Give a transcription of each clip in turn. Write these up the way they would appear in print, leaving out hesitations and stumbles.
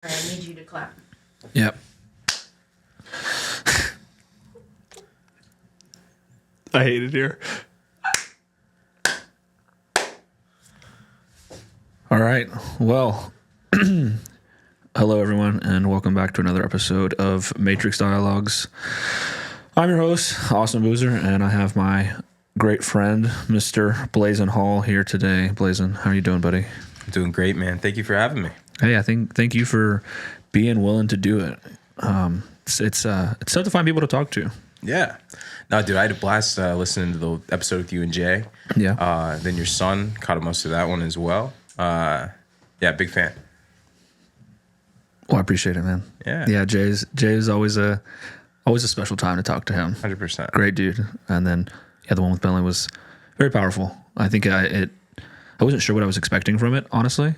I need you to clap. Yep. I hate it here. All right. Well, hello, everyone, and welcome back to another episode of Matrix Dialogues. I'm your host, Austin Boozer, and I have my great friend, Mr. Blazen Hall, here today. Blazen, how are you doing, buddy? I'm doing great, man. Thank you for having me. Hey, thank you for being willing to do it. It's tough to find people to talk to. Yeah. No, dude, I had a blast listening to the episode with you and Jay. Yeah. Then your son caught most of that one as well. Yeah, big fan. Well, I appreciate it, man. Yeah. Yeah, Jay's always a special time to talk to him. 100%. Great dude. And then the one with Bentley was very powerful. I think I wasn't sure what I was expecting from it, honestly.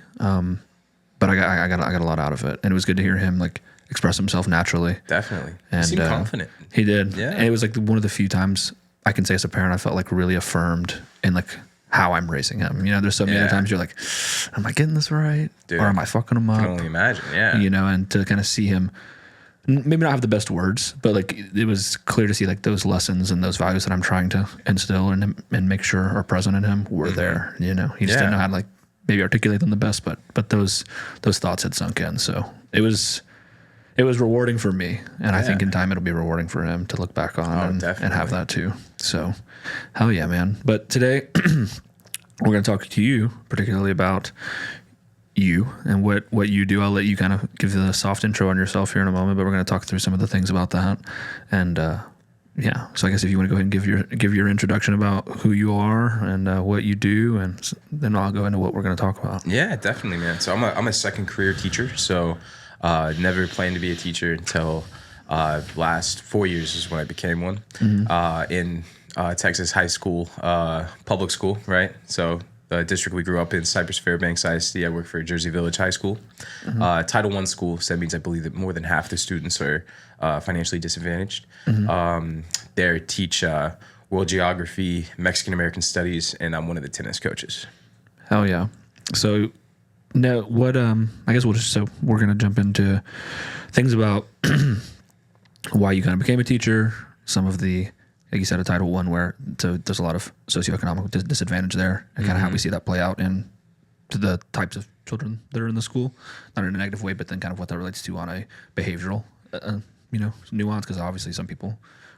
But I got a lot out of it, and it was good to hear him like express himself naturally. Definitely. And He seemed confident. He did. Yeah. And it was like one of the few times I can say as a parent I felt like really affirmed in like how I'm raising him. You know, there's so many other times you're like, am I getting this right? Dude, or am I fucking him up? I can only imagine, yeah. You know, and to kind of see him maybe not have the best words, but like it was clear to see like those lessons and those values that I'm trying to instill in him and make sure are present in him were there. You know, he just didn't know how to like maybe articulate them the best, but those thoughts had sunk in. So it was rewarding for me, and I think in time it'll be rewarding for him to look back on and have that too. So hell yeah, man. But today we're going to talk to you particularly about you and what you do. I'll let you kind of give the soft intro on yourself here in a moment, but we're going to talk through some of the things about that. And yeah, so I guess if you want to go ahead and give your introduction about who you are and what you do, and then I'll go into what we're going to talk about. Yeah, definitely, man. So I'm a second career teacher. So never planned to be a teacher until last 4 years is when I became one in Texas high school, public school, right? So the district we grew up in, Cypress Fairbanks ISD. I work for Jersey Village High School. Title I school, so that means I believe that more than half the students are financially disadvantaged. There teach world geography, Mexican American studies, and I'm one of the tennis coaches. Hell yeah. So now what I guess we're gonna jump into things about why you kind of became a teacher, some of the, like you said, a Title I where there's a lot of socioeconomic disadvantage there, and kind of how we see that play out in to the types of children that are in the school, not in a negative way, but then kind of what that relates to on a behavioral, nuance, because obviously some people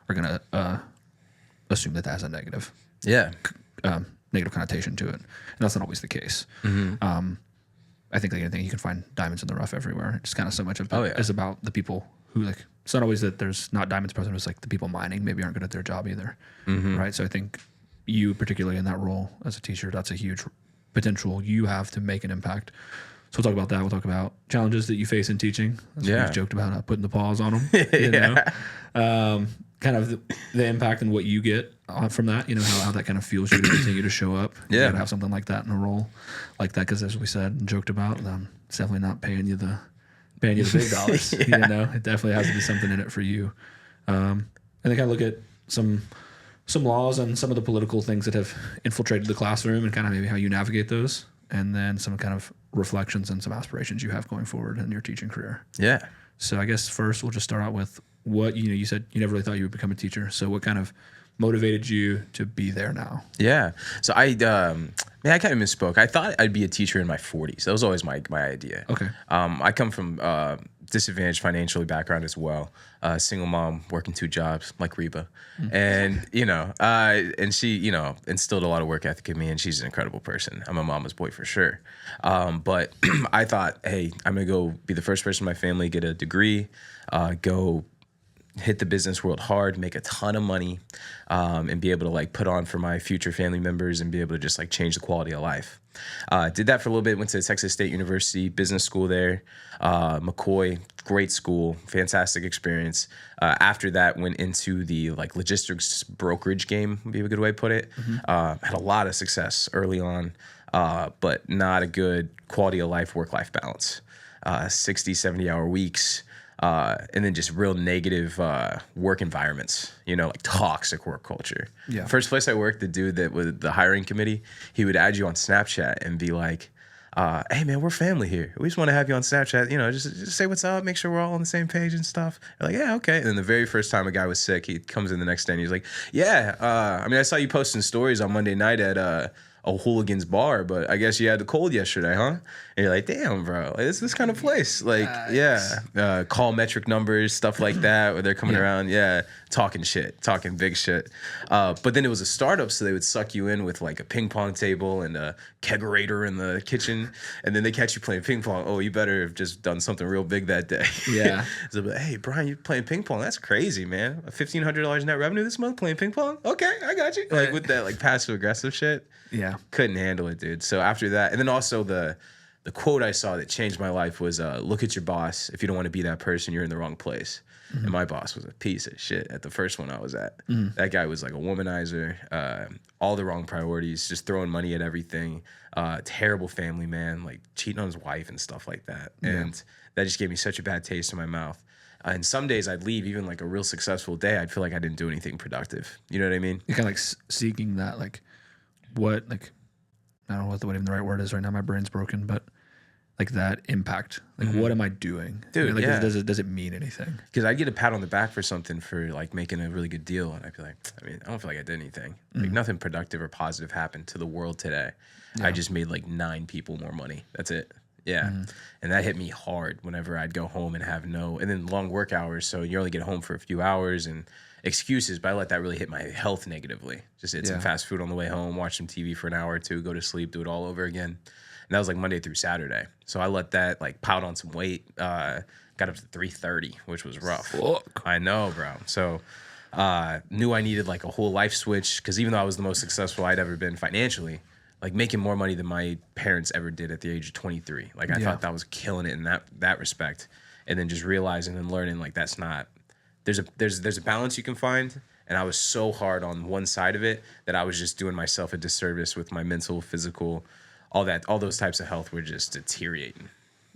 are going to assume that has a negative, negative connotation to it, and that's not always the case. I think like anything, you can find diamonds in the rough everywhere. It's kind of so much of it is about the people who like. It's not always that there's not diamonds present. It's like the people mining maybe aren't good at their job either, right? So I think you, particularly in that role as a teacher, that's a huge potential you have to make an impact. So we'll talk about that. We'll talk about challenges that you face in teaching. That's what we've joked about, putting the pause on them. You know? Kind of the impact and what you get from that. You know how that kind of fuels you to continue to show up. You got to have something like that in a role like that, because as we said and joked about, it's definitely not paying you the big dollars. You know, it definitely has to be something in it for you. And then kind of look at some laws and some of the political things that have infiltrated the classroom and kind of maybe how you navigate those, and then some kind of reflections and some aspirations you have going forward in your teaching career. Yeah. So I guess first we'll just start out with what, you said you never really thought you would become a teacher. So what kind of motivated you to be there now? Yeah. So I kind of misspoke. I thought I'd be a teacher in my 40s. That was always my idea. Okay. I come from disadvantaged financially background as well. Single mom working 2 jobs like Reba. And, and she, instilled a lot of work ethic in me, and she's an incredible person. I'm a mama's boy for sure. But I thought, hey, I'm going to go be the first person in my family, get a degree, go hit the business world hard, make a ton of money, and be able to like put on for my future family members and be able to just like change the quality of life. Did that for a little bit, went to Texas State University, business school there, McCoy, great school, fantastic experience. After that, went into the like logistics brokerage game, would be a good way to put it. Had a lot of success early on, but not a good quality of life, work-life balance. 60, 70-hour weeks. And then just real negative work environments, like toxic work culture. Yeah. First place I worked, the dude that was the hiring committee, he would add you on Snapchat and be like, Hey man, we're family here. We just want to have you on Snapchat. You know, just say what's up, make sure we're all on the same page and stuff. They're like, yeah, okay. And then the very first time a guy was sick, he comes in the next day and he's like, yeah, I mean, I saw you posting stories on Monday night at a hooligan's bar, but I guess you had the cold yesterday, huh? And you're like, damn, bro, like, it's this kind of place. Like, call metric numbers, stuff like that, where they're coming around, talking shit, talking big shit. But then it was a startup, so they would suck you in with like a ping pong table and a kegerator in the kitchen, and then they catch you playing ping pong. Oh, you better have just done something real big that day. Yeah. So, hey, Brian, you playing ping pong? That's crazy, man. $1,500 net revenue this month playing ping pong? Okay, I got you. Like with that like passive aggressive shit. Yeah. Couldn't handle it, dude. So after that, and then also the quote I saw that changed my life was, look at your boss. If you don't want to be that person, you're in the wrong place. And my boss was a piece of shit at the first one I was at. That guy was like a womanizer, all the wrong priorities, just throwing money at everything. Terrible family man, like cheating on his wife and stuff like that. And that just gave me such a bad taste in my mouth. And some days I'd leave, even like a real successful day, I'd feel like I didn't do anything productive. You know what I mean? You're kind of like seeking that, like, what, like, I don't know what even the right word is right now. My brain's broken, but like that impact. Like, what am I doing? Dude, like, yeah. does it mean anything? Because I'd get a pat on the back for something, for like making a really good deal. And I'd be like, I mean, I don't feel like I did anything. Like nothing productive or positive happened to the world today. I just made like 9 people more money. That's it. Yeah. And that hit me hard whenever I'd go home and have and then long work hours. So you only get home for a few hours and excuses, but I let that really hit my health negatively. Just ate some fast food on the way home, watch some TV for an hour or two, go to sleep, do it all over again. And that was like Monday through Saturday. So I let that like piled on some weight, got up to 330, which was rough. Fuck. I know, bro. So knew I needed like a whole life switch, because even though I was the most successful I'd ever been financially, like making more money than my parents ever did at the age of 23. Like I thought that was killing it in that respect. And then just realizing and learning like that's not, there's a balance you can find. And I was so hard on one side of it that I was just doing myself a disservice with my mental, physical, all those types of health were just deteriorating.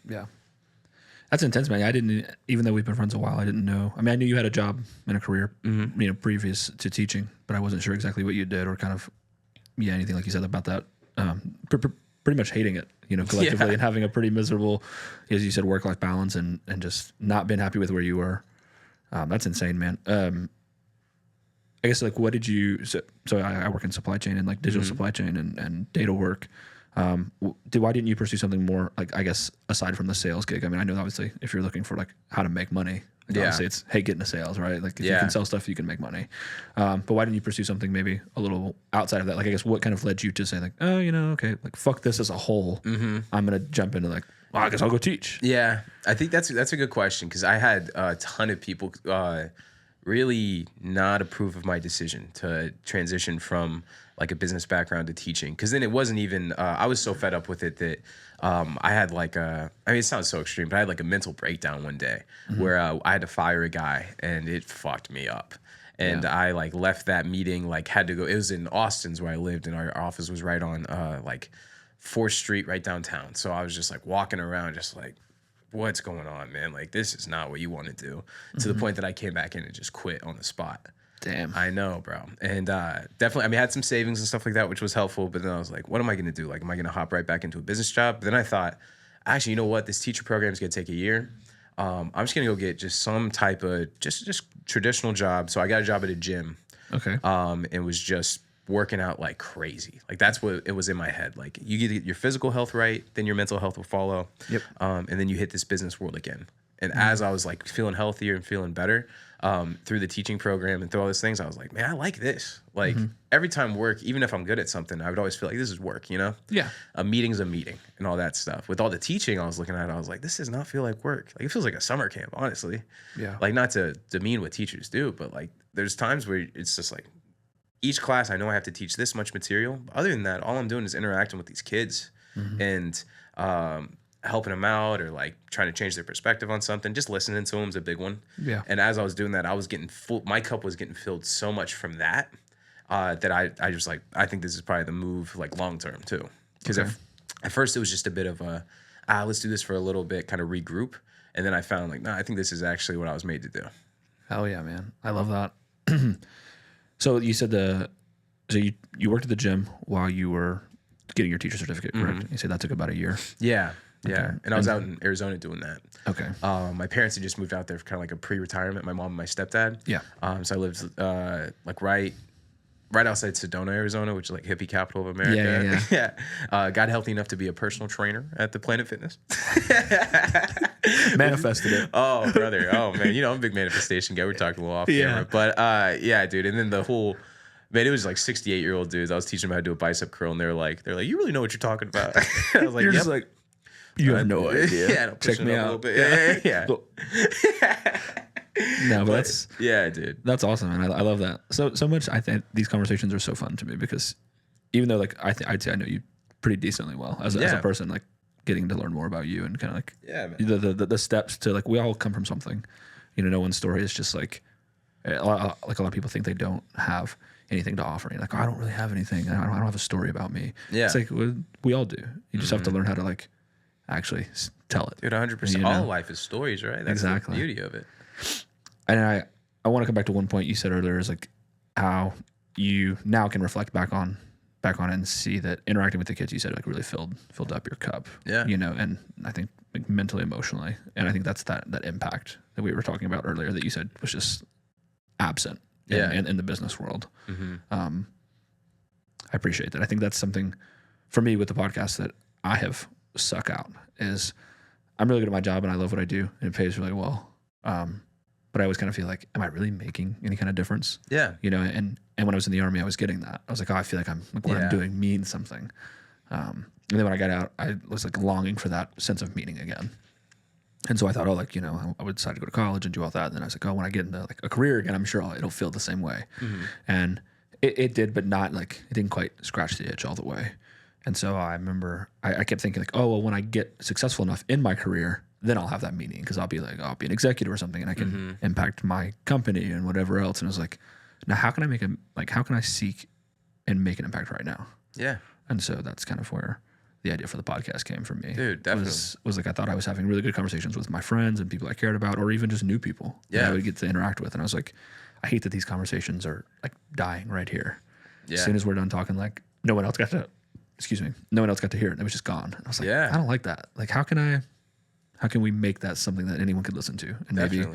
Yeah. That's intense, man. I didn't, even though we've been friends a while, I didn't know. I mean, I knew you had a job and a career, you know, previous to teaching, but I wasn't sure exactly what you did or kind of, anything like you said about that. Pretty much hating it, you know, collectively and having a pretty miserable, as you said, work-life balance and just not being happy with where you were. That's insane, man. I guess like, what did you, so I work in supply chain and like digital supply chain and data work. Why didn't you pursue something more like, I guess, aside from the sales gig? I mean, I know obviously if you're looking for like how to make money, like obviously it's, hey, get into sales, right? Like if you can sell stuff, you can make money. But why didn't you pursue something maybe a little outside of that? Like, I guess what kind of led you to say like, oh, you know, okay, like fuck this as a whole. I'm going to jump into like, well, I guess I'll go teach. Yeah. I think that's a good question, because I had a ton of people really not approve of my decision to transition from like a business background to teaching. Because then it wasn't even, I was so fed up with it that I had like I mean, it sounds so extreme, but I had like a mental breakdown one day where I had to fire a guy and it fucked me up. And I like left that meeting, like had to go, it was in Austin's where I lived, and our office was right on like 4th Street, right downtown. So I was just like walking around just like, what's going on, man? Like, this is not what you want to do. To the point that I came back in and just quit on the spot. Damn. I know, bro. And definitely, I mean, I had some savings and stuff like that, which was helpful. But then I was like, what am I going to do? Like, am I going to hop right back into a business job? But then I thought, actually, you know what? This teacher program is going to take a year. I'm just going to go get just some type of just traditional job. So I got a job at a gym. Okay. And was just working out like crazy. Like, that's what it was in my head. Like, you get your physical health right, then your mental health will follow. Yep. And then you hit this business world again. And as I was like feeling healthier and feeling better through the teaching program and through all these things, I was like, man, I like this. Like every time work, even if I'm good at something, I would always feel like this is work, you know? Yeah. A meeting's a meeting and all that stuff. With all the teaching I was looking at, I was like, this does not feel like work. Like, it feels like a summer camp, honestly. Yeah. Like, not to demean what teachers do, but like there's times where it's just like, each class I know I have to teach this much material. But other than that, all I'm doing is interacting with these kids and helping them out, or like trying to change their perspective on something. Just listening to them is a big one. Yeah. And as I was doing that, I was getting full. My cup was getting filled so much from that that I just like, I think this is probably the move, like long term too. Because at first it was just a bit of a let's do this for a little bit, kind of regroup, and then I found like, no, I think this is actually what I was made to do. Hell yeah, man! I love that. So you said so you worked at the gym while you were getting your teacher certificate, correct? You say that took about a year. Yeah. Yeah. Okay. And I was out in Arizona doing that. Okay. My parents had just moved out there for kind of like a pre-retirement, my mom and my stepdad. Yeah. So I lived like right outside Sedona, Arizona, which is like hippie capital of America. Yeah. Got healthy enough to be a personal trainer at the Planet Fitness. Manifested it. Oh, brother. Oh, man. You know, I'm a big manifestation guy. We're talking a little off camera. But yeah, dude. And then the whole, man, it was like 68-year-old dudes. I was teaching them how to do a bicep curl, and they're like, you really know what you're talking about. I was like, You're yep. just like, you have no idea. Yeah, Check me out. A little bit. Yeah. No, but that's dude. That's awesome, and I love that so much. I think these conversations are so fun to me because even though like I'd say I know you pretty decently well as a person, like getting to learn more about you and kind of like the steps to like we all come from something. You know, no one's story is just like a lot of people think they don't have anything to offer. You're like, oh, I don't really have anything. I don't have a story about me. Yeah, it's like we all do. You just have to learn how to like actually tell it. Dude, 100%. You know? All life is stories, right? That's exactly the beauty of it. And I want to come back to one point you said earlier is like how you now can reflect back on it and see that interacting with the kids, you said like really filled up your cup. Yeah. You know, and I think like mentally, emotionally, and I think that's that impact that we were talking about earlier that you said was just absent in the business world. I appreciate that. I think that's something for me with the podcast that I have suck out is I'm really good at my job and I love what I do and it pays really well. But I always kind of feel like, am I really making any kind of difference? Yeah. You know, and when I was in the Army, I was getting that. I was like, oh, I feel like what I'm doing means something. And then when I got out, I was like longing for that sense of meaning again. And so I thought, oh, like, you know, I would decide to go to college and do all that. And then I was like, oh, when I get into like a career again, I'm sure it'll feel the same way. And it did, but not like, it didn't quite scratch the itch all the way. And so I remember I kept thinking like, oh, well, when I get successful enough in my career, then I'll have that meaning because I'll be an executive or something and I can impact my company and whatever else. And it was like, now how can I seek and make an impact right now? Yeah. And so that's kind of where the idea for the podcast came from me. Dude, definitely. Was like I thought I was having really good conversations with my friends and people I cared about or even just new people that I would get to interact with. And I was like, I hate that these conversations are like dying right here. Yeah. As soon as we're done talking, like no one else got to hear it. It was just gone. And I was like, I don't like that. Like, how can we make that something that anyone could listen to and maybe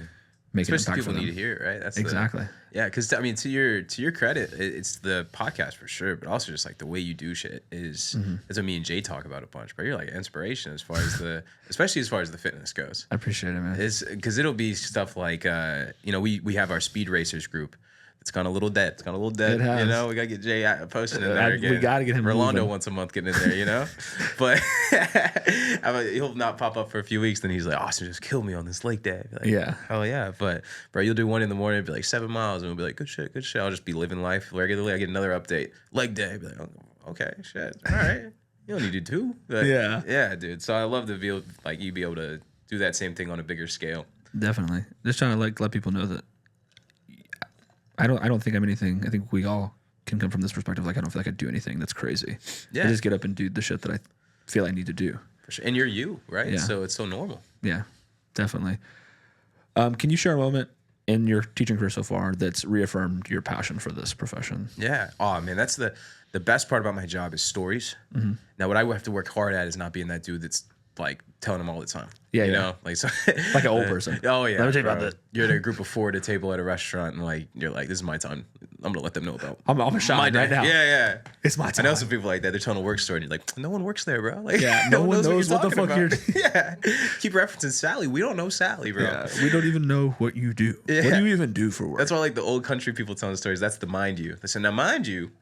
make an impact for them? People need to hear it, right? That's exactly. Because I mean, to your credit, it's the podcast for sure, but also just like the way you do shit is that's what me and Jay talk about a bunch. But you're like inspiration as far as especially as far as the fitness goes. I appreciate it, man. Because it'll be stuff like you know, we have our speed racers group. It's gone a little dead. It has. You know, we gotta get Jay posting in there again. We gotta get him Rolando moving. Once a month getting in there, you know? But he'll not pop up for a few weeks, then he's like, Austin, just kill me on this lake day. Like, yeah. Hell yeah. But bro, you'll do one in the morning, it'll be like 7 miles, and we'll be like, good shit. I'll just be living life regularly. I get another update. Leg day. Be like, oh, okay, shit. All right. You don't need to do 2. But, yeah, dude. So I love to be you be able to do that same thing on a bigger scale. Definitely. Just trying to like let people know that I don't think I'm anything. I think we all can come from this perspective. Like I don't feel like I do anything that's crazy. Yeah. I just get up and do the shit that I feel I need to do. For sure. And you're you, right? Yeah. So it's so normal. Yeah, definitely. Can you share a moment in your teaching career so far that's reaffirmed your passion for this profession? Yeah. Oh man, that's the best part about my job is stories. Now what I have to work hard at is not being that dude that's like telling them all the time. Yeah, you know, like so, like an old person. Oh yeah. Let me tell you about that. You're at a group of 4 at a table at a restaurant, and like you're like, this is my time. I'm gonna let them know about. I'm a shine right now. Yeah. It's my time. I know some people like that. They're telling a work story, and you're like, no one works there, bro. Like, no one knows what the fuck you're. Yeah. Keep referencing Sally. We don't know Sally, bro. Yeah. We don't even know what you do. Yeah. What do you even do for work? That's why like the old country people telling stories. That's the mind you. They say now mind you.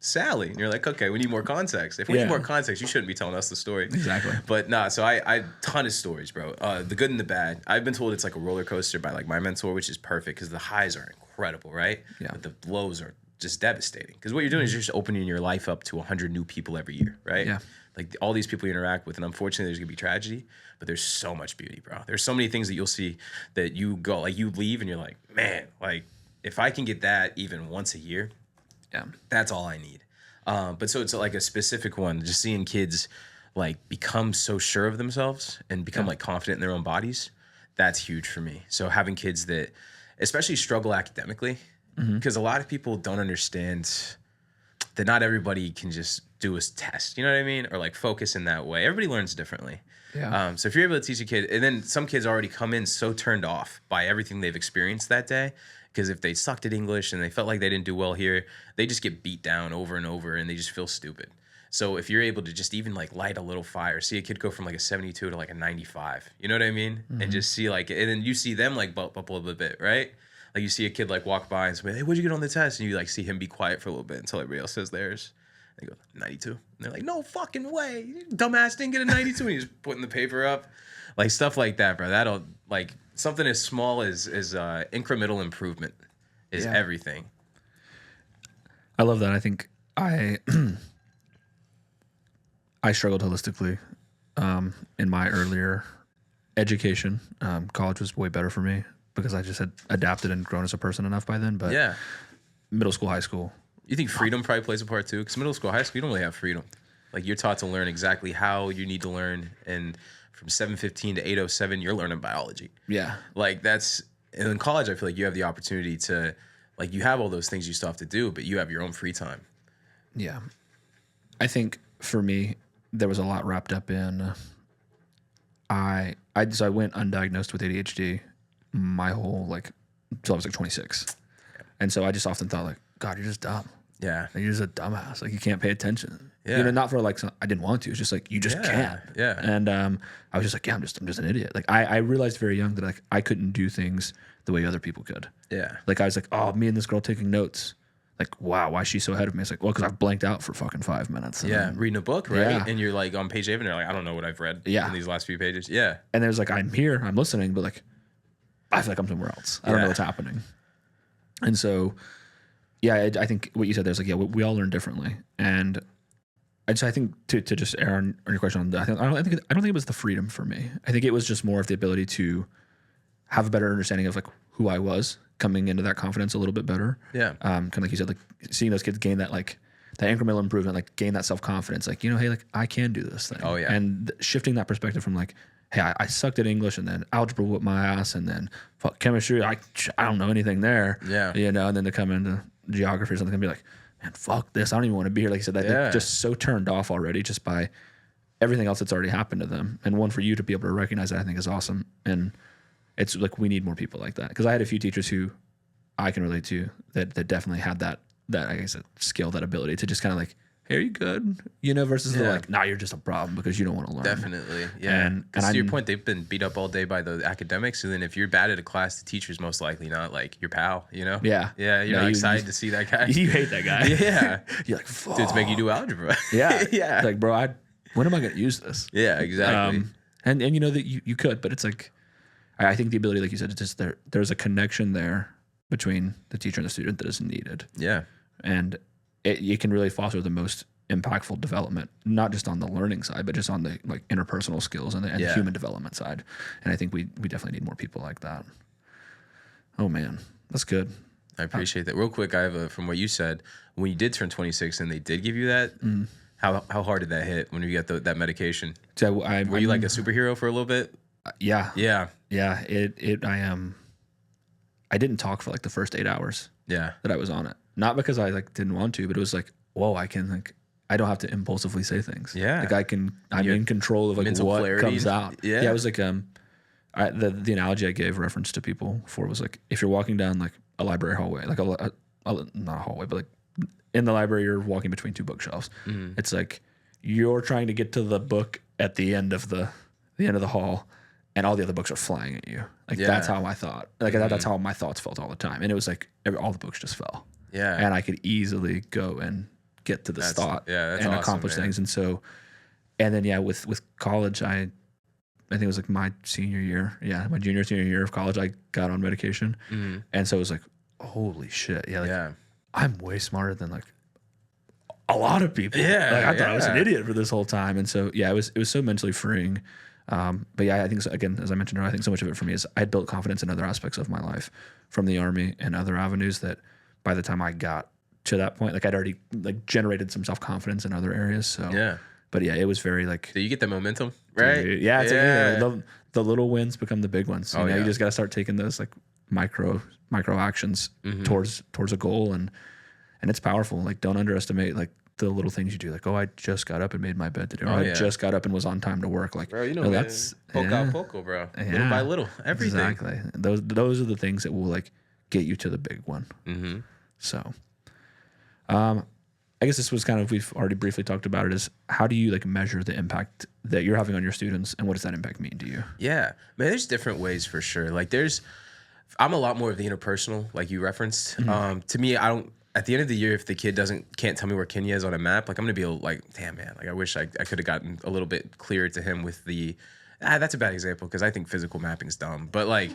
Sally, and you're like, okay, we need more context. If we need more context, you shouldn't be telling us the story. Exactly. But nah, so I ton of stories, bro. The good and the bad. I've been told it's like a roller coaster by like my mentor, which is perfect because the highs are incredible, right? Yeah. But the lows are just devastating. Because what you're doing is you're just opening your life up to 100 new people every year, right? Yeah. Like all these people you interact with, and unfortunately, there's gonna be tragedy, but there's so much beauty, bro. There's so many things that you'll see that you go like you leave and you're like, man, like if I can get that even once a year. Yeah, that's all I need. But so it's like a specific one, just seeing kids like become so sure of themselves and become like confident in their own bodies. That's huge for me. So having kids that especially struggle academically, because a lot of people don't understand. that not everybody can just do a test, you know what I mean? Or like focus in that way. Everybody learns differently. Yeah. So if you're able to teach a kid, and then some kids already come in so turned off by everything they've experienced that day, because if they sucked at English and they felt like they didn't do well here, they just get beat down over and over and they just feel stupid. So if you're able to just even like light a little fire, see a kid go from like a 72 to like a 95, you know what I mean? And just see like, and then you see them like bump up a little bit, right? Like you see a kid like walk by and say, hey, what'd you get on the test? And you like see him be quiet for a little bit until everybody else says theirs. They go, 92. And they're like, no fucking way. You dumbass didn't get a 92. And he's putting the paper up. Like stuff like that, bro. That'll like something as small as incremental improvement is everything. I love that. I think I struggled holistically in my earlier education. College was way better for me because I just had adapted and grown as a person enough by then. But middle school, high school. You think freedom probably plays a part too? Because middle school, high school, you don't really have freedom. Like you're taught to learn exactly how you need to learn, and from 7:15 to 8:07, you're learning biology. Yeah. Like that's, and in college, I feel like you have the opportunity to, like you have all those things you still have to do, but you have your own free time. Yeah. I think for me, there was a lot wrapped up in, I went undiagnosed with ADHD my whole, like, until I was like 26. And so I just often thought like, God, you're just dumb. Yeah. Like, you're just a dumbass. Like you can't pay attention. Yeah. You know, not for like, I didn't want to. It's just like, you just can't. Yeah. And I was just like, I'm just an idiot. Like I realized very young that like I couldn't do things the way other people could. Yeah. Like I was like, oh, me and this girl taking notes. Like, wow, why is she so ahead of me? It's like, well, because I've blanked out for fucking 5 minutes. Yeah, reading a book, right? Yeah. And you're like on page 8 and you're like, I don't know what I've read in these last few pages. Yeah. And there's like, I'm here, I'm listening, but like, I feel like I'm somewhere else. I don't know what's happening. And so, yeah, I think what you said there's like, yeah, we all learn differently. And I think to just err on your question on that, I don't think it was the freedom for me. I think it was just more of the ability to have a better understanding of like who I was, coming into that confidence a little bit better. Yeah. Kind of like you said, like seeing those kids gain that like that incremental improvement, like gain that self-confidence, like, you know, hey, like I can do this thing. Oh yeah. And shifting that perspective from like, hey, I sucked at English and then algebra whipped my ass and then fuck chemistry, I don't know anything there. Yeah. You know, and then to come into geography or something and be like, man, fuck this. I don't even want to be here. Like you said, that they're just so turned off already just by everything else that's already happened to them. And one for you to be able to recognize that, I think is awesome. And it's like, we need more people like that. Cause I had a few teachers who I can relate to that definitely had that I guess that skill, that ability to just kind of like, hey, are you good? You know, versus the like, nah, you're just a problem because you don't want to learn. Definitely. Yeah. And to your point, they've been beat up all day by the academics. And then if you're bad at a class, the teacher's most likely not like your pal, you know? Yeah. Yeah. You're not excited to see that guy. You hate that guy. Yeah. You're like, fuck. Dude, it's making you do algebra. Yeah. Yeah. Like, bro, when am I going to use this? Yeah, exactly. And you know that you could, but it's like, I think the ability, like you said, it's just there's a connection there between the teacher and the student that is needed. Yeah. And you can really foster the most impactful development, not just on the learning side, but just on the like interpersonal skills and the human development side. And I think we definitely need more people like that. Oh man, that's good. I appreciate that. Real quick, I have from what you said, when you did turn 26 and they did give you that, how hard did that hit when you got that medication? So were you like a superhero for a little bit? Yeah. Yeah. Yeah. I didn't talk for like the first 8 hours. Yeah. That I was on it. Not because I like didn't want to, but it was like, whoa, I don't have to impulsively say things. Yeah. Like I'm in control of like what clarity. comes out. Yeah. Yeah. It was like, the analogy I gave reference to people before was like, if you're walking down like a library hallway, like not a hallway, but like in the library, you're walking between two bookshelves. Mm-hmm. It's like, you're trying to get to the book at the end of the hall, and all the other books are flying at you. Like that's how I thought. Like that's how my thoughts felt all the time. And it was like all the books just fell. Yeah. And I could easily go and get to this thought and awesome, accomplish things. And so, and then with college, I think it was like my senior year. Yeah, my junior, senior year of college, I got on medication. Mm-hmm. And so it was like, holy shit. Yeah. Like, I'm way smarter than like a lot of people. Yeah. Like I thought I was an idiot for this whole time. And so, yeah, it was so mentally freeing. But yeah, I think, again, as I mentioned earlier, I think so much of it for me is I had built confidence in other aspects of my life from the Army and other avenues that by the time I got to that point, like I'd already like generated some self-confidence in other areas. So, yeah. But yeah, it was very like. Do you get the momentum, right? Dude, yeah. It's like, the little wins become the big ones. You know, you just got to start taking those like micro actions towards a goal. And and it's powerful. Like, don't underestimate like the little things you do. Like, oh, I just got up and made my bed today. Or I just got up and was on time to work. Like, bro, no, that's poco, bro. Little by little, everything. Exactly. Those are the things that will like get you to the big one. Mm-hmm. So, I guess this was kind of, we've already briefly talked about it, is how do you like measure the impact that you're having on your students, and what does that impact mean to you? Yeah, man, there's different ways for sure. Like I'm a lot more of the interpersonal, like you referenced. To me, I don't, at the end of the year, if the kid can't tell me where Kenya is on a map, like I'm gonna be like, damn man, like I wish I could have gotten a little bit clearer to him with the, that's a bad example because I think physical mapping's dumb. But like,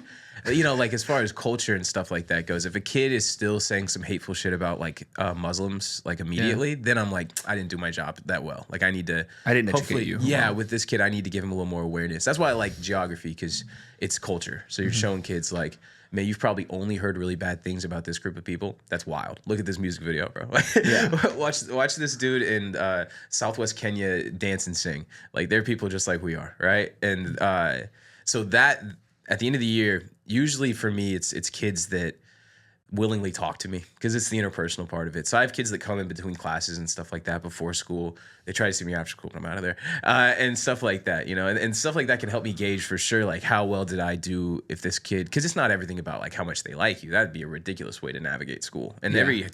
like as far as culture and stuff like that goes, if a kid is still saying some hateful shit about like Muslims, like immediately, then I'm like, I didn't do my job that well. Like I didn't educate you. Yeah, with this kid, I need to give him a little more awareness. That's why I like geography, because it's culture. So you're showing kids like, man, you've probably only heard really bad things about this group of people. That's wild. Look at this music video, bro. watch this dude in Southwest Kenya dance and sing. Like, they're people just like we are, right? And so that, at the end of the year, usually for me, it's kids that willingly talk to me, because it's the interpersonal part of it. So I have kids that come in between classes and stuff like that before school. They try to see me after school, but I'm out of there, and stuff like that, and stuff like that can help me gauge for sure, like how well did I do if this kid, because it's not everything about like how much they like you. That'd be a ridiculous way to navigate school. And every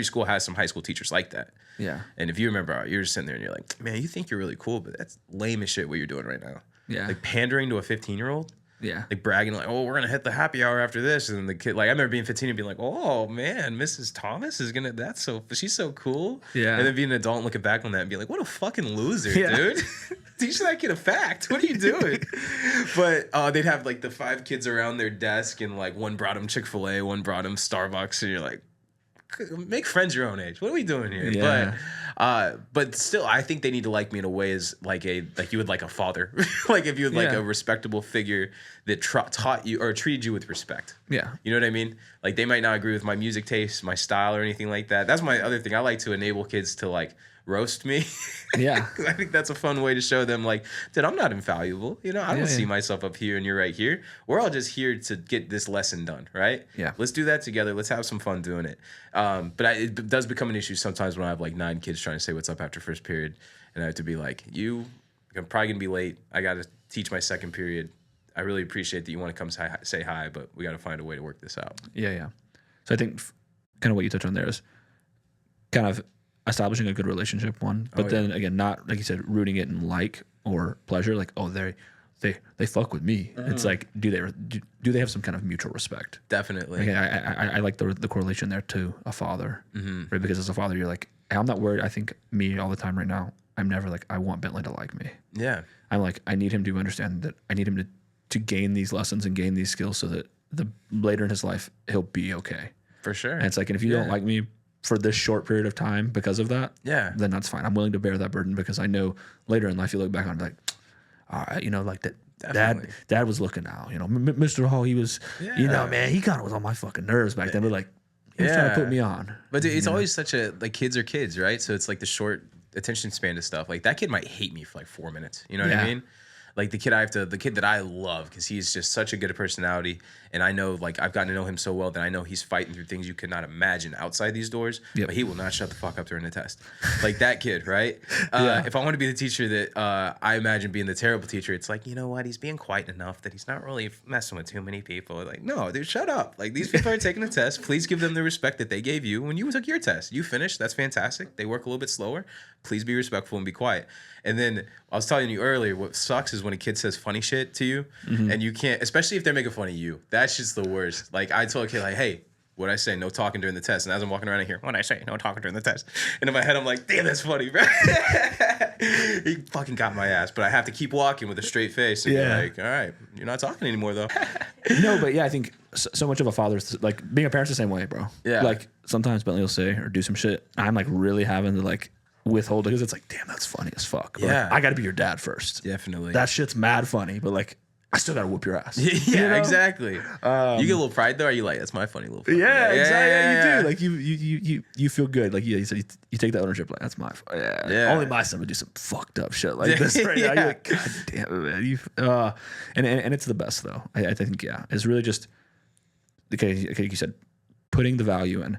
school has some high school teachers like that. Yeah. And if you remember, you're just sitting there and you're like, man, you think you're really cool, but that's lame as shit what you're doing right now. Yeah. Like pandering to a 15-year-old. Yeah. Like bragging like, oh, we're going to hit the happy hour after this. And the kid, like, I remember being 15 and being like, oh, man, Mrs. Thomas is going to, she's so cool. Yeah. And then being an adult and looking back on that and be like, what a fucking loser, dude. Teach that kid a fact. What are you doing? But they'd have like the 5 kids around their desk, and like one brought him Chick-fil-A, one brought him Starbucks. And you're like, make friends your own age. What are we doing here? Yeah. But still, I think they need to like me in a way as like you would like a father, like if you had like a respectable figure that taught you or treated you with respect. Yeah, you know what I mean. Like they might not agree with my music taste, my style, or anything like that. That's my other thing. I like to enable kids to like roast me. Yeah. Because I think that's a fun way to show them like, dude, I'm not infallible. I don't see myself up here and you're right here. We're all just here to get this lesson done, right? Yeah. Let's do that together. Let's have some fun doing it. But it does become an issue sometimes when I have like 9 kids trying to say what's up after first period, and I have to be like, I'm probably gonna be late. I got to teach my second period. I really appreciate that you want to come say hi, but we got to find a way to work this out. Yeah, yeah. So I think kind of what you touched on there is kind of establishing a good relationship, but then again, not like you said, rooting it in like or pleasure. Like, oh, they fuck with me. It's like, do they have some kind of mutual respect? Definitely. Like, I like the correlation there to a father, right? Because as a father, you're like, hey, I'm not worried. I think me all the time right now. I'm never like, I want Bentley to like me. Yeah. I'm like, I need him to understand that I need him to gain these lessons and gain these skills so that later in his life he'll be okay. For sure. And it's like, and if you don't like me for this short period of time because of that, then that's fine. I'm willing to bear that burden because I know later in life you look back on it like, all right, like that. Definitely. Dad was looking out. Mr. Hall, he was, man, he kind of was on my fucking nerves back then. But like, he was trying to put me on. But dude, it's always such a, like, kids are kids, right? So it's like the short attention span to stuff. Like that kid might hate me for like 4 minutes. You know what I mean? Like the kid that I love, because he's just such a good personality, and I know, like, I've gotten to know him so well that I know he's fighting through things you could not imagine outside these doors. Yep. But he will not shut the fuck up during the test. Like that kid, right? If I want to be the teacher that I imagine being the terrible teacher, it's like, you know what? He's being quiet enough that he's not really messing with too many people. Like, no, dude, shut up. Like, these people are taking the test. Please give them the respect that they gave you when you took your test. You finished. That's fantastic. They work a little bit slower. Please be respectful and be quiet. And then I was telling you earlier, what sucks is when a kid says funny shit to you, and you can't, especially if they're making fun of you. That's just the worst. Like, I told a kid, like, hey, what'd I say? No talking during the test. And as I'm walking around, I hear, what'd I say? No talking during the test. And in my head, I'm like, damn, that's funny, bro. He fucking got my ass. But I have to keep walking with a straight face and be like, all right, you're not talking anymore, though. No, but yeah, I think so much of a father, like, being a parent's the same way, bro. Yeah. Like, sometimes Bentley will say or do some shit. I'm like really having to like withhold it because it's like, damn, that's funny as fuck. But like, I got to be your dad first. Definitely. That shit's mad funny, but like, I still got to whoop your ass. Yeah, exactly. You get a little pride though. Are you like, that's my funny little? Yeah, exactly. Yeah, you do. Like you feel good. Like you said, you take that ownership. Like that's my. Yeah. Only my son would do some fucked up shit like this right now. You're like, God damn it, man. And it's the best though. I think it's really just okay. You said putting the value in.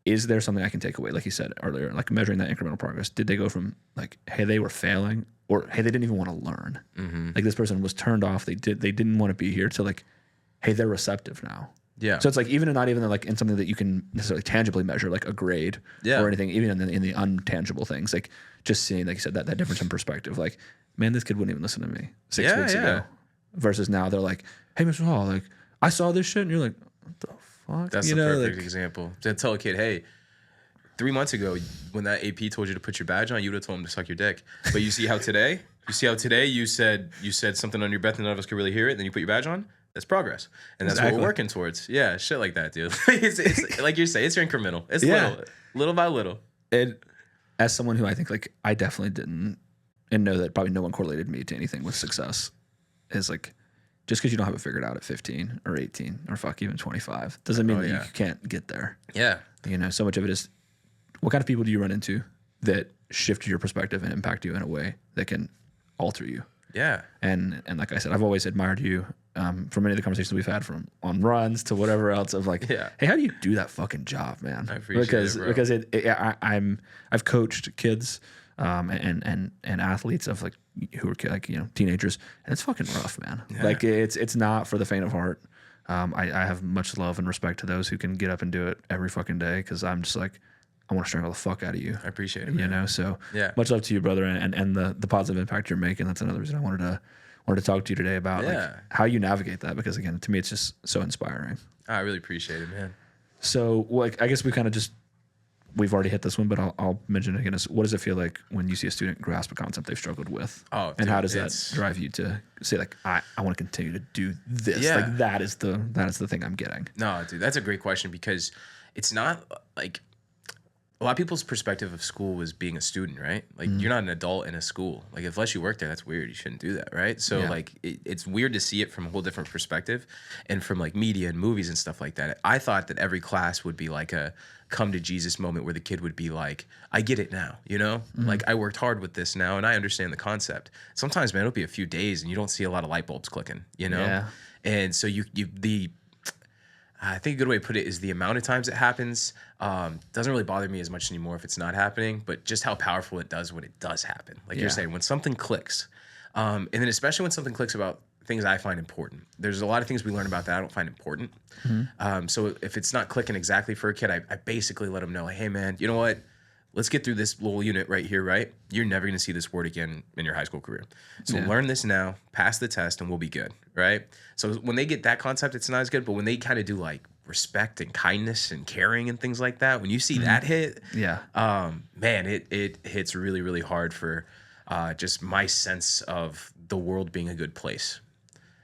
is there something I can take away? Like you said earlier, like measuring that incremental progress. Did they go from like, hey, they were failing, or hey, they didn't even want to learn. Like this person was turned off. They didn't want to be here, to like, hey, they're receptive now. Yeah. So it's like even not even like in something that you can necessarily tangibly measure, like a grade or anything, even in the untangible things, like just seeing, like you said, that difference in perspective. Like, man, this kid wouldn't even listen to me 6 weeks ago. Versus now they're like, hey, Mr. Hall, like I saw this shit, and you're like, what the fuck? That's the perfect example. To tell a kid, hey, 3 months ago when that AP told you to put your badge on, you would have told him to suck your dick. But you see how today you said something under your breath and none of us could really hear it, and then you put your badge on. That's progress, and that's what we're working towards. Yeah, shit like that, dude. it's like you say, it's incremental. It's little by little. And as someone who I think like I definitely didn't, and know that probably no one correlated me to anything with success, is like just because you don't have it figured out at 15 or 18 or fuck even 25 doesn't mean that you can't get there. Yeah, you know, so much of it is what kind of people do you run into that shift your perspective and impact you in a way that can alter you. Yeah, and like I said, I've always admired you. From many of the conversations we've had, from on runs to whatever else, of like, hey, how do you do that fucking job, man? I appreciate it, bro. Because I've coached kids and athletes of like who are like, you know, teenagers, and it's fucking rough, man. Yeah. Like it's not for the faint of heart. I have much love and respect to those who can get up and do it every fucking day, because I'm just like, I want to strangle the fuck out of you. I appreciate it, man. You know, so much love to you, brother, and the positive impact you're making. That's another reason I wanted to talk to you today about like how you navigate that, because again, to me, it's just so inspiring. I really appreciate it, man. So, like, I guess we've already hit this one, but I'll mention it again. What does it feel like when you see a student grasp a concept they've struggled with? Oh, and how does that drive you to say like, I want to continue to do this? Yeah. Like that is the thing I'm getting. No, dude, that's a great question, because it's not like, a lot of people's perspective of school was being a student, right? Like you're not an adult in a school. Like unless you work there, that's weird. You shouldn't do that, right? So like it's weird to see it from a whole different perspective, and from like media and movies and stuff like that. I thought that every class would be like a come to Jesus moment where the kid would be like, I get it now, you know? Like I worked hard with this now and I understand the concept. Sometimes, man, it'll be a few days and you don't see a lot of light bulbs clicking, you know? Yeah. And so I think a good way to put it is the amount of times it happens doesn't really bother me as much anymore if it's not happening, but just how powerful it does when it does happen. Like you're saying, when something clicks, and then especially when something clicks about things I find important. There's a lot of things we learn about that I don't find important. So if it's not clicking exactly for a kid, I basically let them know, like, hey, man, you know what? Let's get through this little unit right here, right? You're never going to see this word again in your high school career. So learn this now, pass the test, and we'll be good, right? So when they get that concept, it's not as good. But when they kind of do like respect and kindness and caring and things like that, when you see that hit, man, it hits really, really hard for just my sense of the world being a good place.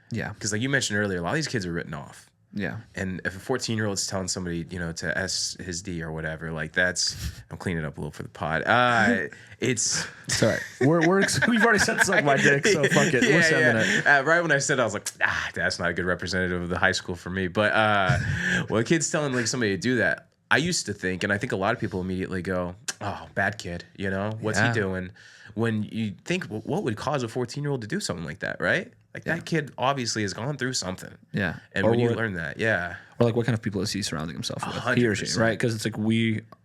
Yeah. Because like you mentioned earlier, a lot of these kids are written off. Yeah. And if a 14-year-old's telling somebody, you know, to S his D or whatever, like that's, I'm cleaning it up a little for the pod. It's sorry. We've already said suck my dick, so fuck it. We're sending it. Right when I said it, I was like, that's not a good representative of the high school for me. But when a kid's telling like somebody to do that, I used to think, and I think a lot of people immediately go, oh, bad kid, you know, what's he doing? When you think, well, what would cause a 14-year-old to do something like that, right? Like that kid obviously has gone through something. Yeah. And or when you learn that, or like what kind of people is he surrounding himself with? 100%. He or she, right? Because it's like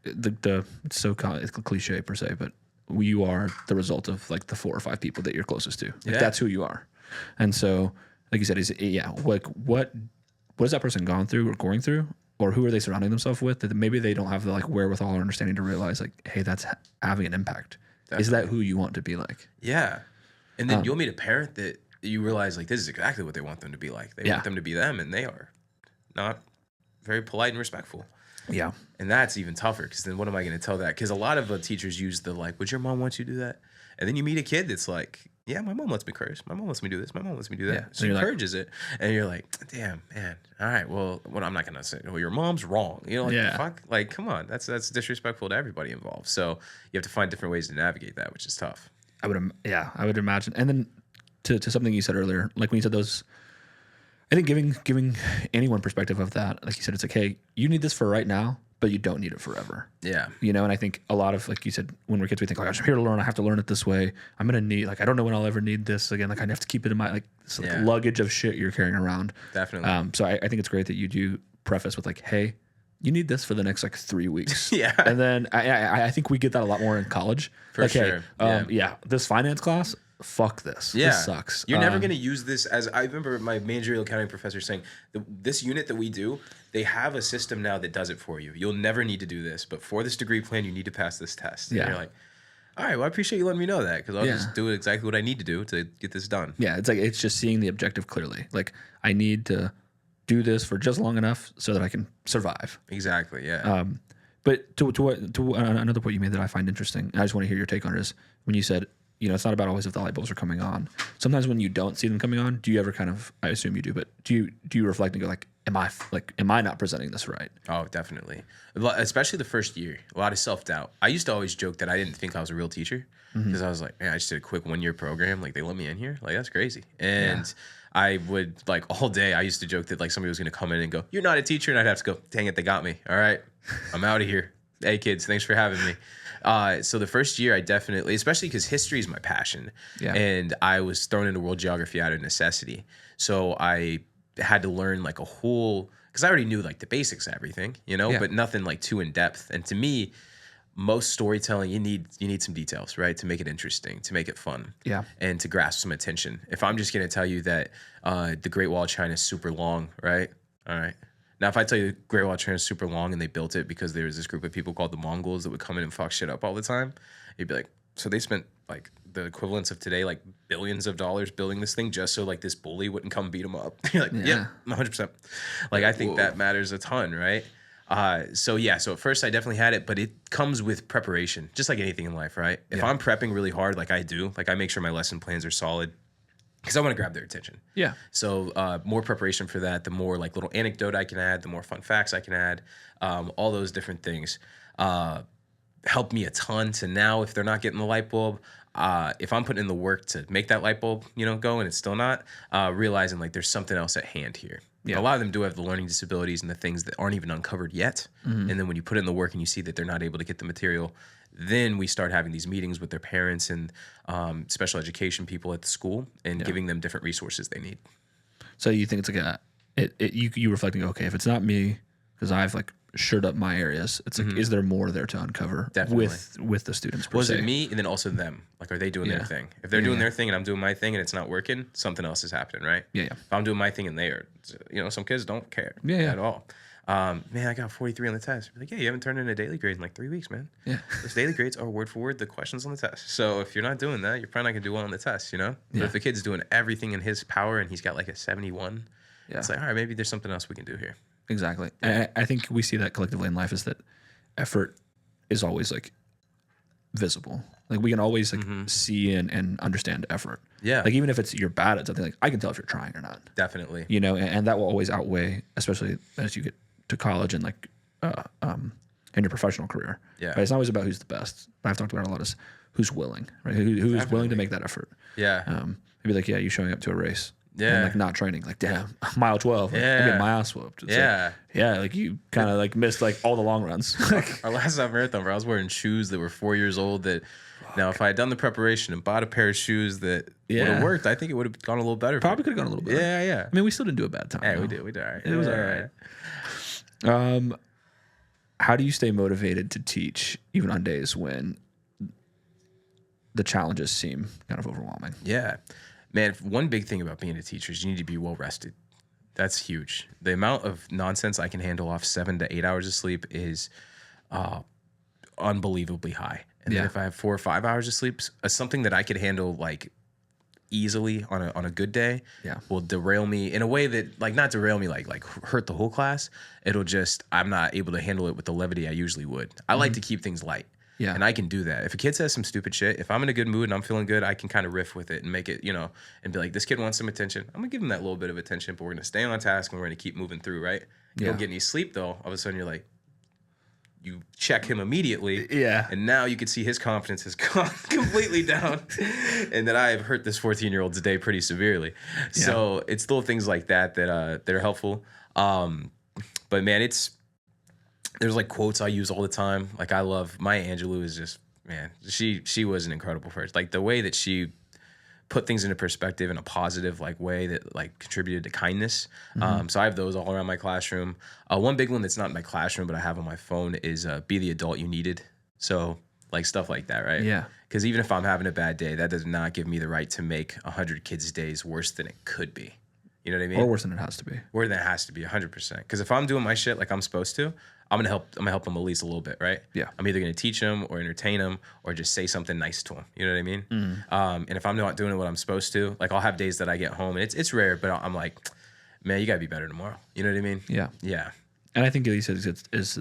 it's so it's a cliche per se, but you are the result of like the 4 or 5 people that you're closest to. Like that's who you are. And so, like you said, like what has that person gone through or going through? Or who are they surrounding themselves with that maybe they don't have the like wherewithal or understanding to realize like, hey, that's having an impact. Definitely. Is that who you want to be like? Yeah. And then you'll meet a parent that you realize like this is exactly what they want them to be like. They want them to be them, and they are not very polite and respectful. Yeah. And that's even tougher, because then what am I going to tell that? Because a lot of teachers use the like, would your mom want you to do that? And then you meet a kid that's like, yeah, my mom lets me curse. My mom lets me do this. My mom lets me do that. Yeah. So she encourages it. And you're like, damn, man. All right, well, I'm not going to say, well, your mom's wrong. You know, like, fuck? Like, come on. That's disrespectful to everybody involved. So you have to find different ways to navigate that, which is tough. I would imagine. And then to something you said earlier, like when you said those, I think giving anyone perspective of that, like you said, it's like, hey, you need this for right now, but you don't need it forever. Yeah. You know, and I think a lot of, like you said, when we're kids, we think, like, I'm here to learn. I have to learn it this way. I'm going to need, like, I don't know when I'll ever need this again. Like, I have to keep it in my, like, like luggage of shit you're carrying around. Definitely. So I think it's great that you do preface with, like, hey, you need this for the next like 3 weeks. Yeah. And then I think we get that a lot more in college. For sure. Yeah. This finance class, fuck this. Yeah. This sucks. You're never going to use this as, I remember my managerial accounting professor saying, this unit that we do, they have a system now that does it for you. You'll never need to do this, but for this degree plan, you need to pass this test. And you're like, all right, well, I appreciate you letting me know that, because I'll just do exactly what I need to do to get this done. Yeah, it's just seeing the objective clearly. Like, I need to do this for just long enough so that I can survive. Exactly, yeah. But to another point you made that I find interesting, and I just want to hear your take on it, is when you said, it's not about always if the light bulbs are coming on. Sometimes when you don't see them coming on, do you ever kind of, I assume you do, but do you reflect and go like, am I not presenting this right? Oh, definitely. Especially the first year, a lot of self-doubt. I used to always joke that I didn't think I was a real teacher, because I was like, man, I just did a quick 1-year program. Like, they let me in here? Like, that's crazy. And I would, like, all day, I used to joke that, like, somebody was going to come in and go, you're not a teacher. And I'd have to go, dang it, they got me. All right, I'm out of here. Hey, kids, thanks for having me. So the first year, I definitely, especially because history is my passion. Yeah. And I was thrown into world geography out of necessity. So I had to learn, like, a whole, because I already knew, like, the basics of everything, but nothing, like, too in depth. And to me, most storytelling, you need some details, right? To make it interesting, to make it fun. Yeah. And to grasp some attention. If I'm just going to tell you that the Great Wall of China is super long, right? All right. Now, if I tell you the Great Wall of China is super long and they built it because there was this group of people called the Mongols that would come in and fuck shit up all the time, you'd be like, so they spent, like, the equivalents of today, like, billions of dollars building this thing just so, like, this bully wouldn't come beat them up. You're like, yeah, 100%. Like, I think that matters a ton, right? So at first I definitely had it, but it comes with preparation, just like anything in life, right? If I'm prepping really hard, like I do, like I make sure my lesson plans are solid, because I want to grab their attention. Yeah. So more preparation for that, the more like little anecdote I can add, the more fun facts I can add, all those different things help me a ton to now, if they're not getting the light bulb, if I'm putting in the work to make that light bulb, go, and it's still not, realizing like there's something else at hand here. Yeah. A lot of them do have the learning disabilities and the things that aren't even uncovered yet. Mm-hmm. And then when you put in the work and you see that they're not able to get the material, then we start having these meetings with their parents and special education people at the school and giving them different resources they need. So you think it's like you reflecting, okay, if it's not me, because I've like shored up my areas, it's like, is there more there to uncover with the students? Was it me and then also them? Like, are they doing their thing? If they're doing their thing and I'm doing my thing and it's not working, something else is happening, right? Yeah. If I'm doing my thing and they are, some kids don't care at all. Man, I got 43 on the test. Like, yeah, you haven't turned in a daily grade in like 3 weeks, man. Yeah. Those daily grades are word for word the questions on the test. So if you're not doing that, you're probably not gonna do well on the test, But if the kid's doing everything in his power and he's got like a 71, it's like, all right, maybe there's something else we can do here. Exactly. I think we see that collectively in life, is that effort is always like visible. Like we can always like see and understand effort. Yeah. Like even if you're bad at something, like I can tell if you're trying or not. Definitely. And that will always outweigh, especially as you get to college and like in your professional career. Yeah. But it's not always about who's the best. What I've talked about a lot is who's willing, right? Who's willing to make that effort. Yeah. Maybe like, you showing up to a race. Yeah. And like not training, like damn, mile 12. Like, I get my ass whooped. It's like you kind of like missed like all the long runs. Our last marathon, bro, I was wearing shoes that were 4 years old. That now, if I had done the preparation and bought a pair of shoes that would have worked, I think it would have gone a little better. Probably could have gone a little better. Yeah. I mean, we still didn't do a bad time. Yeah, we did. We did. All right. It was all right. How do you stay motivated to teach even on days when the challenges seem kind of overwhelming? Yeah. Man, one big thing about being a teacher is you need to be well rested. That's huge. The amount of nonsense I can handle off 7 to 8 hours of sleep is unbelievably high. And then if I have 4 or 5 hours of sleep, something that I could handle like easily on a good day will derail me in a way that like not derail me like hurt the whole class. It'll just, I'm not able to handle it with the levity I usually would. I like to keep things light. Yeah. And I can do that. If a kid says some stupid shit, if I'm in a good mood and I'm feeling good, I can kind of riff with it and make it, and be like, this kid wants some attention. I'm going to give him that little bit of attention, but we're going to stay on task and we're going to keep moving through, right? You don't get any sleep, though. All of a sudden, you're like, you check him immediately. Yeah. And now you can see his confidence has gone completely down and that I have hurt this 14-year-old's day pretty severely. Yeah. So it's little things like that that are helpful. But, man, there's like quotes I use all the time. Like I love Maya Angelou is just, man, she was an incredible person. Like the way that she put things into perspective in a positive like way that like contributed to kindness. So I have those all around my classroom. One big one that's not in my classroom but I have on my phone is be the adult you needed. So like stuff like that, right? Yeah. Because even if I'm having a bad day, that does not give me the right to make 100 kids' days worse than it could be. You know what I mean? Or worse than it has to be. Or than it has to be, 100%. Because if I'm doing my shit like I'm supposed to, I'm gonna help them at least a little bit, right? Yeah. I'm either gonna teach them or entertain them or just say something nice to them. You know what I mean? And if I'm not doing what I'm supposed to, like I'll have days that I get home and it's rare, but I'm like, man, you gotta be better tomorrow. You know what I mean? Yeah. Yeah. And I think at least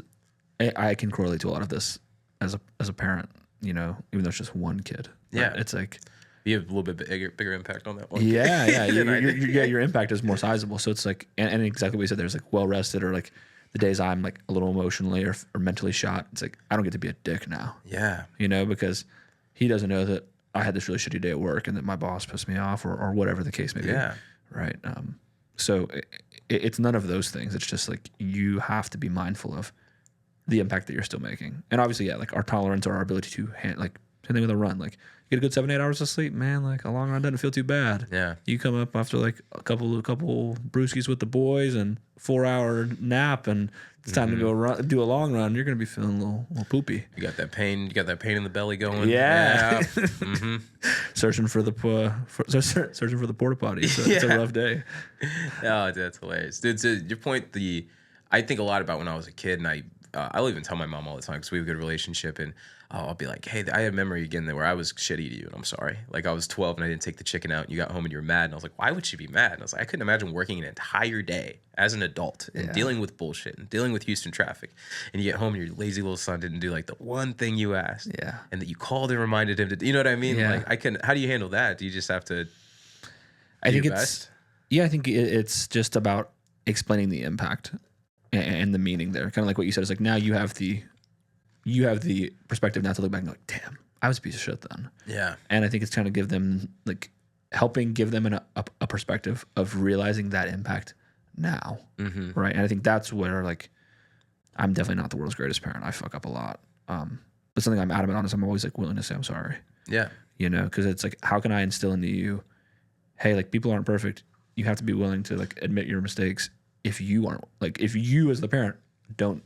I can correlate to a lot of this as a parent. You know, even though it's just one kid. Yeah. Right? It's like you have a little bit bigger impact on that one. Yeah. Your impact is more sizable. So it's like, and exactly what you said. There's like well rested or like the days I'm like a little emotionally or mentally shot. It's like I don't get to be a dick now. Yeah. You know, because he doesn't know that I had this really shitty day at work and that my boss pissed me off or whatever the case may be. Yeah. Right. So it's none of those things. It's just like you have to be mindful of the impact that you're still making. And obviously, yeah, like our tolerance or our ability to like same thing with a run. Like you get a good 7-8 hours of sleep, man. Like a long run doesn't feel too bad. Yeah. You come up after like a couple brewskis with the boys and 4-hour nap, and it's time to go do a long run. You're gonna be feeling a little poopy. You got that pain. You got that pain in the belly going. Yeah. Mm-hmm. Searching for the porta potty. It's a rough day. Oh, that's hilarious, dude. To your point, I think a lot about when I was a kid, and I'll even tell my mom all the time because we have a good relationship, and I'll be like, hey, I had a memory again where I was shitty to you, and I'm sorry. Like I was 12 and I didn't take the chicken out, and you got home and you were mad, and I was like, why would she be mad? And I was like, I couldn't imagine working an entire day as an adult and dealing with bullshit and dealing with Houston traffic, and you get home and your lazy little son didn't do like the one thing you asked, and that you called and reminded him to, you know what I mean? Yeah. Like how do you handle that? Do you just have to? I think it's just about explaining the impact and the meaning there. Kind of like what you said. It's like now you have the perspective now to look back and go like, damn, I was a piece of shit then. Yeah. And I think it's trying to give them helping give them a perspective of realizing that impact now. Mm-hmm. Right. And I think that's where like, I'm definitely not the world's greatest parent. I fuck up a lot. But something I'm adamant on is I'm always like willing to say I'm sorry. Yeah. You know, because it's like, how can I instill into you, hey, like people aren't perfect. You have to be willing to like admit your mistakes. If you as the parent don't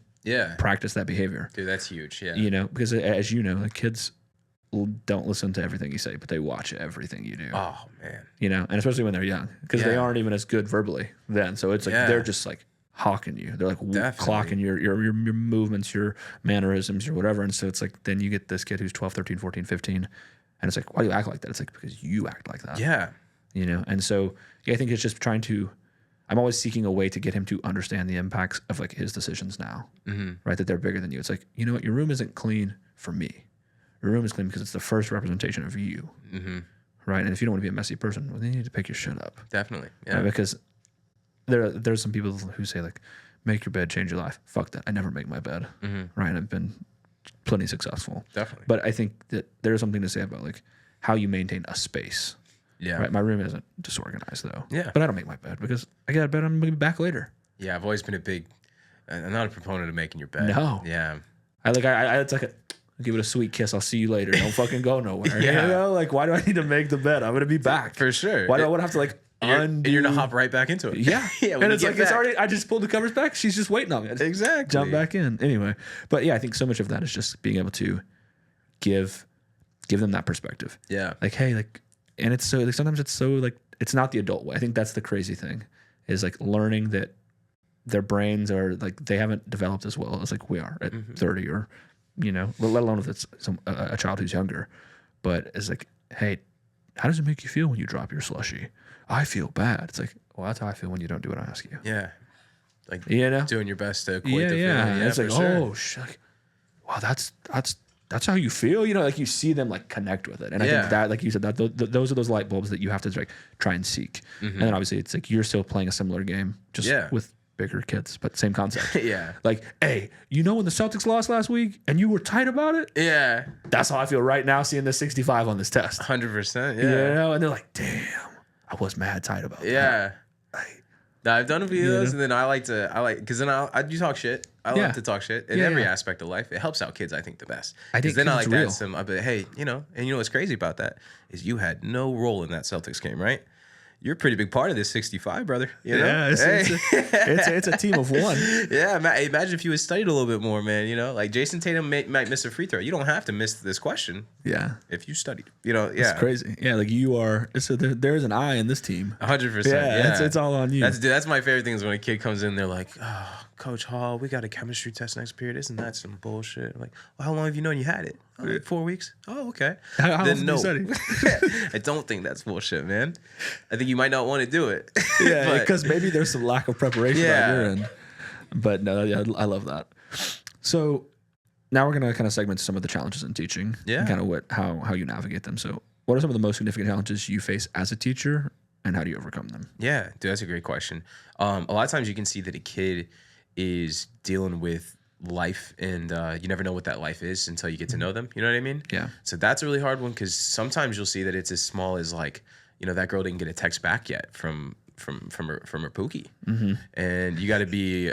practice that behavior. Dude, that's huge. Yeah. You know, because as you know, the kids don't listen to everything you say, but they watch everything you do. Oh man. You know, and especially when they're young, because they aren't even as good verbally then. So it's like they're just like hawking you. They're like clocking your movements, your mannerisms, your whatever. And so it's like then you get this kid who's 12, 13, 14, 15, and it's like, why do you act like that? It's like because you act like that. Yeah. You know, and so I think it's just trying to. I'm always seeking a way to get him to understand the impacts of like his decisions now, right? That they're bigger than you. It's like, you know what? Your room isn't clean for me. Your room is clean because it's the first representation of you, right? And if you don't want to be a messy person, well, then you need to pick your shit up. Definitely, yeah. Right? Because there's some people who say like, make your bed, change your life. Fuck that. I never make my bed, right? And I've been plenty successful. Definitely. But I think that there's something to say about like how you maintain a space. Yeah. Right. My room isn't disorganized though. Yeah. But I don't make my bed because I get out of bed. I'm gonna be back later. Yeah. I've always been I'm not a proponent of making your bed. No. Yeah. I it's like give it a sweet kiss. I'll see you later. Don't fucking go nowhere. Yeah. You know, like why do I need to make the bed? I'm gonna be back for sure. Why do I want to have to like and you're gonna hop right back into it? Yeah. Yeah. And it's like it's already. I just pulled the covers back. She's just waiting on me. Exactly. Jump back in anyway. But yeah, I think so much of that is just being able to give them that perspective. Yeah. Like hey, like. And it's so like sometimes it's so like it's not the adult way. I think that's the crazy thing, is like learning that their brains are like they haven't developed as well as like we are at 30 or you know, let alone if it's a child who's younger. But it's like, hey, how does it make you feel when you drop your slushie? I feel bad. It's like, well, that's how I feel when you don't do what I ask you. Yeah, like you know, doing your best to equate the feeling. Yeah, it's like sure. oh shit, wow, that's how you feel, you know, like you see them like connect with it. And I think that, like you said, that those are those light bulbs that you have to like try and seek. And then obviously it's like you're still playing a similar game, just with bigger kids, but same concept. Yeah. Like, hey, you know when the Celtics lost last week and you were tight about it? Yeah. That's how I feel right now seeing the 65 on this test. 100%. Yeah. You know, and they're like, damn, I was mad tight about that. Yeah. Like, I've done a few of those, and then because then you talk shit. I love to talk shit in every aspect of life. It helps out kids, I think, the best. I think then I like real. that. I'll be like, hey, and what's crazy about that is you had no role in that Celtics game, right? You're a pretty big part of this 65, brother. Yeah, it's a team of one. Yeah, imagine if you had studied a little bit more, man. Like Jason Tatum might miss a free throw. You don't have to miss this question. Yeah, if you studied. It's crazy. Yeah, like you are. There's an I in this team. 100%. Yeah, it's all on you. That's my favorite thing is when a kid comes in, they're like, oh, Coach Hall, we got a chemistry test next period. Isn't that some bullshit? I'm like, well, how long have you known you had it? Oh, like 4 weeks. Oh, okay. How often do you study? I don't think that's bullshit, man. I think you might not want to do it. Yeah, because maybe there's some lack of preparation on your end. But no, I love that. So now we're gonna kind of segment some of the challenges in teaching. Yeah. And kind of how you navigate them. So what are some of the most significant challenges you face as a teacher, and how do you overcome them? Yeah, dude, that's a great question. A lot of times you can see that a kid is dealing with life, and you never know what that life is until you get to know them. You know what I mean? Yeah. So that's a really hard one, because sometimes you'll see that it's as small as like, that girl didn't get a text back yet from her pookie, and you got to be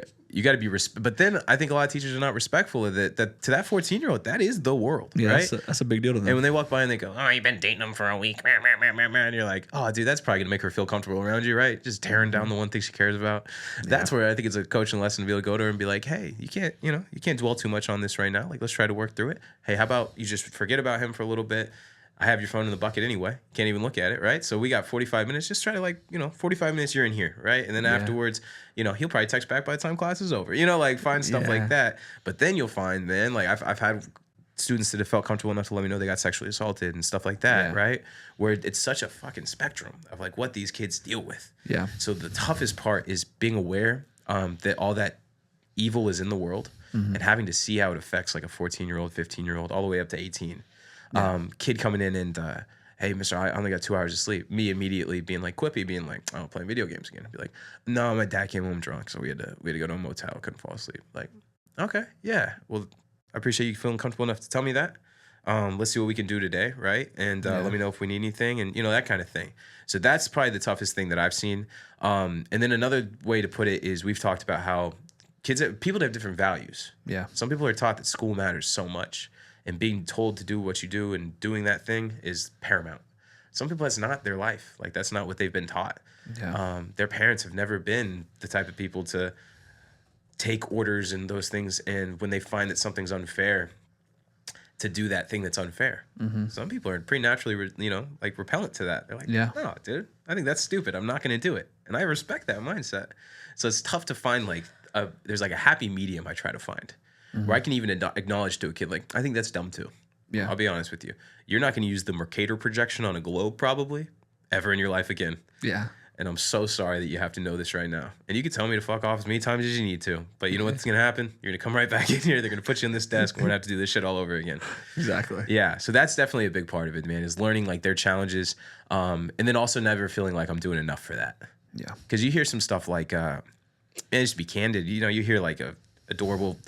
but then I think a lot of teachers are not respectful of that to that 14-year-old. That is the world, Yeah, right? That's a big deal to them. And when they walk by and they go, oh, you've been dating them for a week, and you're like, oh, dude, that's probably gonna make her feel comfortable around you, right? Just tearing down the one thing she cares about. That's where I think it's a coaching lesson to be able to go to her and be like, hey, you can't dwell too much on this right now. Like, let's try to work through it. Hey, how about you just forget about him for a little bit? I have your phone in the bucket anyway. Can't even look at it, right? So we got 45 minutes. Just try to 45 minutes you're in here, right? And then afterwards, he'll probably text back by the time class is over. Like find stuff like that. But then you'll find, man, like I've had students that have felt comfortable enough to let me know they got sexually assaulted and stuff like that, right? Where it's such a fucking spectrum of like what these kids deal with. Yeah. So the toughest part is being aware that all that evil is in the world, and having to see how it affects like a 14-year-old, 15-year-old, all the way up to 18. Kid coming in and, hey, mister, I only got 2 hours of sleep. Me immediately being like quippy, being like, oh, playing video games again. I'd be like, no, my dad came home drunk, so we had to go to a motel. Couldn't fall asleep. Like, okay, yeah. Well, I appreciate you feeling comfortable enough to tell me that. Let's see what we can do today, right? And let me know if we need anything, and that kind of thing. So that's probably the toughest thing that I've seen. And then another way to put it is we've talked about how people have different values. Yeah. Some people are taught that school matters so much, and being told to do what you do and doing that thing is paramount. Some people, that's not their life. Like, that's not what they've been taught. Yeah. Their parents have never been the type of people to take orders and those things, and when they find that something's unfair, to do that thing that's unfair. Some people are pretty naturally, repellent to that. They're like, no, dude, I think that's stupid. I'm not going to do it. And I respect that mindset. So it's tough to find, there's like a happy medium I try to find. Where I can even acknowledge to a kid, like, I think that's dumb too. Yeah. I'll be honest with you. You're not going to use the Mercator projection on a globe probably ever in your life again. Yeah. And I'm so sorry that you have to know this right now. And you can tell me to fuck off as many times as you need to. But you know what's going to happen? You're going to come right back in here. They're going to put you in this desk and we're going to have to do this shit all over again. Exactly. Yeah. So that's definitely a big part of it, man, is learning like their challenges. And then also never feeling like I'm doing enough for that. Yeah. Because you hear some stuff like, and just to be candid, you hear like a adorable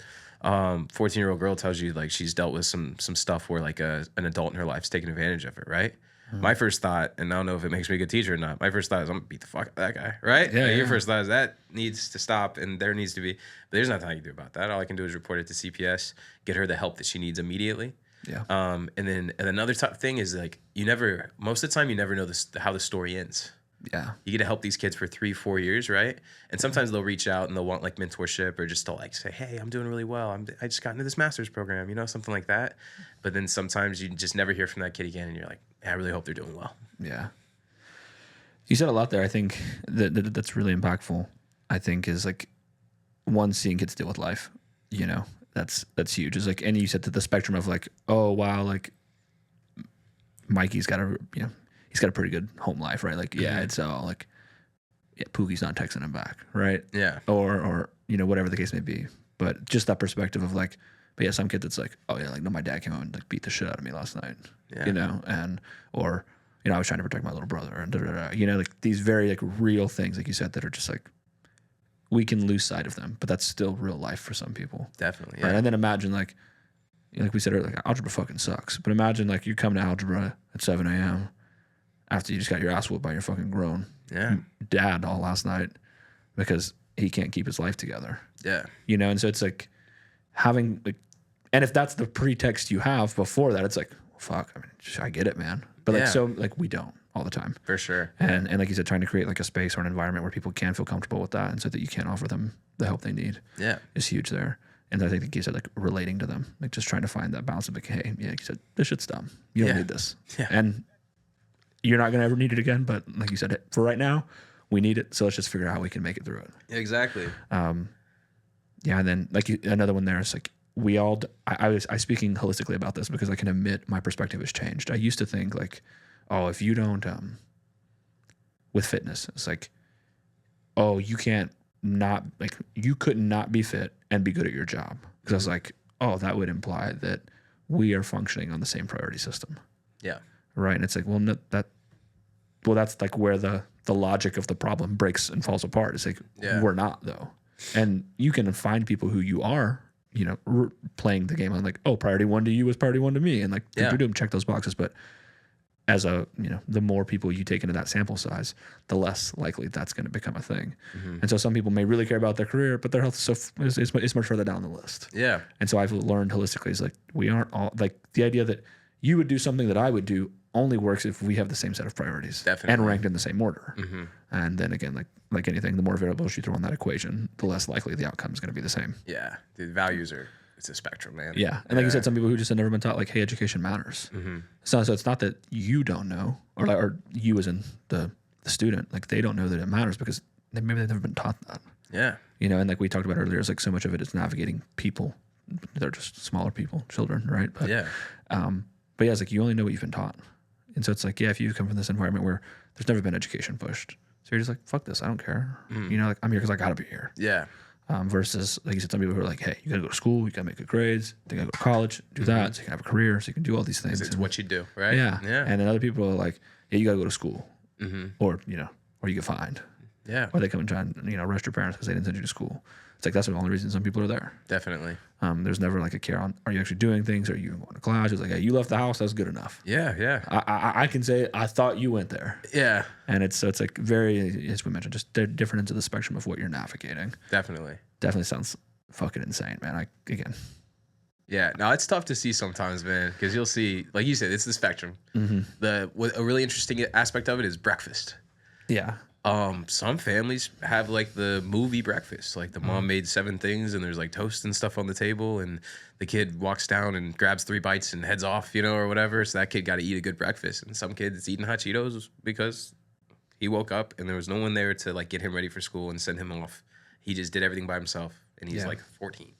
14-year-old girl tells you like she's dealt with some stuff where like an adult in her life's taking advantage of it, right? My first thought, and I don't know if it makes me a good teacher or not, my first thought is I'm gonna beat the fuck out of that guy, right? Yeah, Your first thought is that needs to stop and there needs to be, but there's nothing I can do about that. All I can do is report it to CPS, get her the help that she needs immediately. Yeah. And then another tough thing is like most of the time you never know how the story ends. Yeah. You get to help these kids for 3-4 years, right? And sometimes they'll reach out and they'll want like mentorship or just to like say, hey, I'm doing really well. I just got into this master's program, something like that. But then sometimes you just never hear from that kid again and you're like, I really hope they're doing well. Yeah. You said a lot there. I think that's really impactful. I think is like one, seeing kids deal with life, that's huge. It's like, and you said to the spectrum of like, oh, wow, like Mikey's got he's got a pretty good home life, right? Like, yeah, it's all like, yeah, Pookie's not texting him back, right? Yeah. Or whatever the case may be. But just that perspective of like, but yeah, some kid that's like, oh yeah, like no, my dad came home and like beat the shit out of me last night, or I was trying to protect my little brother, and like these very like real things, like you said, that are just like we can lose sight of them, but that's still real life for some people. Definitely. Yeah. Right? And then imagine like we said earlier, like algebra fucking sucks, but imagine like you come to algebra at 7 a.m. after you just got your ass whooped by your fucking grown dad all last night, because he can't keep his life together. Yeah. You know, and so it's like having like, and if that's the pretext you have before that, it's like, fuck, I mean, I get it, man. But like, so like we don't all the time. For sure. And like you said, trying to create like a space or an environment where people can feel comfortable with that, and so that you can offer them the help they need. Yeah. Is huge there. And I think like you said, like relating to them, like just trying to find that balance of like, hey, yeah, you said this shit's dumb. You don't need this. Yeah. And you're not gonna ever need it again. But like you said, for right now, we need it. So let's just figure out how we can make it through it. Exactly. Yeah. And then like another one there is like we all. I was speaking holistically about this because I can admit my perspective has changed. I used to think like, oh, if you don't, with fitness, it's like, oh, you can't not like you could not be fit and be good at your job, because I was like, oh, that would imply that we are functioning on the same priority system. Yeah. Right. And it's like, well, no, that's like where the logic of the problem breaks and falls apart. It's like, we're not though. And you can find people who you are, you know, playing the game on like, oh, priority one to you is priority one to me. And like, check those boxes. But as a, you know, the more people you take into that sample size, the less likely that's going to become a thing. And so some people may really care about their career, but their health is much further down the list. Yeah. And so I've learned holistically is like, we aren't all like the idea that you would do something that I would do only works if we have the same set of priorities. Definitely. And ranked in the same order. And then again, like anything, the more variables you throw in that equation, the less likely the outcome is going to be the same. Yeah. The values are, it's a spectrum, man. Yeah. And like you said, some people who just have never been taught like, hey, education matters. So it's not that you don't know, or you as in the student, like they don't know that it matters because maybe they've never been taught that. Yeah. You know, and like we talked about earlier, it's like so much of it is navigating people. They're just smaller people, children, right? But but yeah, it's like you only know what you've been taught. And so it's like, yeah, if you come from this environment where there's never been education pushed, so you're just like, fuck this, I don't care. You know, like I'm here because I gotta be here. Yeah. Versus, like you said, some people who are like, hey, you gotta go to school, you gotta make good grades, you gotta go to college, do that, so you can have a career, so you can do all these things. It's what you do, right? Yeah. And then other people are like, yeah, you gotta go to school, or you know, or you get fined. Yeah. Or they come and try and, you know, arrest your parents because they didn't send you to school. It's like that's the only reason some people are there. Definitely. There's never like a care on, are you actually doing things? Are you going to class? It's like, hey, you left the house, that's good enough. Yeah, yeah. I can say, I thought you went there. Yeah. And it's like very, as we mentioned, just different ends of the spectrum of what you're navigating. Definitely. Definitely sounds fucking insane, man. Yeah, no, it's tough to see sometimes, man, because you'll see, like you said, it's the spectrum. A really interesting aspect of it is breakfast. Yeah. Some families have like the movie breakfast, like the mom made 7 things and there's like toast and stuff on the table and the kid walks down and grabs 3 bites and heads off, you know, or whatever. So that kid got to eat a good breakfast. And some kids eating hot Cheetos because he woke up and there was no one there to like get him ready for school and send him off. He just did everything by himself and he's like 14,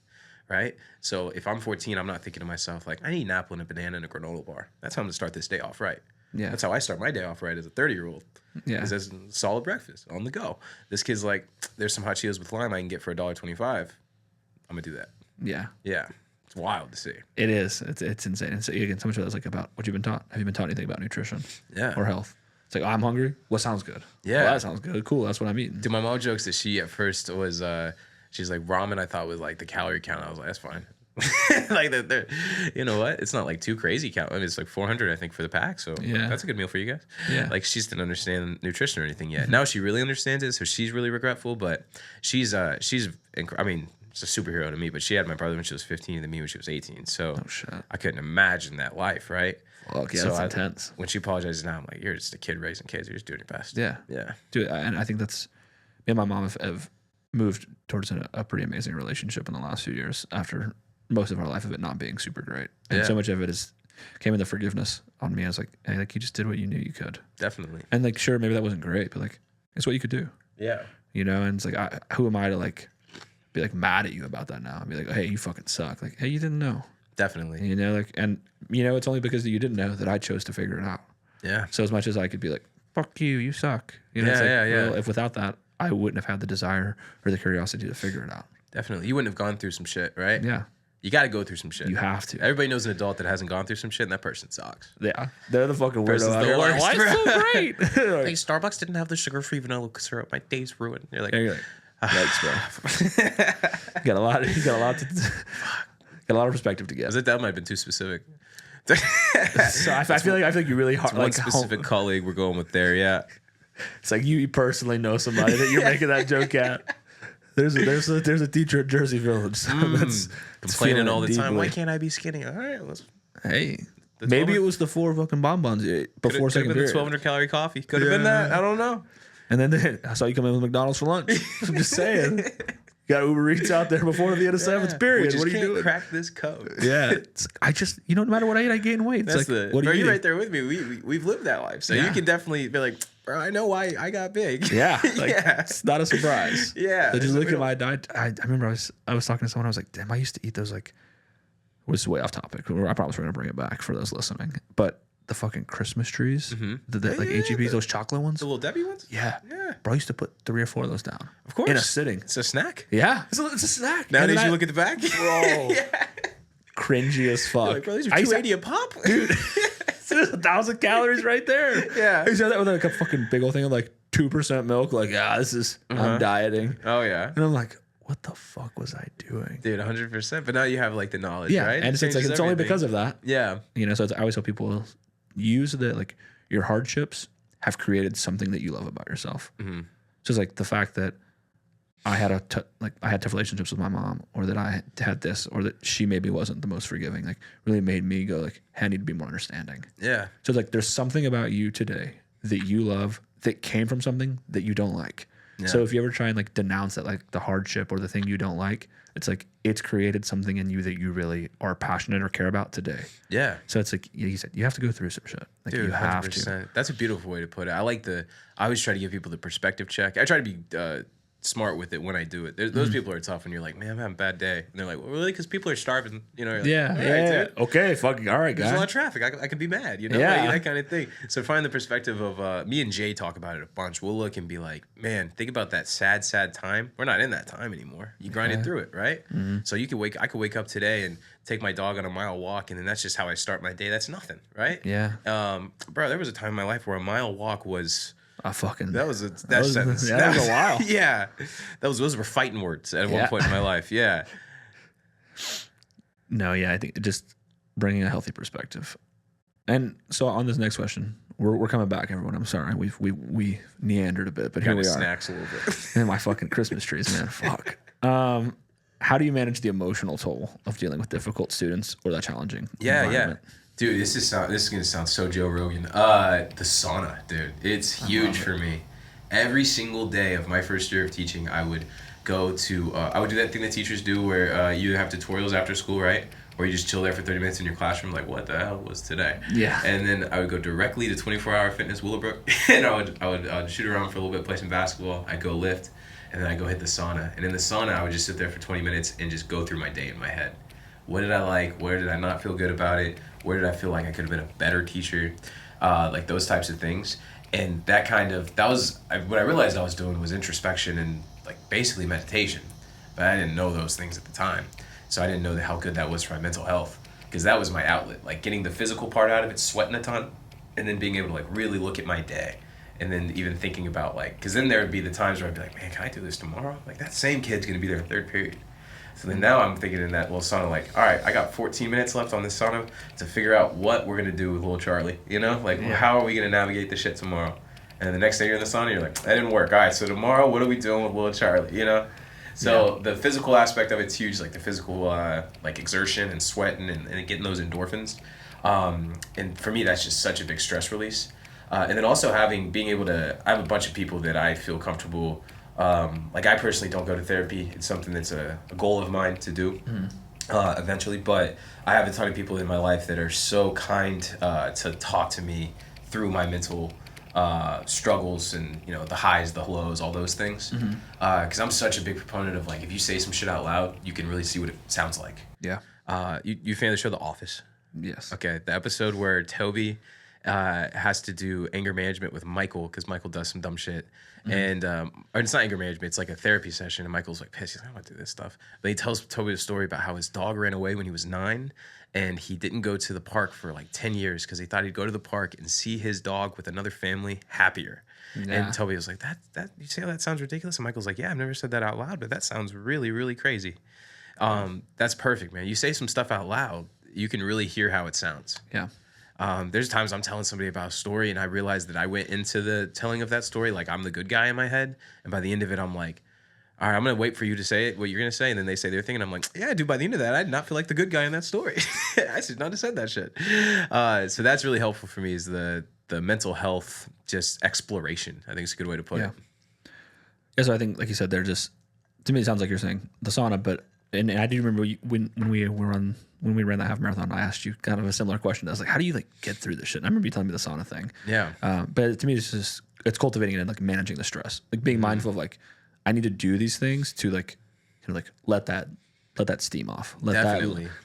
right? So if I'm 14, I'm not thinking to myself like, I need an apple and a banana and a granola bar. That's how I'm gonna start this day off right. Yeah. That's how I start my day off right as a 30-year-old. Yeah. Because that's solid breakfast on the go. This kid's like, there's some hot Cheetos with lime I can get for $1.25. I'm gonna do that. Yeah. Yeah. It's wild to see. It is. It's insane. And so again, so much of that's like about what you've been taught. Have you been taught anything about nutrition? Yeah. Or health? It's like, oh, I'm hungry. What sounds good? Yeah. Well, that sounds good. Cool. That's what I'm eating. Dude, my mom jokes that she at first was she's like, ramen I thought was like the calorie count. I was like, that's fine. Like that, you know what? It's not like too crazy count. I mean, it's like 400, I think, for the pack. So that's a good meal for you guys. Yeah. Like she just didn't understand nutrition or anything yet. Now she really understands it, so she's really regretful. But she's I mean, it's a superhero to me. But she had my brother when she was 15, and me when she was 18. So I couldn't imagine that life, right? Well, yeah, so that's intense. When she apologizes now, I'm like, you're just a kid raising kids. You're just doing your best. Yeah, yeah. Dude, and I think that's me and my mom have moved towards a pretty amazing relationship in the last few years after most of our life of it not being super great. And so much of it came in the forgiveness on me. I was like, hey, like you just did what you knew you could. Definitely. And like, sure, maybe that wasn't great, but like, it's what you could do. Yeah. You know, and it's like, who am I to like be like mad at you about that now? And be like, hey, you fucking suck. Like, hey, you didn't know. Definitely. You know, like, and you know, it's only because you didn't know that I chose to figure it out. Yeah. So as much as I could be like, fuck you, you suck. You know, well, if without that, I wouldn't have had the desire or the curiosity to figure it out. Definitely. You wouldn't have gone through some shit, right? Yeah. You got to go through some shit. You have to. Everybody knows an adult that hasn't gone through some shit, and that person sucks. Yeah. They're the fucking weirdo out here. Like, why is it so great? Like, Starbucks didn't have the sugar-free vanilla syrup. My day's ruined. You're like, yikes, bro. You got a lot of perspective to get. That might have been too specific. So I feel like you really hard. One like specific colleague we're going with there, yeah. It's like you personally know somebody that you're making that joke at. There's a teacher at Jersey Village that's complaining all the time. deeply. Why can't I be skinny? All right, Hey, maybe it was the 4 fucking bonbons before second been the period. 1,200 calorie coffee. Could have been that. I don't know. And then I saw you come in with McDonald's for lunch. I'm just saying. You got Uber Eats out there before the end of seventh period. What are you doing? Crack this code. Yeah, no matter what I eat, I gain weight. It's what are you You're right there with me. We've lived that life, so you can definitely be like, bro, I know why I got big. Yeah, it's not a surprise. Yeah, I just looked at my diet. I remember I was talking to someone. I was like, damn, I used to eat those This is way off topic. I promise we're gonna bring it back for those listening, but. The fucking Christmas trees, HEBs, those chocolate ones. The Little Debbie ones? Yeah. Bro, I used to put 3 or 4 of those down. Of course. In a sitting. It's a snack. Yeah. It's a snack. Nowadays you look at the back. Bro. Cringy as fuck. Like, bro, these are 280 a pop? Dude. There's 1,000 calories right there. Yeah. I used to have that with like a fucking big old thing of like 2% milk. Like, I'm dieting. Oh, yeah. And I'm like, what the fuck was I doing? Dude, 100%. But now you have like the knowledge, yeah. right? And it's only because of that. Yeah. So I always tell people use your hardships have created something that you love about yourself. Mm-hmm. So it's like the fact that I had tough relationships with my mom, or that I had this, or that she maybe wasn't the most forgiving, like really made me go like, hey, I need to be more understanding. Yeah. So it's like there's something about you today that you love that came from something that you don't like. Yeah. So if you ever try and like denounce that, like the hardship or the thing you don't like, it's like it's created something in you that you really are passionate or care about today. Yeah. So it's like you said, you have to go through some shit. Like, dude, you have 100%. to. That's a beautiful way to put it. I always try to give people the perspective check. I try to be smart with it when I do it. Those people are tough, and you're like, man, I'm having a bad day, and they're like, well, really? Because people are starving, You're like, yeah. Okay, fucking all right, guys. There's a lot of traffic. I could be mad, like, that kind of thing. So find the perspective of me and Jay talk about it a bunch. We'll look and be like, man, think about that sad time. We're not in that time anymore. You grinded through it, right? Mm-hmm. So I could wake up today and take my dog on a mile walk, and then that's just how I start my day. That's nothing, right? Yeah. Bro, there was a time in my life where a mile walk was. That was sentence. Yeah, that was a while. Yeah, those were fighting words at one point in my life. Yeah. No, yeah, I think just bringing a healthy perspective. And so on this next question, we're coming back, everyone. I'm sorry, we meandered a bit, but here we are. Snacks a little bit. And my fucking Christmas trees, man. Fuck. How do you manage the emotional toll of dealing with difficult students or that challenging environment? Yeah. Dude, this is gonna sound so Joe Rogan. The sauna, dude, it's huge for me. Every single day of my first year of teaching, I would go to. I would do that thing that teachers do, where you have tutorials after school, right? Or you just chill there for 30 minutes in your classroom, like, what the hell was today? Yeah. And then I would go directly to 24-hour fitness Willowbrook, and I would shoot around for a little bit, play some basketball. I'd go lift, and then I'd go hit the sauna. And in the sauna, I would just sit there for 20 minutes and just go through my day in my head. What did I like? Where did I not feel good about it? Where did I feel like I could have been a better teacher? Like those types of things. And what I realized I was doing was introspection and like basically meditation. But I didn't know those things at the time. So I didn't know how good that was for my mental health, because that was my outlet. Like getting the physical part out of it, sweating a ton, and then being able to like really look at my day. And then even thinking about because then there would be the times where I'd be like, man, can I do this tomorrow? Like that same kid's going to be there in third period. So then now I'm thinking in that little sauna, like, all right, I got 14 minutes left on this sauna to figure out what we're going to do with little Charlie, how are we going to navigate this shit tomorrow? And then the next day you're in the sauna, you're like, that didn't work. All right, so tomorrow, what are we doing with little Charlie, So the physical aspect of it's huge, like the physical exertion and sweating and getting those endorphins. And for me, that's just such a big stress release. And then also I have a bunch of people that I feel comfortable. I personally don't go to therapy. It's something that's a goal of mine to do eventually. But I have a ton of people in my life that are so kind to talk to me through my mental struggles and the highs, the lows, all those things. Because I'm such a big proponent of if you say some shit out loud, you can really see what it sounds like. Yeah. You fan of the show The Office? Yes. Okay. The episode where Toby has to do anger management with Michael because Michael does some dumb shit. And or it's not anger management, it's like a therapy session, and Michael's like pissed. He's like, I don't want to do this stuff. But he tells Toby a story about how his dog ran away when he was 9, and he didn't go to the park for 10 years because he thought he'd go to the park and see his dog with another family happier. Yeah. And Toby was like, that you say that sounds ridiculous? And Michael's like, yeah, I've never said that out loud, but that sounds really, really crazy. That's perfect, man. You say some stuff out loud, you can really hear how it sounds. Yeah. There's times I'm telling somebody about a story and I realize that I went into the telling of that story like I'm the good guy in my head, and by the end of it, I'm like, all right, I'm gonna wait for you to say it, what you're gonna say, and then they say their thing, and I'm like, yeah, dude. By the end of that, I did not feel like the good guy in that story. I should not have said that shit. So that's really helpful for me is the mental health just exploration. I think it's a good way to put it. Yeah, so I think, like you said, they're just, to me, it sounds like you're saying the sauna, but and I do remember when we ran that half marathon, I asked you kind of a similar question. I was like, how do you like get through this shit? And I remember you telling me the sauna thing. Yeah. But to me, it's cultivating it and like managing the stress, like being mindful of like, I need to do these things to like, like let that steam off, let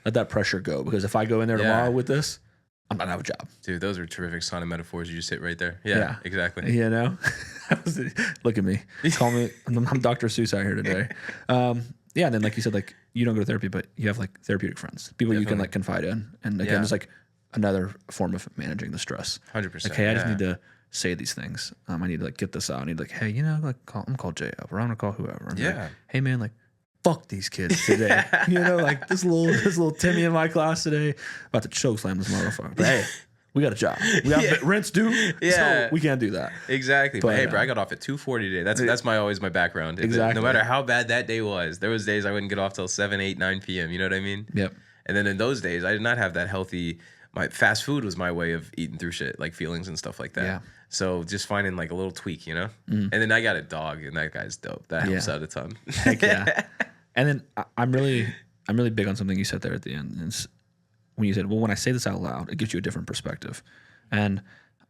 that pressure go. Because if I go in there tomorrow with this, I'm not gonna have a job. Dude, those are terrific sauna metaphors you just hit right there. Yeah. Exactly. You know, look at me, call me. I'm Dr. Seuss out here today. Yeah, and then like you said, like you don't go to therapy, but you have like therapeutic friends, people you can like confide in, and again, it's like another form of managing the stress. 100%. Like, hey, I just need to say these things. I need to like get this out. I need to like, hey, you know, like I'm gonna call Jay up, or I'm gonna call whoever. And like, hey man, like fuck these kids today. You know, like this little Timmy in my class today about to choke slam this motherfucker. But hey, we got a job. We got rents due. So we can't do that. Exactly. But hey, bro, I got off at 2:40 today. That's always my background. Exactly. No matter how bad that day was, there was days I wouldn't get off till 7, 8, 9 p.m. You know what I mean? Yep. And then in those days, I did not have that healthy. My fast food was my way of eating through shit, like feelings and stuff like that. Yeah. So just finding like a little tweak, you know? And then I got a dog, and that guy's dope. That helps out a ton. Heck yeah. And then I'm really big on something you said there at the end. It's when you said, well, when I say this out loud, it gives you a different perspective. And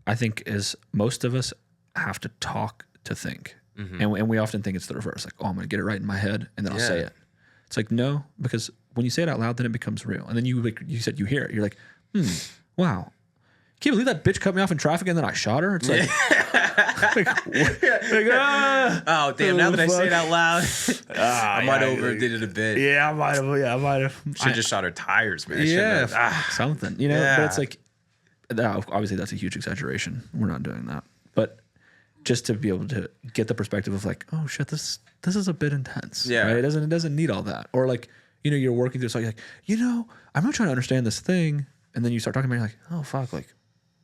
I think as most of us have to talk to think. And we often think it's the reverse. Like, oh, I'm going to get it right in my head, and then I'll say it. It's like, no, because when you say it out loud, then it becomes real. And then you said you hear it. You're like, wow. Can't believe that bitch cut me off in traffic and then I shot her. It's like, oh damn! Now that I say it out loud, I might have overdid it a bit. Yeah, I might have. Should have just shot her tires, man. Something, you know. But it's like, obviously that's a huge exaggeration. We're not doing that, but just to be able to get the perspective of like, oh shit, this is a bit intense. Yeah, right? It doesn't need all that. Or like, you know, you're working through something like, you know, I'm not trying to understand this thing, and then you start talking about it, you're like, oh fuck,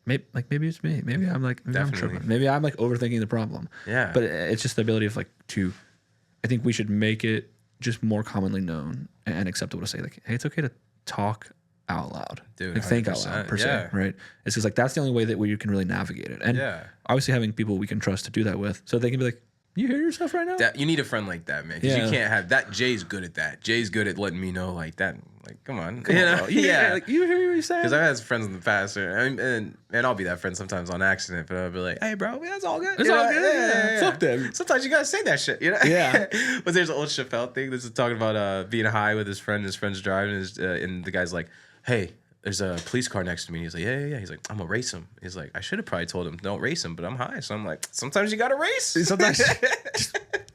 maybe it's me. Maybe I'm like, I'm tripping. Maybe I'm like overthinking the problem. Yeah. But it's just the ability of like I think we should make it just more commonly known and acceptable to say like, hey, it's okay to talk out loud. Dude, like think out loud per se, right? It's just like that's the only way that you can really navigate it. And obviously having people we can trust to do that with, so they can be like, you hear yourself right now? You need a friend like that, man. Because you can't have that. Jay's good at that. Jay's good at letting me know like that. Like, come on, bro. Like, you hear what you're saying? Because I've had friends in the past, and I'll be that friend sometimes on accident, but I'll be like, hey, bro, that's all good. It's all good. Yeah. Fuck them. Sometimes you gotta say that shit, you know? Yeah. But there's an old Chappelle thing. This is talking about being high with his friend. His friend's driving, and the guy's like, hey, there's a police car next to me. He's like, yeah. He's like, I'm gonna race him. He's like, I should have probably told him don't race him, but I'm high. So I'm like, sometimes you gotta race. Sometimes,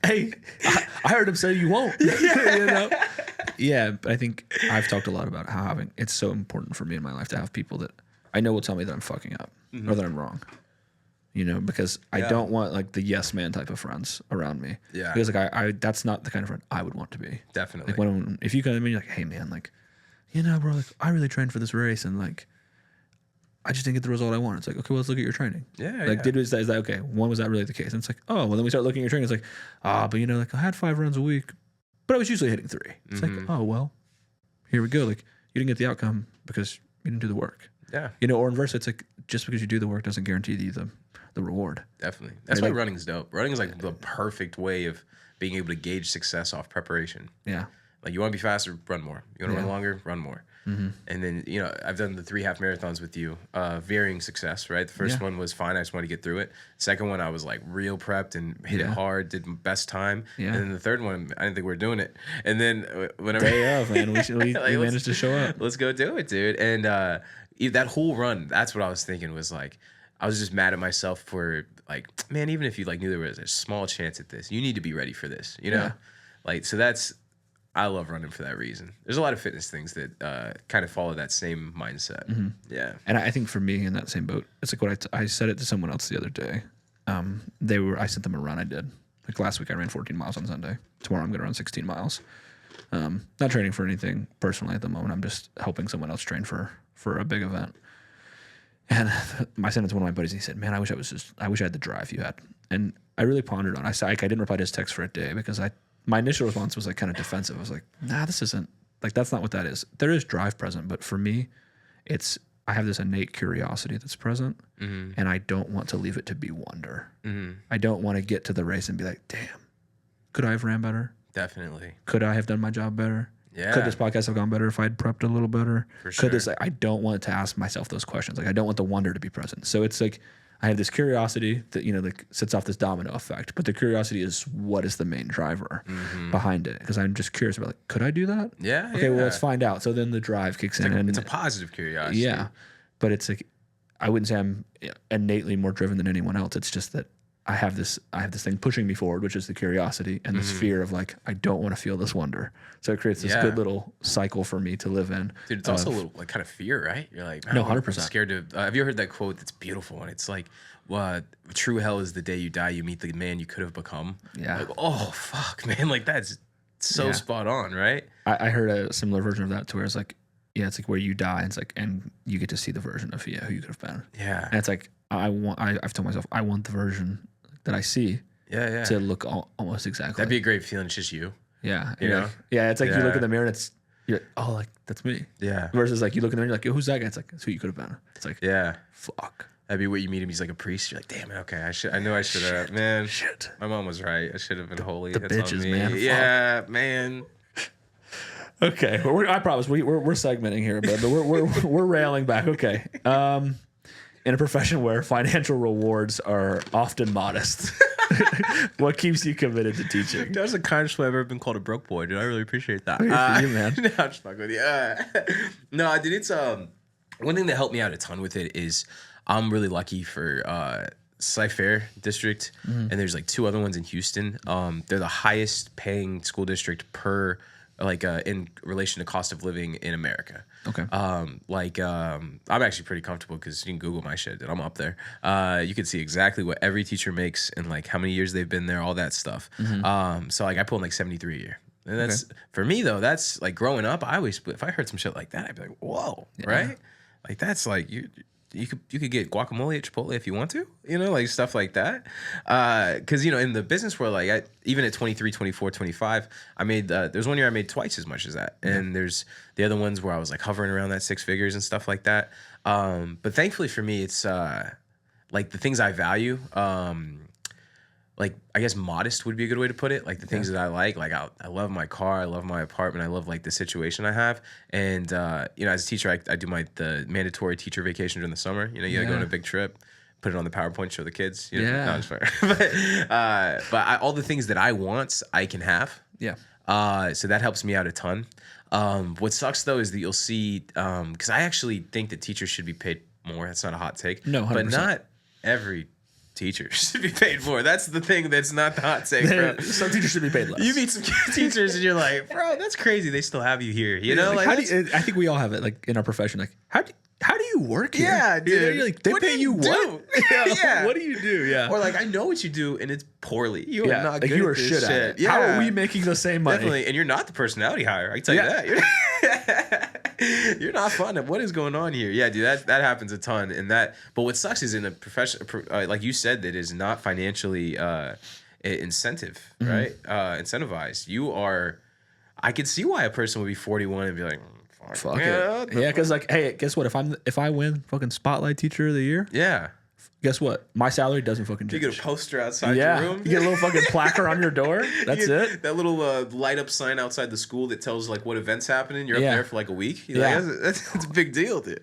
hey, I heard him say you won't. You know? Yeah, but I think I've talked a lot about how it's so important for me in my life to have people that I know will tell me that I'm fucking up or that I'm wrong. You know, because I don't want like the yes man type of friends around me. Yeah. Because like I that's not the kind of friend I would want to be. Definitely. Like if you come to me like, hey man, like, you know, bro, like I really trained for this race and like I just didn't get the result I wanted. It's like, okay, well, let's look at your training. Yeah. Like, is that okay? One, was that really the case? And it's like, oh, well, then we start looking at your training. It's like, but you know, like I had 5 runs a week, but I was usually hitting 3. It's like, oh, well, here we go. Like you didn't get the outcome because you didn't do the work. Yeah. You know, or inverse, it's like just because you do the work doesn't guarantee you the reward. Definitely. That's why running's dope. Running is like the perfect way of being able to gauge success off preparation. Yeah. Like you want to be faster, run more. You want to run longer, run more. And then, you know, I've done the 3 half marathons with you, varying success, right? The first one was fine. I just wanted to get through it. Second one, I was like real prepped and hit it hard, did best time. Yeah. And then the third one, I didn't think we were doing it. And then whenever day of, man, we managed to show up. Let's go do it, dude. And that whole run, that's what I was thinking was like, I was just mad at myself for like, man, even if you like knew there was a small chance at this, you need to be ready for this, you know? Yeah. Like, so I love running for that reason. There's a lot of fitness things that kind of follow that same mindset. Yeah. And I think for me in that same boat, it's like what I said it to someone else the other day. I sent them a run I did. Like last week I ran 14 miles on Sunday. Tomorrow I'm going to run 16 miles. Not training for anything personally at the moment. I'm just helping someone else train for a big event. And I sent it to one of my buddies, and he said, "Man, I wish I had the drive you had." And I really pondered on it. I didn't reply to his text for a day because my initial response was like kind of defensive. I was like, "Nah, this isn't like that's not what that is. There is drive present, but for me, I have this innate curiosity that's present, and I don't want to leave it to be wonder. I don't want to get to the race and be like, damn, could I have ran better? Definitely. Could I have done my job better? Yeah. Could this podcast have gone better if I'd prepped a little better? For sure. I don't want to ask myself those questions. Like I don't want the wonder to be present. So it's like I have this curiosity that like sets off this domino effect. But the curiosity is what is the main driver behind it? Because I'm just curious about like, could I do that? Yeah. Okay, well let's find out. So then the drive kicks in. It's a positive curiosity. Yeah, but it's like I wouldn't say I'm innately more driven than anyone else. It's just that I have this thing pushing me forward, which is the curiosity and this fear of like I don't want to feel this wonder. So it creates this good little cycle for me to live in. Dude, it's also a little like kind of fear, right? You're like, no, I'm 100%. scared to. Have you heard that quote? That's beautiful, and it's like, true hell is the day you die. You meet the man you could have become. Yeah. Like, oh fuck, man. Like that's so spot on, right? I heard a similar version of that to where it's like, yeah, it's like where you die, and it's like, and you get to see the version of who you could have been. Yeah. And it's like I've told myself I want the version that I see. Yeah. To look almost exactly. That'd be a great feeling. It's just you. Yeah. You know? Like, yeah. It's like you look in the mirror and you're like, oh, like that's me. Yeah. Versus like you look in the mirror and you're like, who's that guy? It's like, it's who you could have been. It's like, yeah. Fuck. That'd be what you meet him. He's like a priest. You're like, damn it. Okay. I knew I should have. Man. Shit. My mom was right. I should have been holy. The That's bitches, on me. man. Yeah, man. Okay. Well, I promise we're segmenting here, but we're railing back. Okay. In a profession where financial rewards are often modest, what keeps you committed to teaching? That was the kindest way I've ever been called a broke boy, dude. I really appreciate that. Good for you, man. No, I'm just fucking with you. No, dude, it's one thing that helped me out a ton with it is I'm really lucky for Cy-Fair district, and there's like 2 other ones in Houston. They're the highest paying school district per in relation to cost of living in America. Okay. I'm actually pretty comfortable because you can Google my shit, dude. I'm up there. You can see exactly what every teacher makes and like how many years they've been there, all that stuff. So like I pull in like 73 a year. And that's for me though, that's like growing up, I always, if I heard some shit like that, I'd be like, whoa, right? Like that's like you could get guacamole at Chipotle if you want to, like stuff like that. Because, in the business world, like even at 23, 24, 25, I made, there's one year I made twice as much as that. And there's the other ones where I was like hovering around that 6 figures and stuff like that. But thankfully for me, it's like the things I value, like I guess modest would be a good way to put it. Like the things that I like I love my car, I love my apartment, I love like the situation I have. And as a teacher, I do the mandatory teacher vacation during the summer. You gotta go on a big trip, put it on the PowerPoint, show the kids. No, it's fair. but all the things that I want, I can have. Yeah. So that helps me out a ton. What sucks though is that you'll see, because I actually think that teachers should be paid more. That's not a hot take. No, 100%. But not every teacher should be paid more. That's the thing that's not the hot take, bro. Some teachers should be paid less. You meet some teachers and you're like, bro, that's crazy. They still have you here. I think we all have it like in our profession. Like, how do you work here? Yeah, dude. You're like, they pay you what? Yeah. What do you do? Yeah. Or like, I know what you do and it's poorly. You are not like good you are at this shit at it. Yeah. How are we making the same money? Definitely. And you're not the personality hire. I can tell you that. You're not fun. What is going on here? Yeah, dude, that happens a ton. But what sucks is in a profession, like you said, that is not financially incentive, right? Incentivized. I could see why a person would be 41 and be like, fuck it. Yeah, because like, hey, guess what? If I win fucking Spotlight Teacher of the Year, guess what? My salary doesn't fucking change. You get a poster outside your room. You get a little fucking placard on your door. That's it. That little light up sign outside the school that tells like what events happening. You're up there for like a week. That's a big deal, dude.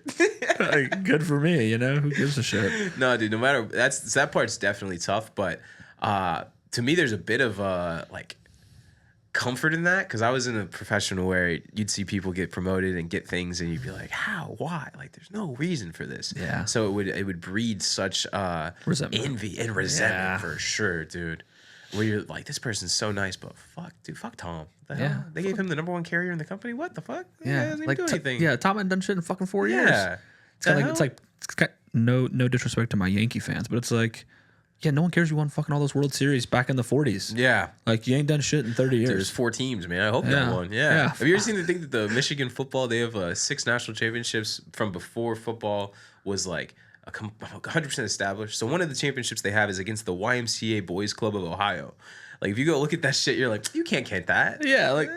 Good for me. Who gives a shit? No, dude. No matter that part's definitely tough, but to me, there's a bit of like comfort in that because I was in a profession where you'd see people get promoted and get things and you'd be like, how, why? Like there's no reason for this. Yeah. So it would breed such envy and resentment for sure, dude. Where you're like, this person's so nice, but fuck Tom. The hell? They gave him the #1 carrier in the company. What the fuck? Yeah, he doesn't even do anything. Tom hadn't done shit in fucking 4 years. Yeah. It's like no disrespect to my Yankee fans, but it's like, yeah, no one cares you won fucking all those World Series back in the 40s. Yeah. Like, you ain't done shit in 30 years. There's 4 teams, man. I hope that won. Yeah. Have you ever seen the thing that the Michigan football, they have 6 national championships from before football was like 100% established. So one of the championships they have is against the YMCA Boys Club of Ohio. Like if you go look at that shit, you're like, you can't that. Yeah, like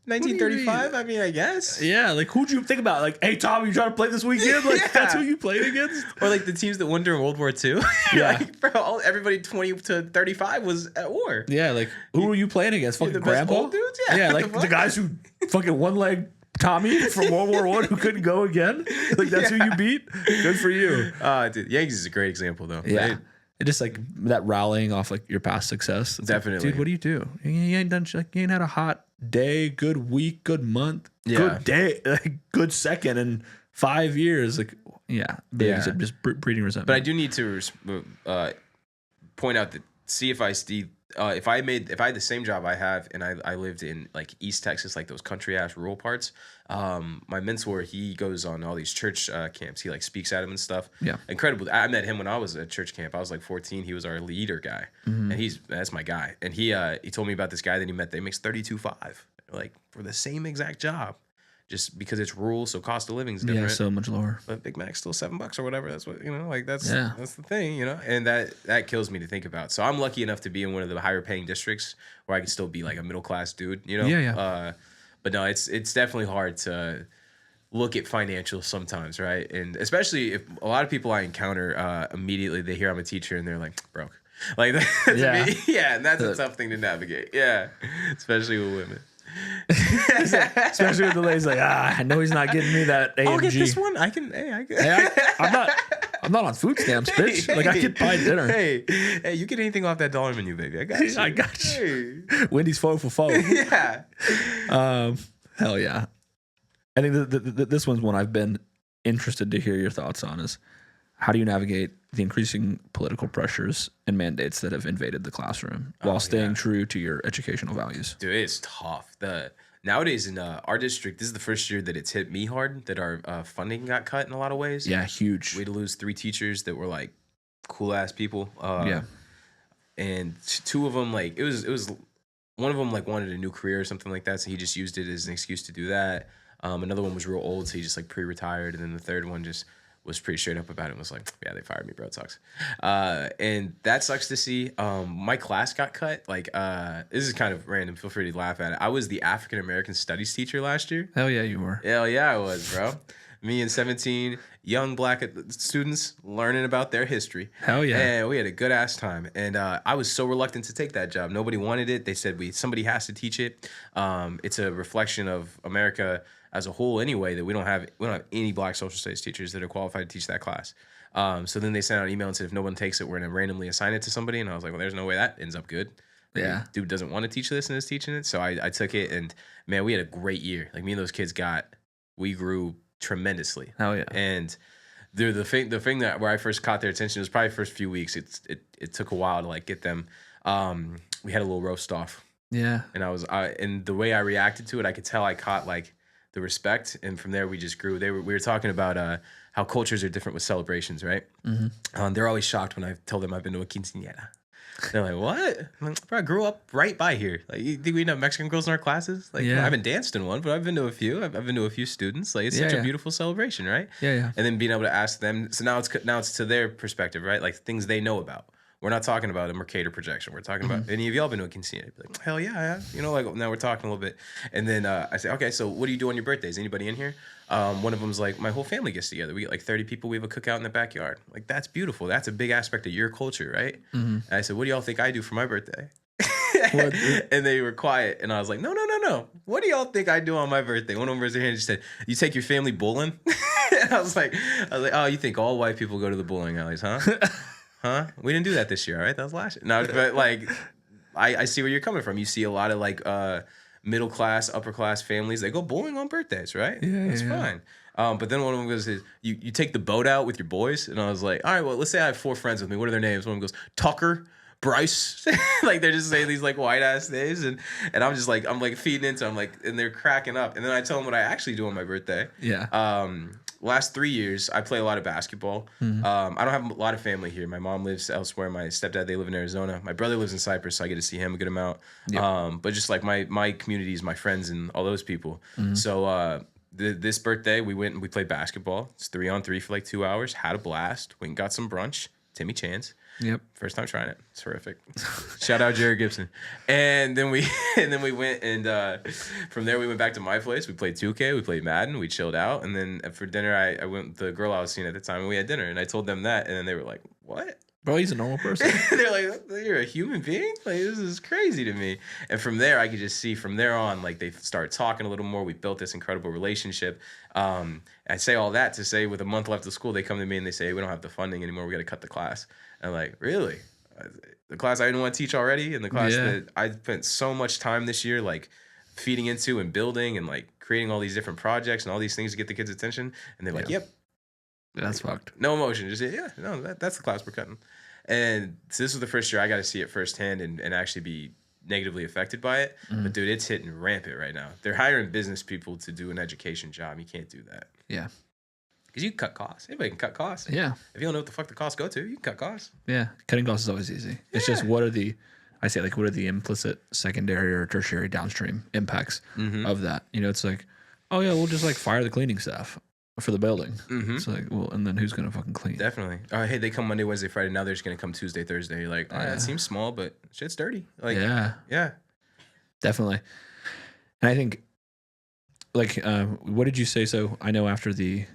1935. I mean, I guess. Yeah, like who'd you think about? Like, hey Tom, you trying to play this weekend? Like that's who you played against? Or like the teams that won during World War II. Yeah, like, bro, everybody 20 to 35 was at war. Yeah, like who were you playing against? Fucking the grandpa? best old dudes? Yeah, like the guys who fucking one leg Tommy from World War I who couldn't go again. Like that's who you beat. Good for you. Dude, Yankees is a great example though. Yeah. It just like that rallying off like your past success. It's definitely. Like, dude, what do you do? You ain't done like you ain't had a hot day, good week, good month, good day, like good second in 5 years. Like just breeding resentment. But I do need to point out that CFISD. If I had the same job I have and I lived in like East Texas, like those country ass rural parts, my mentor, he goes on all these church camps. He like speaks at them and stuff. Yeah. Incredible. I met him when I was at church camp. I was like 14. He was our leader guy. And that's my guy. And he told me about this guy that he met that makes $32,500 like for the same exact job. Just because it's rural, so cost of living is different. Yeah, so much lower. But Big Mac's still $7 or whatever. That's what like that's the thing, and that kills me to think about. So I'm lucky enough to be in one of the higher paying districts where I can still be like a middle class dude, Yeah. But no, it's definitely hard to look at financials sometimes, right? And especially if a lot of people I encounter immediately they hear I'm a teacher and they're like broke, like that's me. And that's a tough thing to navigate. Yeah, especially with women. Especially with the ladies like, I know he's not getting me that AMG. I'll get this one. I can. I'm not on food stamps, bitch. Like I could buy dinner. Hey, you get anything off that dollar menu, baby? I got you. I got you. Wendy's 4 for 4. Yeah. Hell yeah. I think this one's one I've been interested to hear your thoughts on is how do you navigate the increasing political pressures and mandates that have invaded the classroom while staying true to your educational values? Dude, it's tough. Nowadays in our district, this is the first year that it's hit me hard, that our funding got cut in a lot of ways. Yeah, huge. We had to lose 3 teachers that were like cool ass people. And 2 of them, like it was one of them like wanted a new career or something like that, so he just used it as an excuse to do that. Another one was real old, so he just like pre-retired, and then the third one just was pretty straight up about it and was like, yeah, they fired me, bro. It sucks. And that sucks to see. My class got cut. Like, this is kind of random. Feel free to laugh at it. I was the African American studies teacher last year. Hell yeah, you were. Hell yeah, I was, bro. Me and 17 young black students learning about their history. Hell yeah. And we had a good ass time. And I was so reluctant to take that job. Nobody wanted it. They said somebody has to teach it. It's a reflection of America as a whole anyway, that we don't have any black social studies teachers that are qualified to teach that class. So then they sent out an email and said, if no one takes it, we're going to randomly assign it to somebody. And I was like, well, there's no way that ends up good. Yeah. Dude doesn't want to teach this and is teaching it. So I took it, and man, we had a great year. Like me and those kids we grew tremendously. Hell yeah. And the thing that where I first caught their attention was probably the first few weeks. It took a while to like get them. We had a little roast off. Yeah. And and the way I reacted to it, I could tell I caught like the respect, and from there we just grew. We were talking about how cultures are different with celebrations, right? Mm-hmm. They're always shocked when I tell them I've been to a quinceañera. They're like, what? I'm like, bro, I grew up right by here. Like, you think we know Mexican girls in our classes? Like, I haven't danced in one, but I've been to a few. I've been to a few students. Like, it's such a beautiful celebration, right? Yeah. And then being able to ask them. So now it's to their perspective, right? Like things they know about. We're not talking about a Mercator projection. We're talking about any of y'all been to a quinceañera? Like, hell yeah, I have. Like now we're talking a little bit. And then I say, okay, so what do you do on your birthdays? Anybody in here? One of them's like, my whole family gets together. We get like 30 people. We have a cookout in the backyard. Like, that's beautiful. That's a big aspect of your culture, right? Mm-hmm. And I said, what do y'all think I do for my birthday? And they were quiet. And I was like, no. What do y'all think I do on my birthday? One of them raised their hand and just said, you take your family bowling? And I was like, oh, you think all white people go to the bowling alleys, huh? Huh? We didn't do that this year, all right? That was last year. No, but like, I see where you're coming from. You see a lot of like middle class, upper class families. They go bowling on birthdays, right? Yeah, that's fine. But then one of them goes, you take the boat out with your boys, and I was like, all right, well, let's say I have 4 friends with me. What are their names? One of them goes, Tucker, Bryce. Like they're just saying these like white ass names, and I'm just like feeding into them, and they're cracking up. And then I tell them what I actually do on my birthday. Yeah. Last 3 years, I play a lot of basketball. Mm-hmm. I don't have a lot of family here. My mom lives elsewhere. My stepdad, they live in Arizona. My brother lives in Cyprus, so I get to see him a good amount. Yep. But just like my community is my friends and all those people. Mm-hmm. So This birthday, we went and we played basketball. It's 3-on-3 for like 2 hours. Had a blast. Went and got some brunch. Timmy Chan's. Yep. First time trying it. It's horrific. Shout out Jared Gibson. And then we went and from there we went back to my place. We played 2K. We played Madden. We chilled out. And then for dinner, I went with the girl I was seeing at the time, and we had dinner. And I told them that, and then they were like, "What?" Bro, he's a normal person. They're like, "You're a human being? Like, this is crazy to me." And from there, I could just see from there on, like, they start talking a little more. We built this incredible relationship. I say all that to say, with a month left of school, they come to me and they say, "Hey, we don't have the funding anymore. We got to cut the class." And I'm like, "Really? The class I didn't want to teach already, and the class that I spent so much time this year, like, feeding into and building and like creating all these different projects and all these things to get the kids' attention." And they're like, "Yep." That's fucked. No emotion. Just, yeah, no, that's the class we're cutting. And so this was the first year I got to see it firsthand and actually be negatively affected by it. But dude, it's hitting rampant right now. They're hiring business people to do an education job. You can't do that. Yeah. Because you can cut costs. Anybody can cut costs. Yeah. If you don't know what the fuck the costs go to, you can cut costs. Yeah. Cutting costs is always easy. It's just what are the implicit secondary or tertiary downstream impacts of that? You know, it's like, oh yeah, we'll just like fire the cleaning staff for the building. It's like, well, and then who's gonna fucking clean? Definitely. Hey, they come Monday, Wednesday, Friday. Now they're just gonna come Tuesday, Thursday. You're like, that seems small, but shit's dirty. Like, yeah, definitely. And I think, like, what did you say? So I know after the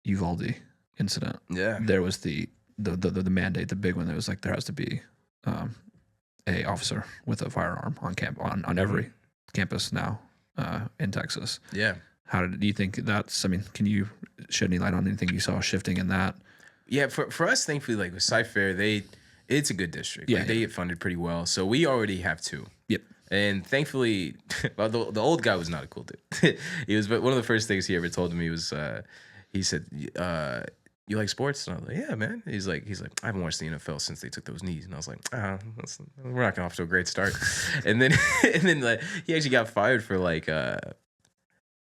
Uvalde incident, there was the mandate, the big one. That was like there has to be a officer with a firearm on every campus now in Texas. Yeah. How do you think that's? I mean, can you shed any light on anything you saw shifting in that? Yeah, for us, thankfully, like with Cy-Fair, it's a good district. Yeah, like, they get funded pretty well, so we already have 2. Yep. And thankfully, well, the old guy was not a cool dude. He was, but one of the first things he ever told me was, he said, "You like sports?" And I was like, "Yeah, man." He's like, "I haven't watched the NFL since they took those knees." And I was like, "We're not getting off to a great start." and then like, he actually got fired for like.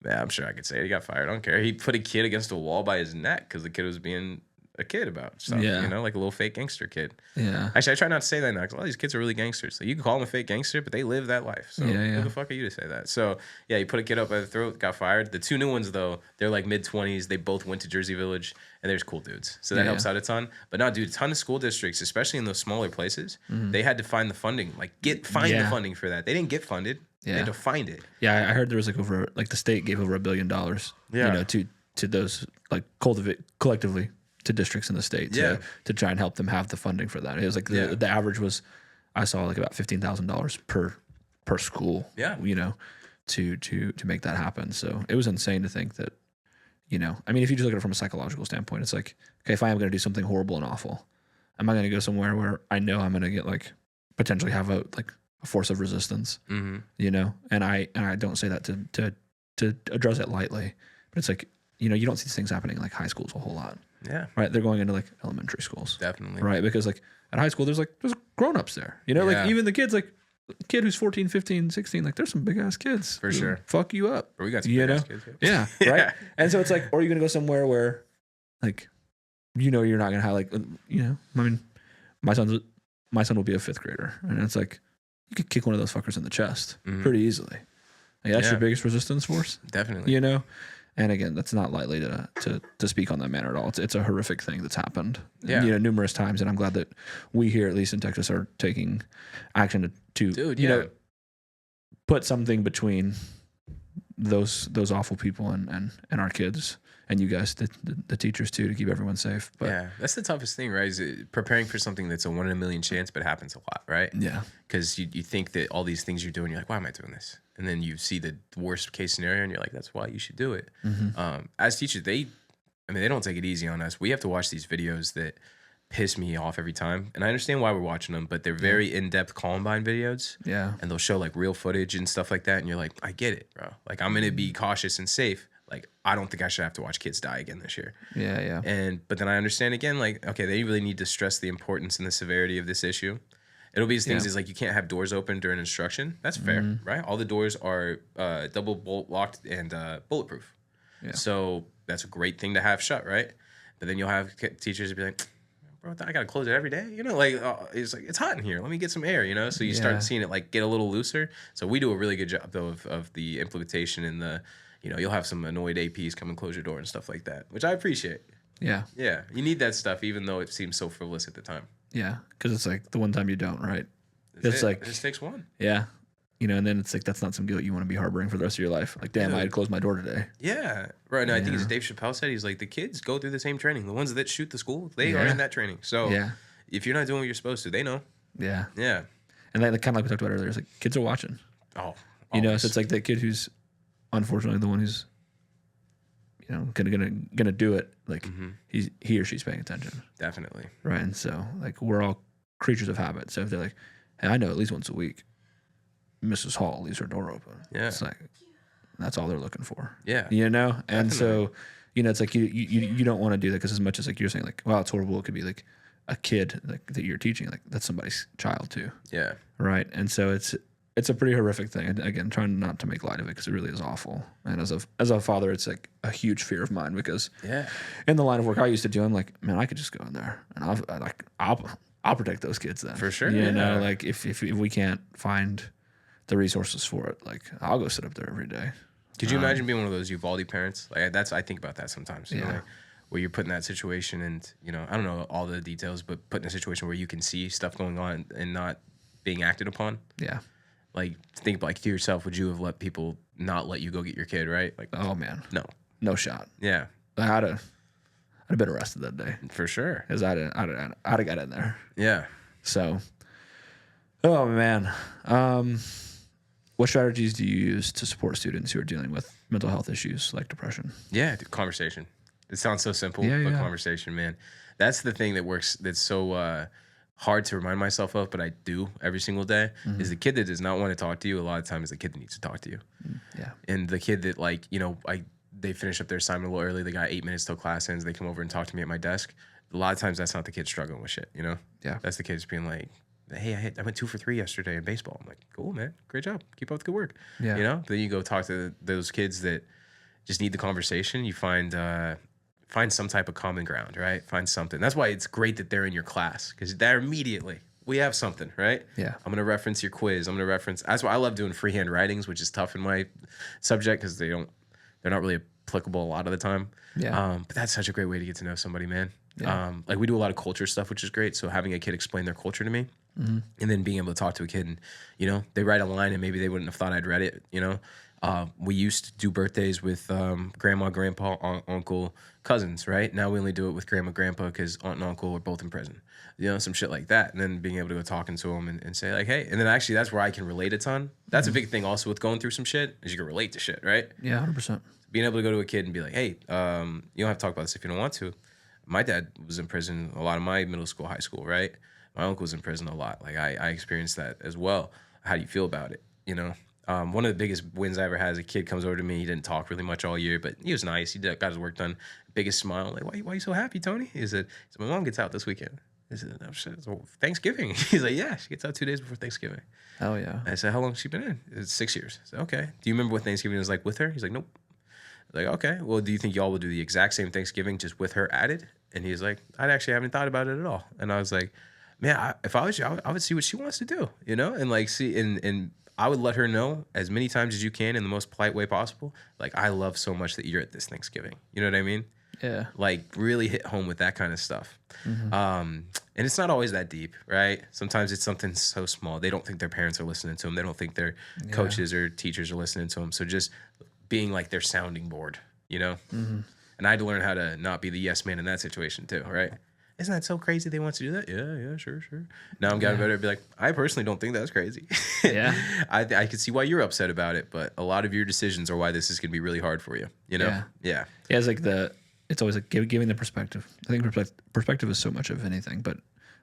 Yeah, I'm sure I could say it. He got fired. I don't care. He put a kid against a wall by his neck because the kid was being a kid about stuff. Yeah. You know, like a little fake gangster kid. Yeah. Actually, I try not to say that now because a lot of these kids are really gangsters. So you can call them a fake gangster, but they live that life. So who the fuck are you to say that? So yeah, he put a kid up by the throat, got fired. The 2 new ones though, they're like mid-20s. They both went to Jersey Village, and there's cool dudes. So that helps out a ton. But no, dude, a ton of school districts, especially in those smaller places, they had to find the funding. Like find the funding for that. They didn't get funded. They had to find it. Yeah, I heard there was like the state gave over $1 billion. You know, to those like collectively to districts in the state to try and help them have the funding for that. It was like the average was, I saw like about $15,000 per school. Yeah, you know, to make that happen. So it was insane to think that, you know, I mean, if you just look at it from a psychological standpoint, it's like, okay, if I am going to do something horrible and awful, am I going to go somewhere where I know I'm going to get like potentially have a force of resistance, you know? And I don't say that to address it lightly, but it's like, you know, you don't see these things happening in like high schools a whole lot. Yeah. Right. They're going into like elementary schools. Definitely. Right. Because like at high school, there's grown-ups there, you know, like even the kids, like kid who's 14, 15, 16, like there's some big ass kids. For sure. Fuck you up. Or we got some big ass kids. Yeah. Right. And so it's like, or are you going to go somewhere where like, you know, you're not going to have like, you know, I mean, my son will be a 5th grader, and it's like, you could kick one of those fuckers in the chest pretty easily. Like, that's your biggest resistance force. Definitely. You know? And again, that's not lightly to speak on that manner at all. It's a horrific thing that's happened, you know, numerous times. And I'm glad that we here, at least in Texas, are taking action to you know, put something between those awful people and our kids and you guys, the teachers too, to keep everyone safe. But yeah, that's the toughest thing, right? Is preparing for something that's a 1 in a million chance, but happens a lot, right? Yeah. Because you think that all these things you're doing, you're like, why am I doing this? And then you see the worst case scenario, and you're like, that's why you should do it. As teachers, they don't take it easy on us. We have to watch these videos that piss me off every time, and I understand why we're watching them, but they're very in-depth Columbine videos. Yeah. And they'll show like real footage and stuff like that, and you're like, I get it, bro. Like, I'm gonna be cautious and safe. Like, I don't think I should have to watch kids die again this year. Yeah, yeah. But then I understand again, like, okay, they really need to stress the importance and the severity of this issue. It'll be these things is like, you can't have doors open during instruction. That's fair, right? All the doors are double bolt locked and bulletproof. Yeah. So that's a great thing to have shut, right? But then you'll have teachers be like, bro, I gotta close it every day. You know, like, it's like, it's hot in here. Let me get some air, you know? So you start seeing it like get a little looser. So we do a really good job though of the implementation and the, you know, you'll have some annoyed APs come and close your door and stuff like that, which I appreciate. Yeah. Yeah, you need that stuff, even though it seems so frivolous at the time. Yeah. Because it's like the one time you don't, right? It's like, it just takes one. yeah. You know, and then it's like, that's not some guilt you want to be harboring for the rest of your life. Like, damn, I had closed my door today. Yeah. Right. No, I think as Dave Chappelle said, he's like, the kids go through the same training. The ones that shoot the school, they are in that training. So if you're not doing what you're supposed to, they know. Yeah. Yeah. And then kind of like we talked about earlier, it's like kids are watching. Oh, you know, so it's like that kid who's unfortunately the one who's, you know, gonna do it. Like he or she's paying attention. Definitely. Right. And so like we're all creatures of habit. So if they're like, hey, I know at least once a week, Mrs. Hall leaves her door open. Yeah. It's like that's all they're looking for. Yeah. You know? And so, you know, it's like you don't want to do that because as much as like you're saying like, wow, it's horrible, it could be like a kid like that you're teaching, like that's somebody's child too. Yeah. Right. And so it's a pretty horrific thing. And again, trying not to make light of it because it really is awful. And as a father, it's like a huge fear of mine because in the line of work I used to do, I'm like, man, I could just go in there and I'll protect those kids then. For sure. You know, like if we can't find the resources for it, like I'll go sit up there every day. Could you imagine being one of those Uvalde parents? Like I think about that sometimes. You know, like, where you're put in that situation and, you know, I don't know all the details, but put in a situation where you can see stuff going on and not being acted upon. Yeah. Like think like to yourself, would you have let people not let you go get your kid, right? Like, oh man. No shot. Yeah. I'd have been arrested that day. For sure. Because I'd have got in there. Yeah. So, oh man. What strategies do you use to support students who are dealing with mental health issues like depression? Yeah, conversation. It sounds so simple, but conversation, man. That's the thing that works. That's so hard to remind myself of, but I do every single day. Is the kid that does not want to talk to you a lot of times is the kid that needs to talk to you. Yeah. And the kid that like, you know, they finish up their assignment a little early. They got 8 minutes till class ends. They come over and talk to me at my desk. A lot of times that's not the kid struggling with shit, you know? Yeah. That's the kid just being like, hey, I went 2 for 3 yesterday in baseball. I'm like, cool, man. Great job. Keep up the good work. Yeah. You know? Then you go talk to those kids that just need the conversation. You find some type of common ground, right? Find something. That's why it's great that they're in your class because they're immediately, we have something, right? Yeah. I'm going to reference your quiz. I'm going to reference, that's why I love doing freehand writings, which is tough in my subject because they're not really applicable a lot of the time. Yeah. But that's such a great way to get to know somebody, man. Yeah. Like we do a lot of culture stuff, which is great. So having a kid explain their culture to me and then being able to talk to a kid and, you know, they write a line and maybe they wouldn't have thought I'd read it, you know? We used to do birthdays with grandma, grandpa, aunt, uncle, cousins, right? Now we only do it with grandma, grandpa because aunt and uncle are both in prison. You know, some shit like that. And then being able to go talking to them and say like, hey, and then actually that's where I can relate a ton. That's a big thing also with going through some shit is you can relate to shit, right? Yeah, 100%. Being able to go to a kid and be like, hey, you don't have to talk about this if you don't want to. My dad was in prison a lot of my middle school, high school, right? My uncle was in prison a lot. Like I experienced that as well. How do you feel about it? You know? One of the biggest wins I ever had as a kid comes over to me. He didn't talk really much all year, but he was nice. He got his work done. Biggest smile. Like, why are you so happy, Tony? He said, my mom gets out this weekend. I said, oh, shit, it's Thanksgiving. He's like, yeah, she gets out 2 days before Thanksgiving. Oh, yeah. I said, how long has she been in? It's 6 years. I said, okay. Do you remember what Thanksgiving was like with her? He's like, nope. Like, okay. Well, do you think y'all will do the exact same Thanksgiving just with her added? And he's like, I actually haven't thought about it at all. And I was like, man, if I was you, I would see what she wants to do, you know? And like, see, and I would let her know as many times as you can in the most polite way possible. Like, I love so much that you're at this Thanksgiving. You know what I mean? Yeah. Like, really hit home with that kind of stuff. And it's not always that deep, right? Sometimes it's something so small. They don't think their parents are listening to them. They don't think their coaches or teachers are listening to them. So just being like their sounding board, you know? And I had to learn how to not be the yes man in that situation too, right? Isn't that so crazy they want to do that? Yeah, sure. Now I'm getting better at be like, I personally don't think that's crazy. Yeah. I can see why you're upset about it, but a lot of your decisions are why this is going to be really hard for you, you know? Yeah. Yeah, it's like it's always like giving the perspective. I think perspective is so much of anything, but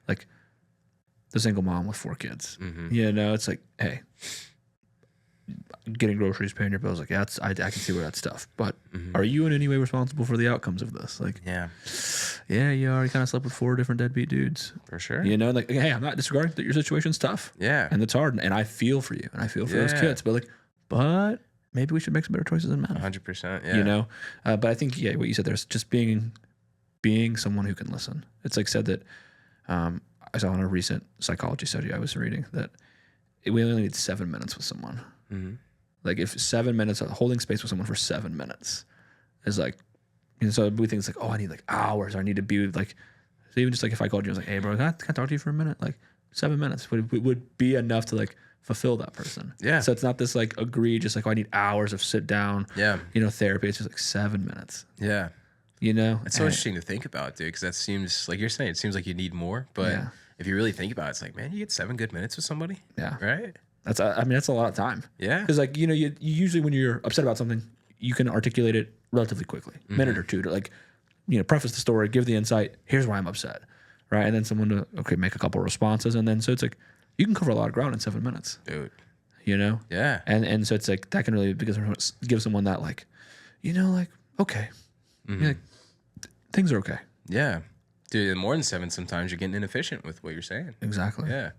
like the single mom with 4 kids, you know, it's like, hey, getting groceries, paying your bills, like I can see where that's tough. But are you in any way responsible for the outcomes of this? Like, yeah, you already kind of slept with 4 different deadbeat dudes, for sure. You know, like, hey, I'm not disregarding that your situation's tough, and it's hard, and I feel for you, and I feel for those kids. But maybe we should make some better choices in men. 100%, yeah. You know, but I think what you said there's just being someone who can listen. It's like said that I saw in a recent psychology study I was reading that we only need 7 minutes with someone. Like if 7 minutes of holding space with someone for 7 minutes is like, so we think it's like, oh, I need like hours. Or I need to be like, so even just like if I called you, I was like, hey, bro, can I talk to you for a minute? Like 7 minutes would be enough to like fulfill that person. Yeah. So it's not this like agreed, just like, oh, I need hours of sit down, therapy. It's just like 7 minutes. Yeah. It's so interesting to think about, dude, because that seems, like you're saying, it seems like you need more. But if you really think about it, it's like, man, you get 7 good minutes with somebody. Yeah. Right? That's a lot of time. Yeah. Because like, you usually when you're upset about something, you can articulate it relatively quickly, minute or two to like, preface the story, give the insight, here's why I'm upset. Right. And then someone to, make a couple of responses. And then, so it's like, you can cover a lot of ground in 7 minutes. Dude. Yeah. And so it's like, that can really give someone that like, okay. Like, things are okay. Yeah. Dude, and more than 7, sometimes you're getting inefficient with what you're saying. Exactly. Yeah.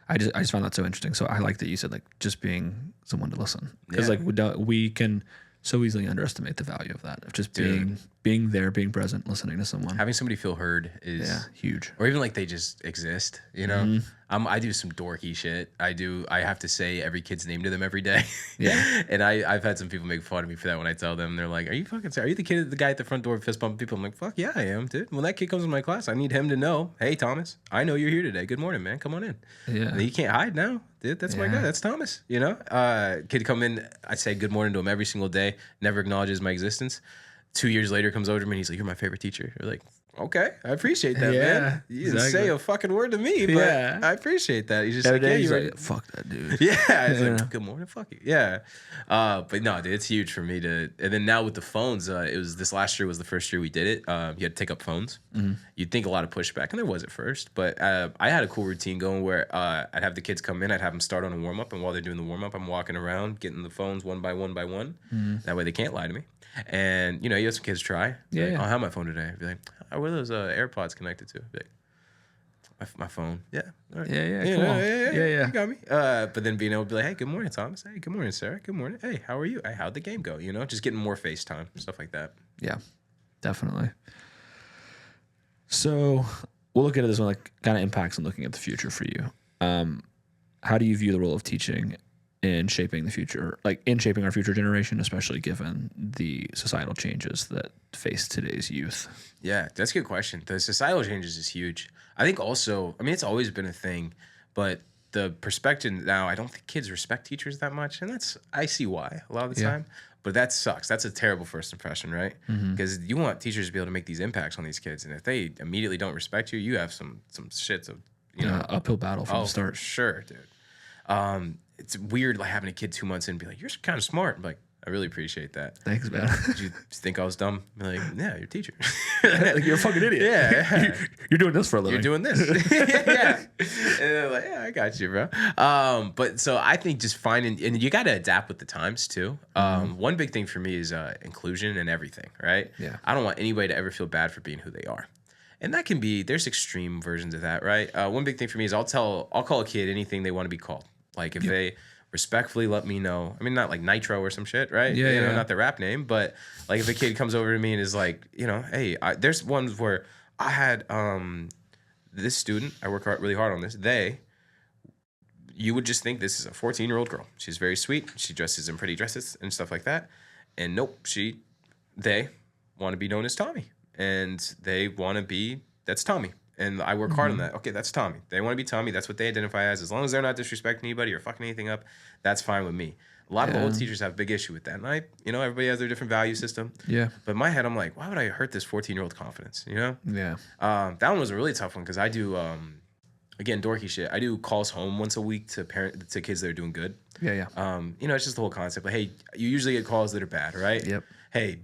I just found that so interesting. So I like that you said like just being someone to listen, because like we can so easily underestimate the value of that, of just being there, being present, listening to someone. Having somebody feel heard is huge. Or even like they just exist, I do some dorky shit. I have to say every kid's name to them every day. Yeah. And I've had some people make fun of me for that when I tell them. They're like, are you the guy at the front door fist bumping people? I'm like, fuck yeah, I am, dude. When that kid comes in my class, I need him to know, hey, Thomas, I know you're here today. Good morning, man. Come on in. Yeah. And you can't hide now, dude. That's my guy. That's Thomas, Kid come in, I say good morning to him every single day, never acknowledges my existence. 2 years later comes over to me and he's like, you're my favorite teacher. You're like, okay, I appreciate that, man. You didn't say a fucking word to me, but I appreciate that. He's just like, he's like, fuck that dude. Yeah, he's like, good morning, fuck you. Yeah. But no, dude, it's huge for me to, and then now with the phones, this last year was the first year we did it. You had to take up phones. You'd think a lot of pushback, and there was at first, but I had a cool routine going where I'd have the kids come in, I'd have them start on a warm-up, and while they're doing the warm-up, I'm walking around, getting the phones one by one by one. That way they can't lie to me. And, you have some kids try. Like, I'll have my phone today. I'd be like, oh, where are those AirPods connected to? I'd be like, my phone. Yeah. All right. Yeah. You got me. But then being able to be like, hey, good morning, Thomas. Hey, good morning, Sarah. Good morning. Hey, how are you? Hey, how'd the game go? Just getting more FaceTime, stuff like that. Yeah, definitely. So we'll look into this one, like kind of impacts on looking at the future for you. How do you view the role of teaching in shaping the future, like in shaping our future generation, especially given the societal changes that face today's youth? Yeah, that's a good question. The societal changes is huge. I think also, it's always been a thing, but the perspective now, I don't think kids respect teachers that much. And I see why a lot of the time, but that sucks. That's a terrible first impression, right? Because you want teachers to be able to make these impacts on these kids. And if they immediately don't respect you, you have some shits of, uphill battle from the start. For sure, dude. It's weird like having a kid 2 months in and be like, you're kind of smart. I'm like, I really appreciate that. Thanks, man. Did you think I was dumb? I'm like, yeah, you're a teacher. Like, you're a fucking idiot. Yeah. You're doing this for a living. You're doing this. Yeah. And they're like, yeah, I got you, bro. But so I think just finding, and you got to adapt with the times too. One big thing for me is inclusion and everything, right? Yeah. I don't want anybody to ever feel bad for being who they are. And that can be, there's extreme versions of that, right? One big thing for me is I'll call a kid anything they want to be called. Like if they respectfully let me know, not like Nitro or some shit, right? Yeah. Not their rap name, but like if a kid comes over to me and is like, hey, there's ones where I had this student, I work really hard on this. You would just think this is a 14-year-old girl. She's very sweet. She dresses in pretty dresses and stuff like that. And nope, they want to be known as Tommy. And they want to be, that's Tommy. And I work hard on that. Okay, that's Tommy. They want to be Tommy. That's what they identify as. As long as they're not disrespecting anybody or fucking anything up, that's fine with me. A lot of old teachers have a big issue with that. And everybody has their different value system. Yeah. But in my head, I'm like, why would I hurt this 14-year-old confidence? Yeah. That one was a really tough one because I do, again, dorky shit. I do calls home once a week to kids that are doing good. Yeah. It's just the whole concept. Like, hey, you usually get calls that are bad, right? Yep. Hey,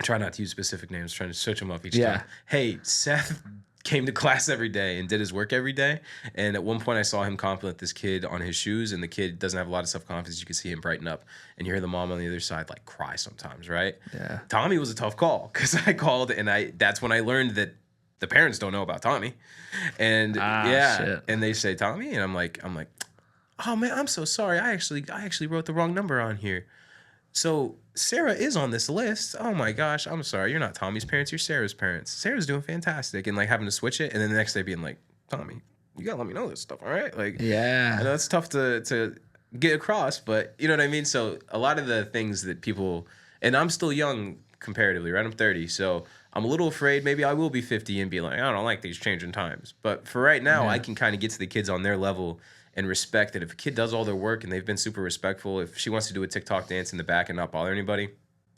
try not to use specific names, trying to search them up each time. Hey, Seth came to class every day and did his work every day. And at one point I saw him compliment this kid on his shoes, and the kid doesn't have a lot of self-confidence. You can see him brighten up, and you hear the mom on the other side like cry sometimes, right? Yeah. Tommy was a tough call because I called, and that's when I learned that the parents don't know about Tommy. And shit. And they say Tommy, and I'm like, oh man, I'm so sorry. I actually wrote the wrong number on here. So Sarah is on this list. Oh my gosh, I'm sorry. You're not Tommy's parents. You're Sarah's parents. Sarah's doing fantastic. And like having to switch it. And then the next day being like, Tommy, you gotta let me know this stuff, all right? Like, I know it's tough to get across, but you know what I mean? So a lot of the things that people, and I'm still young comparatively, right? I'm 30. So I'm a little afraid maybe I will be 50 and be like, I don't like these changing times. But for right now, I can kind of get to the kids on their level and respect that if a kid does all their work and they've been super respectful, if she wants to do a TikTok dance in the back and not bother anybody,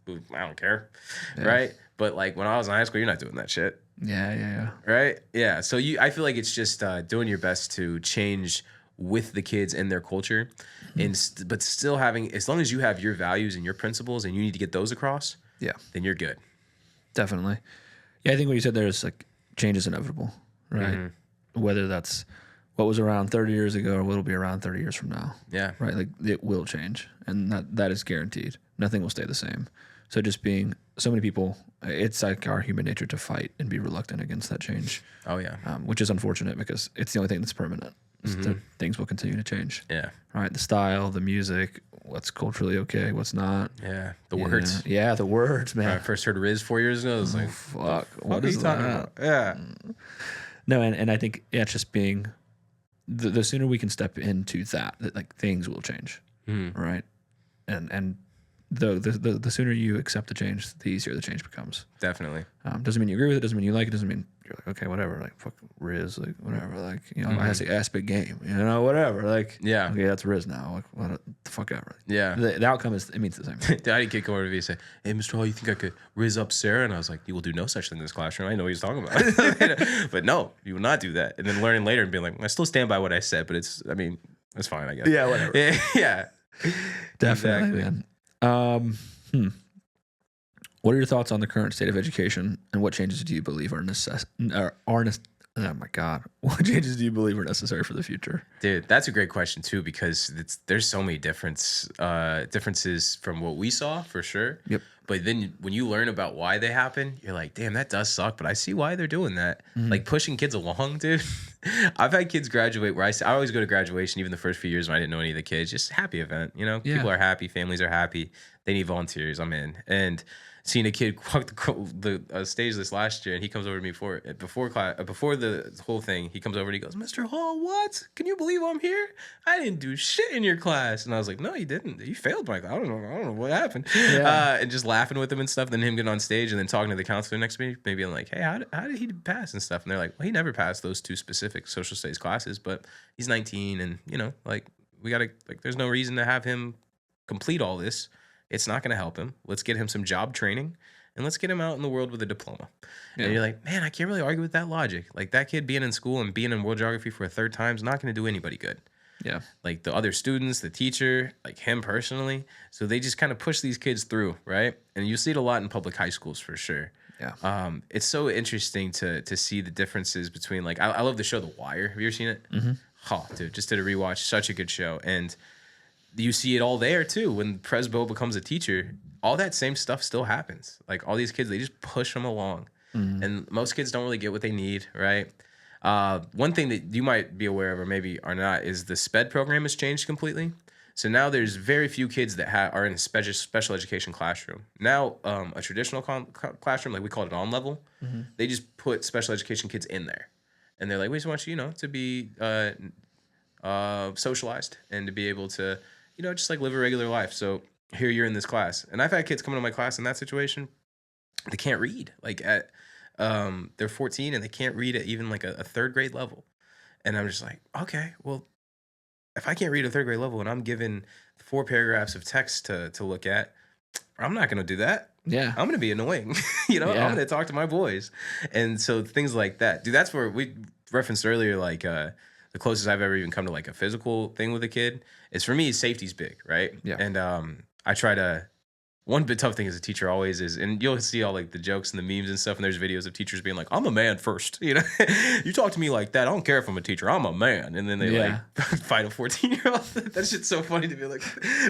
I don't care, right? But like when I was in high school, you're not doing that shit. Yeah. Right? Yeah. So I feel like it's just doing your best to change with the kids and their culture, but still having, as long as you have your values and your principles and you need to get those across, then you're good. Definitely. Yeah, I think what you said there is like change is inevitable, right? Mm-hmm. Whether that's what was around 30 years ago or what will be around 30 years from now. Yeah. Right? Like it will change, and that is guaranteed. Nothing will stay the same. So just being so many people, it's like our human nature to fight and be reluctant against that change. Oh, yeah. Which is unfortunate because it's the only thing that's permanent. Things will continue to change. Yeah. Right? The style, the music, what's culturally okay, what's not. Yeah. The words. Yeah, the words, man. When I first heard Riz 4 years ago, I was like, fuck. What are you talking about? Yeah. No, and I think it's just being the sooner we can step into that like things will change. Right? And the sooner you accept the change, the easier the change becomes. Definitely. Doesn't mean you agree with it, doesn't mean you like it, doesn't mean you're like, okay, whatever, like fuck Riz, like whatever, like, you know, I say ass big game, you know, whatever, like, yeah, okay, that's Riz now, like what the fuck ever. Yeah. The outcome is, it means the same thing. Daddy kid come over to me and say, hey, Mr. Hall, you think I could Riz up Sarah? And I was like, you will do no such thing in this classroom. I know what he's talking about. But no, you will not do that. And then learning later and being like, I still stand by what I said, but it's fine, I guess. Yeah, whatever. Yeah. Definitely, exactly. Man. What are your thoughts on the current state of education, and what changes do you believe are oh my God, what changes do you believe are necessary for the future? Dude, that's a great question too, because there's so many differences from what we saw for sure. Yep. But then when you learn about why they happen, you're like, damn, that does suck. But I see why they're doing that. Like pushing kids along, dude. I've had kids graduate where I always go to graduation, even the first few years when I didn't know any of the kids. Just happy event, you know. Yeah. People are happy, families are happy. They need volunteers. I'm in. And seeing a kid walk the stage this last year, and he comes over to me before the whole thing. He comes over and he goes, Mr. Hall, what? Can you believe I'm here? I didn't do shit in your class. And I was like, no, you didn't. You failed my class. I don't know what happened. Yeah. And just laughing with him and stuff. Then him getting on stage and then talking to the counselor next to me, maybe I'm like, hey, how did he pass and stuff? And they're like, well, he never passed those two specific social studies classes, but he's 19, and you know, like we gotta there's no reason to have him complete all this. It's not going to help him. Let's get him some job training, and let's get him out in the world with a diploma. Yeah. And you're like, man, I can't really argue with that logic. Like that kid being in school and being in world geography for a third time is not going to do anybody good. Yeah. Like the other students, the teacher, like him personally. So they just kind of push these kids through, right? And you see it a lot in public high schools for sure. Yeah. It's so interesting to see the differences between like I love the show The Wire. Have you ever seen it? Mm-hmm. Oh, dude, just did a rewatch. Such a good show. And you see it all there too. When Presbo becomes a teacher, all that same stuff still happens. Like all these kids, they just push them along. And most kids don't really get what they need, right? One thing that you might be aware of or maybe are not is the SPED program has changed completely. So now there's very few kids that are in a special education classroom. Now a traditional classroom, like we call it on level, they just put special education kids in there. And they're like, we just want you, to be socialized and to be able to, just like live a regular life. So here you're in this class. And I've had kids come into my class in that situation. They can't read. Like they're 14 and they can't read at even like a third grade level. And I'm just like, okay, well, if I can't read a third grade level and I'm given 4 paragraphs of text to look at, I'm not going to do that. Yeah. I'm going to be annoying. I'm going to talk to my boys. And so things like that. Dude, that's where we referenced earlier, like the closest I've ever even come to like a physical thing with a kid is for me, safety's big, right? Yeah. And I try to, one bit tough thing as a teacher always is, and you'll see all like the jokes and the memes and stuff, and there's videos of teachers being like, I'm a man first, you talk to me like that, I don't care if I'm a teacher, I'm a man. And then they like fight a 14-year-old. That shit's so funny to be like,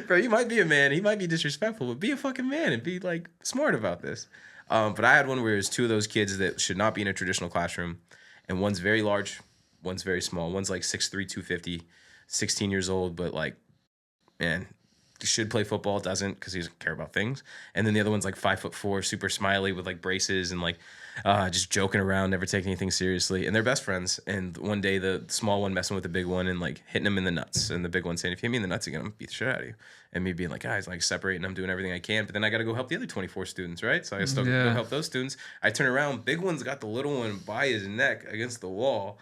bro, you might be a man, he might be disrespectful, but be a fucking man and be like smart about this. But I had one where it was 2 of those kids that should not be in a traditional classroom, and one's very large, one's very small. One's like 6'3", 250, 16 years old, but like, man, should play football, doesn't because he doesn't care about things. And then the other one's like 5'4", super smiley with like braces and like just joking around, never taking anything seriously. And they're best friends. And one day the small one messing with the big one and like hitting him in the nuts. And the big one saying, if you hit me in the nuts again, I'm gonna beat the shit out of you. And me being like, guys, like separating, I'm doing everything I can. But then I got to go help the other 24 students, right? So I still go help those students. I turn around, big one's got the little one by his neck against the wall,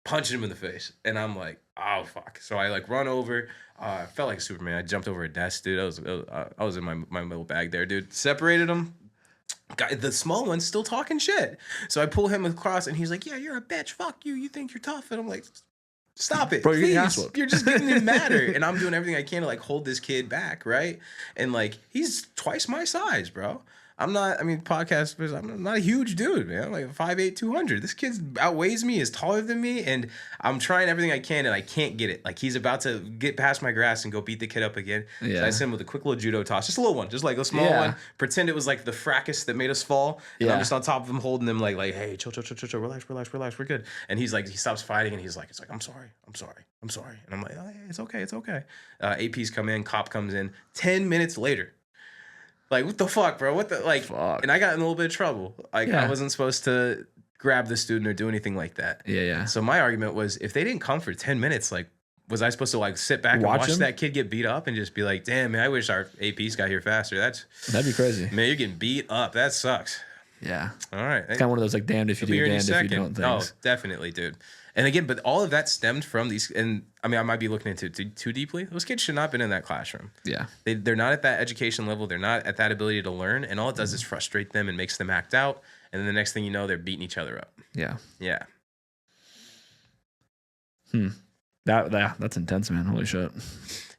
punching him in the face. And I'm like, oh, fuck. So I like run over. I felt like Superman. I jumped over a desk, dude. I was in my little bag there, dude. Separated him. The small one's still talking shit. So I pull him across and he's like, yeah, you're a bitch. Fuck you. You think you're tough. And I'm like, stop it. Bro, please. You're just getting him madder. And I'm doing everything I can to like hold this kid back, right? And like, he's twice my size, bro. I'm not a huge dude, man. I'm like 5'8", 200. This kid outweighs me, is taller than me, and I'm trying everything I can, and I can't get it. Like, he's about to get past my grasp and go beat the kid up again. Yeah. So I sent him with a quick little judo toss. Just a little one. Just like a small one. Pretend it was like the fracas that made us fall. And I'm just on top of him holding him like, hey, chill, relax, we're good. And he's like, he stops fighting, and he's like, I'm sorry. And I'm like, oh, yeah, it's okay. APs come in, cop comes in. 10 minutes later. Like, what the fuck, bro? What the, like, fuck. And I got in a little bit of trouble. Like, I wasn't supposed to grab the student or do anything like that. Yeah. So my argument was, if they didn't come for 10 minutes, like, was I supposed to, like, sit back and watch that kid get beat up and just be like, damn, man, I wish our APs got here faster. That'd be crazy. Man, you're getting beat up. That sucks. Yeah. All right. It's kind of one of those, like, damned if you do, damned if you don't things. Oh, definitely, dude. And again, but all of that stemmed from these, and I mean, I might be looking into it too deeply. Those kids should not have been in that classroom. Yeah. They're not at that education level. They're not at that ability to learn. And all it does is frustrate them and makes them act out. And then the next thing you know, they're beating each other up. Yeah. Yeah. That's intense, man. Holy shit.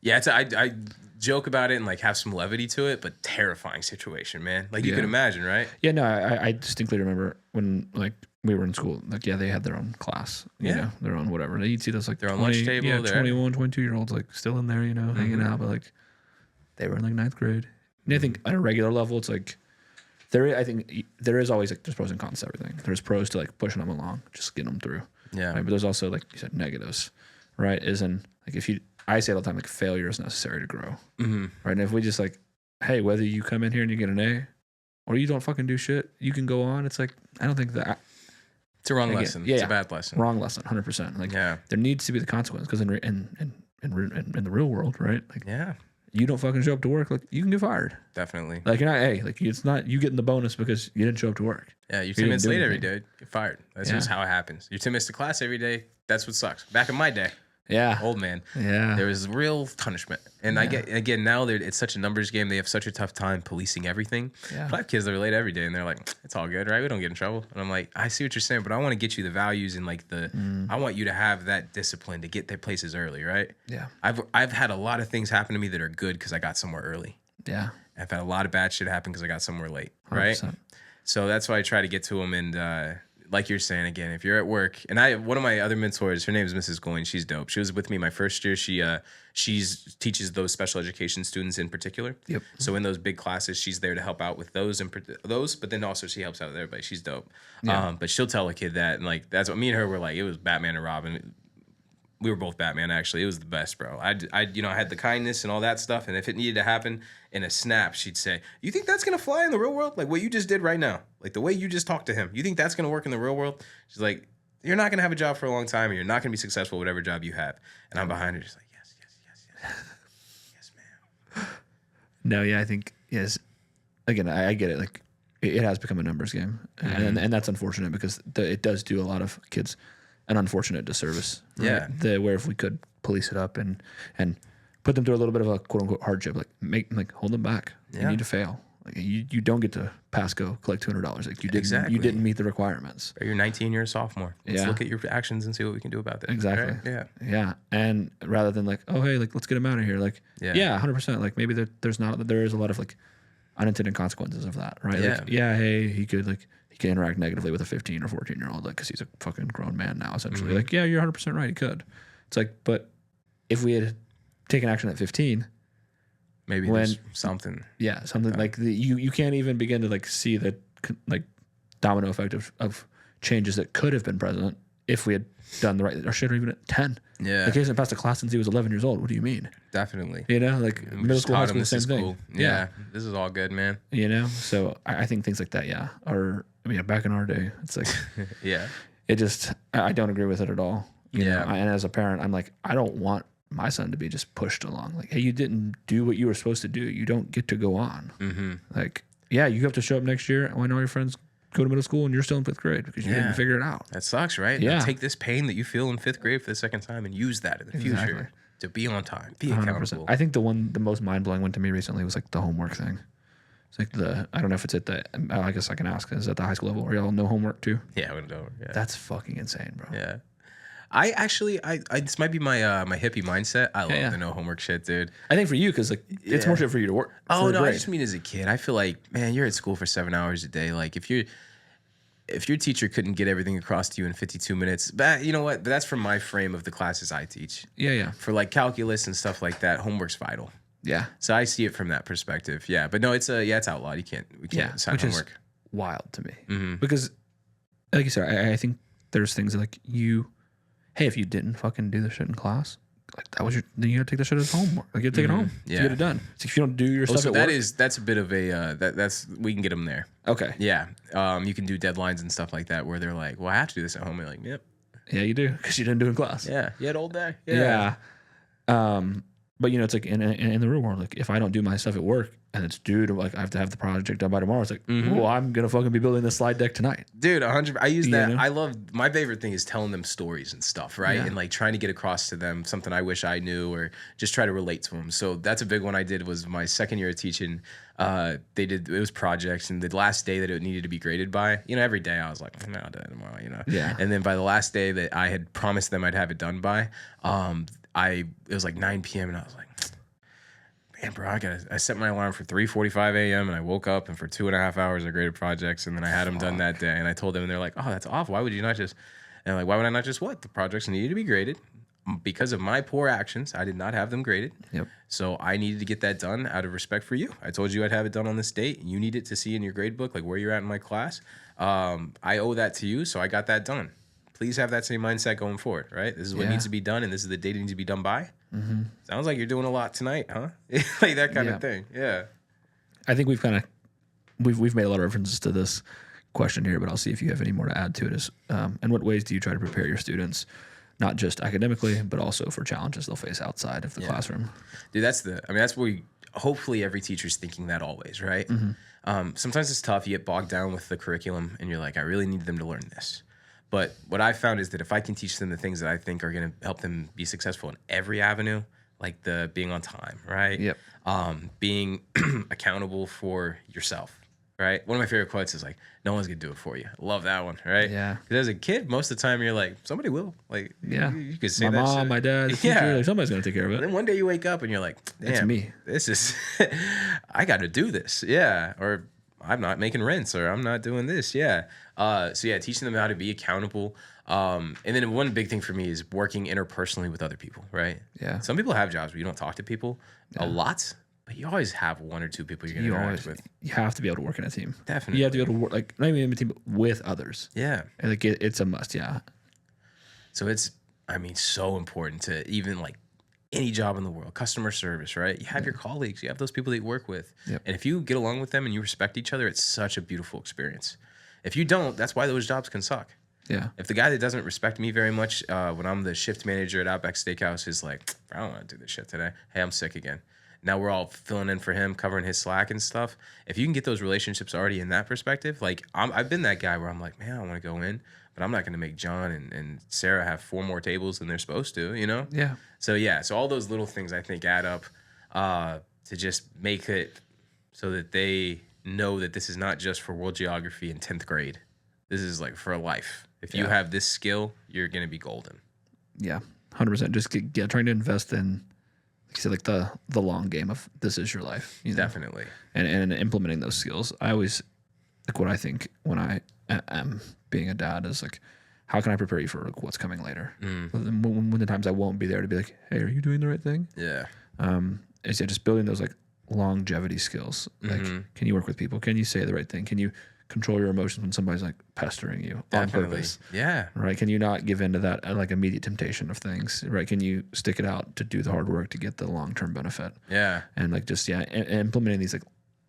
Yeah, I joke about it and like have some levity to it, but terrifying situation, man. Like you can imagine, right? Yeah, no, I distinctly remember when like we were in school, like, they had their own class, you know, their own whatever. You'd see those like their own lunch table, 21, 22-year-olds like still in there, you know, hanging out, but like they were in like 9th grade. And I think at a regular level, it's like I think there is always like there's pros and cons to everything. There's pros to like pushing them along, just getting them through. Yeah. Right? But there's also, like you said, negatives, right? I say all the time, like, failure is necessary to grow. Mm-hmm. Right. And if we just like, hey, whether you come in here and you get an A or you don't fucking do shit, you can go on. It's like, I don't think that. It's a wrong lesson. Yeah, it's a bad lesson. Wrong lesson, 100%. Like, there needs to be the consequence because in the real world, right? Like, you don't fucking show up to work, like, you can get fired. Definitely. Like, you're not, like, it's not you getting the bonus because you didn't show up to work. Yeah, you're 10 minutes late every day, get fired. That's just how it happens. You're 10 minutes to class every day. That's what sucks. Back in my day. Yeah. Old man. Yeah. There was real punishment. And I get, again, now it's such a numbers game. They have such a tough time policing everything. Yeah. I have kids that are late every day and they're like, it's all good, right? We don't get in trouble. And I'm like, I see what you're saying, but I want to get you the values and like I want you to have that discipline to get their places early, right? Yeah. I've had a lot of things happen to me that are good because I got somewhere early. Yeah. I've had a lot of bad shit happen because I got somewhere late, right? 100%. So that's why I try to get to them and, like you're saying, again, if you're at work, and one of my other mentors, her name is Mrs. Goins. She's dope. She was with me my first year. She teaches those special education students in particular. Yep. So in those big classes, she's there to help out with those, but then also she helps out with everybody. She's dope. Yeah. But she'll tell a kid that, and like that's what me and her were like. It was Batman and Robin. We were both Batman, actually. It was the best, bro. I had the kindness and all that stuff, and if it needed to happen in a snap, she'd say, you think that's going to fly in the real world? Like what you just did right now. Like the way you just talked to him. You think that's going to work in the real world? She's like, you're not going to have a job for a long time, and you're not going to be successful whatever job you have. And I'm behind her just like, yes. Yes, ma'am. No, yeah, I think, yes. Again, I get it. Like, it has become a numbers game. And that's unfortunate because it does do a lot of kids an unfortunate disservice. Right? Yeah. Where if we could police it up and put them through a little bit of a quote unquote hardship, like hold them back. Yeah. You need to fail. Like you don't get to pass go collect $200. Like you didn't meet the requirements. Or you're 19, you're a sophomore. Let's look at your actions and see what we can do about that. Exactly. Right? Yeah. Yeah. And rather than like, oh hey, like let's get him out of here. Like 100%. Like maybe there is a lot of like unintended consequences of that, right? Yeah. Like, hey, he could interact negatively with a 15 or 14-year-old, like, because he's a fucking grown man now, essentially. Mm-hmm. Like, yeah, you're 100% right, he could. It's like, but if we had taken action at 15, maybe there's something. Yeah, something like you can't even begin to like see the like domino effect of changes that could have been present if we had done the right, or shit, or even at 10. Yeah. Like he hasn't passed a class since he was 11 years old. What do you mean? Definitely. You know, like We middle just school, high taught him school, this same is thing. cool. Yeah. This is all good, man. You know, so I think things like that, yeah, are, I mean, back in our day, it's like, Yeah. it just, I don't agree with it at all. You know, and as a parent, I'm like, I don't want my son to be just pushed along. Like, hey, you didn't do what you were supposed to do. You don't get to go on. Mm-hmm. Like, yeah, you have to show up next year when all your friends go to middle school and you're still in 5th grade because you didn't figure it out. That sucks, right? Yeah. Now take this pain that you feel in 5th grade for the second time and use that in the future to be on time, be accountable. I think the most mind-blowing one to me recently was like the homework thing. It's like I don't know if it's at the, I guess I can ask, is it at the high school level? Are y'all no homework too? Yeah, we don't. Yeah. That's fucking insane, bro. Yeah. I actually, this might be my my hippie mindset. I love the no homework shit, dude. I think for you, because like it's more shit for you to work. Oh no, I just mean as a kid. I feel like, man, you're at school for 7 hours a day. Like if your teacher couldn't get everything across to you in 52 minutes, but you know what? That's from my frame of the classes I teach. Yeah. For like calculus and stuff like that, homework's vital. Yeah. So I see it from that perspective. Yeah, but no, it's outlawed. We can't assign homework. Is wild to me because, like you said, I think there's things like hey, if you didn't fucking do the shit in class, like that was then you gotta take the shit as homework. Like you gotta take it home. Yeah. You get it done. So if you don't do your stuff so at work, that's a bit of a that's we can get them there. Okay. Yeah. You can do deadlines and stuff like that where they're like, well, I have to do this at home. And you're like, yep. Yeah, you do because you didn't do it in class. Yeah. You had all day. Yeah. But it's like in the real world, like if I don't do my stuff at work and it's due to like I have to have the project done by tomorrow, it's like, well, I'm gonna fucking be building this slide deck tonight, dude. 100. I use that. know? I love my favorite thing is telling them stories and stuff, right? Yeah. And like trying to get across to them something I wish I knew or just try to relate to them. So that's a big one I did was my second year of teaching. It was projects, and the last day that it needed to be graded by, every day I was like, I'll do that tomorrow, Yeah. And then by the last day that I had promised them I'd have it done by, it was like 9 p.m. and I was like, man, bro, I set my alarm for 3:45 a.m. and I woke up and for 2.5 hours I graded projects and then I had them done that day. And I told them and they're like, oh, that's awful. Why would you not just? And I'm like, why would I not just what? The projects needed to be graded because of my poor actions. I did not have them graded. Yep. So I needed to get that done out of respect for you. I told you I'd have it done on this date. You need it to see in your grade book, like where you're at in my class. I owe that to you, so I got that done. Please have that same mindset going forward, right? This is what needs to be done, and this is the date it needs to be done by. Mm-hmm. Sounds like you're doing a lot tonight, huh? Like that kind of thing. Yeah. I think we've made a lot of references to this question here, but I'll see if you have any more to add to it. Is in what ways do you try to prepare your students, not just academically, but also for challenges they'll face outside of the classroom? Dude, that's where hopefully every teacher's thinking that always, right? Mm-hmm. Sometimes it's tough. You get bogged down with the curriculum, and you're like, I really need them to learn this. But what I found is that if I can teach them the things that I think are going to help them be successful in every avenue, like the being on time, right? Yep. Being accountable for yourself, right? One of my favorite quotes is like, no one's going to do it for you. I love that one, right? Yeah. Because as a kid, most of the time you're like, somebody will. Like, you could say my that mom, shit. my dad, the teacher, like, somebody's going to take care of And it. then one day you wake up and you're like, damn, It's me. This is, I got to do this. Yeah. Or I'm not making rents or I'm not doing this. Yeah. Teaching them how to be accountable. And then one big thing for me is working interpersonally with other people, right? Yeah. Some people have jobs where you don't talk to people a lot, but you always have one or two people you're going to interact with. You have to be able to work in a team. Definitely. You have to be able to work, like, not even in a team, but with others. Yeah. And like it's a must, yeah. So it's, so important to even like any job in the world, customer service, right? You have your colleagues, you have those people that you work with. Yep. And if you get along with them and you respect each other, it's such a beautiful experience. If you don't, that's why those jobs can suck. Yeah. If the guy that doesn't respect me very much when I'm the shift manager at Outback Steakhouse is like, I don't want to do this shit today. Hey, I'm sick again. Now we're all filling in for him, covering his slack and stuff. If you can get those relationships already in that perspective, like I've been that guy where I'm like, man, I want to go in, but I'm not going to make John and Sarah have 4 more tables than they're supposed to, Yeah. So all those little things I think add up to just make it so that they know that this is not just for world geography in 10th grade. This is like for life. If you have this skill, you're going to be golden. Yeah. 100%. Just trying to invest in, like you said, like the long game of this is your life. Definitely. And implementing those skills. I always, like what I think when I am being a dad is like, how can I prepare you for like, what's coming later? When the times I won't be there to be like, hey, are you doing the right thing? Yeah. Just building those like longevity skills. Like, can you work with people? Can you say the right thing? Can you control your emotions when somebody's like pestering you on Definitely. purpose? Yeah. Right? Can you not give in to that like immediate temptation of things? Right? Can you stick it out to do the hard work to get the long-term benefit? Yeah. And like just and implementing these like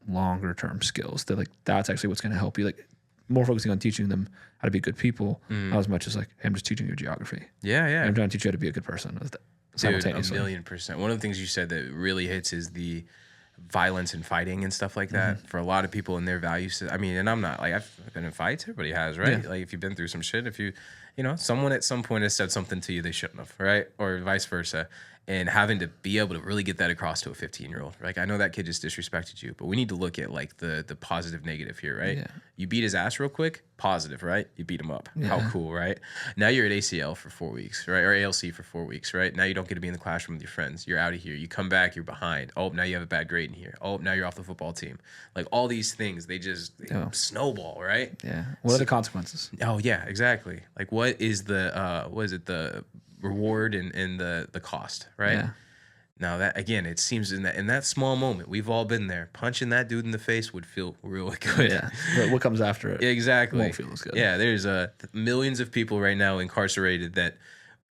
longer term skills that like that's actually what's going to help you, like more focusing on teaching them how to be good people, not as much as like, hey, I'm just teaching you geography. Yeah. Yeah. I'm trying to teach you how to be a good person Dude, simultaneously. 1,000,000%. One of the things you said that really hits is the violence and fighting and stuff like that. For a lot of people in their values, I mean, and I'm not like, I've been in fights, everybody has, right? Yeah. Like if you've been through some shit, if you know, someone at some point has said something to you they shouldn't have, right? Or vice versa. And having to be able to really get that across to a 15-year-old. Like, I know that kid just disrespected you, but we need to look at like the positive negative here, right? Yeah. You beat his ass real quick, positive, right? You beat him up. Yeah. How cool, right? Now you're at ACL for 4 weeks, right? Or ALC for 4 weeks, right? Now you don't get to be in the classroom with your friends. You're out of here. You come back, you're behind. Oh, now you have a bad grade in here. Oh, now you're off the football team. Like all these things, they snowball, right? Yeah. What are the consequences? Oh yeah, exactly. Like what is the the reward and the cost, right? Yeah. Now that again, it seems in that small moment, we've all been there. Punching that dude in the face would feel really good. Yeah. But what comes after it? Exactly. Won't feel as good. Yeah, there's millions of people right now incarcerated that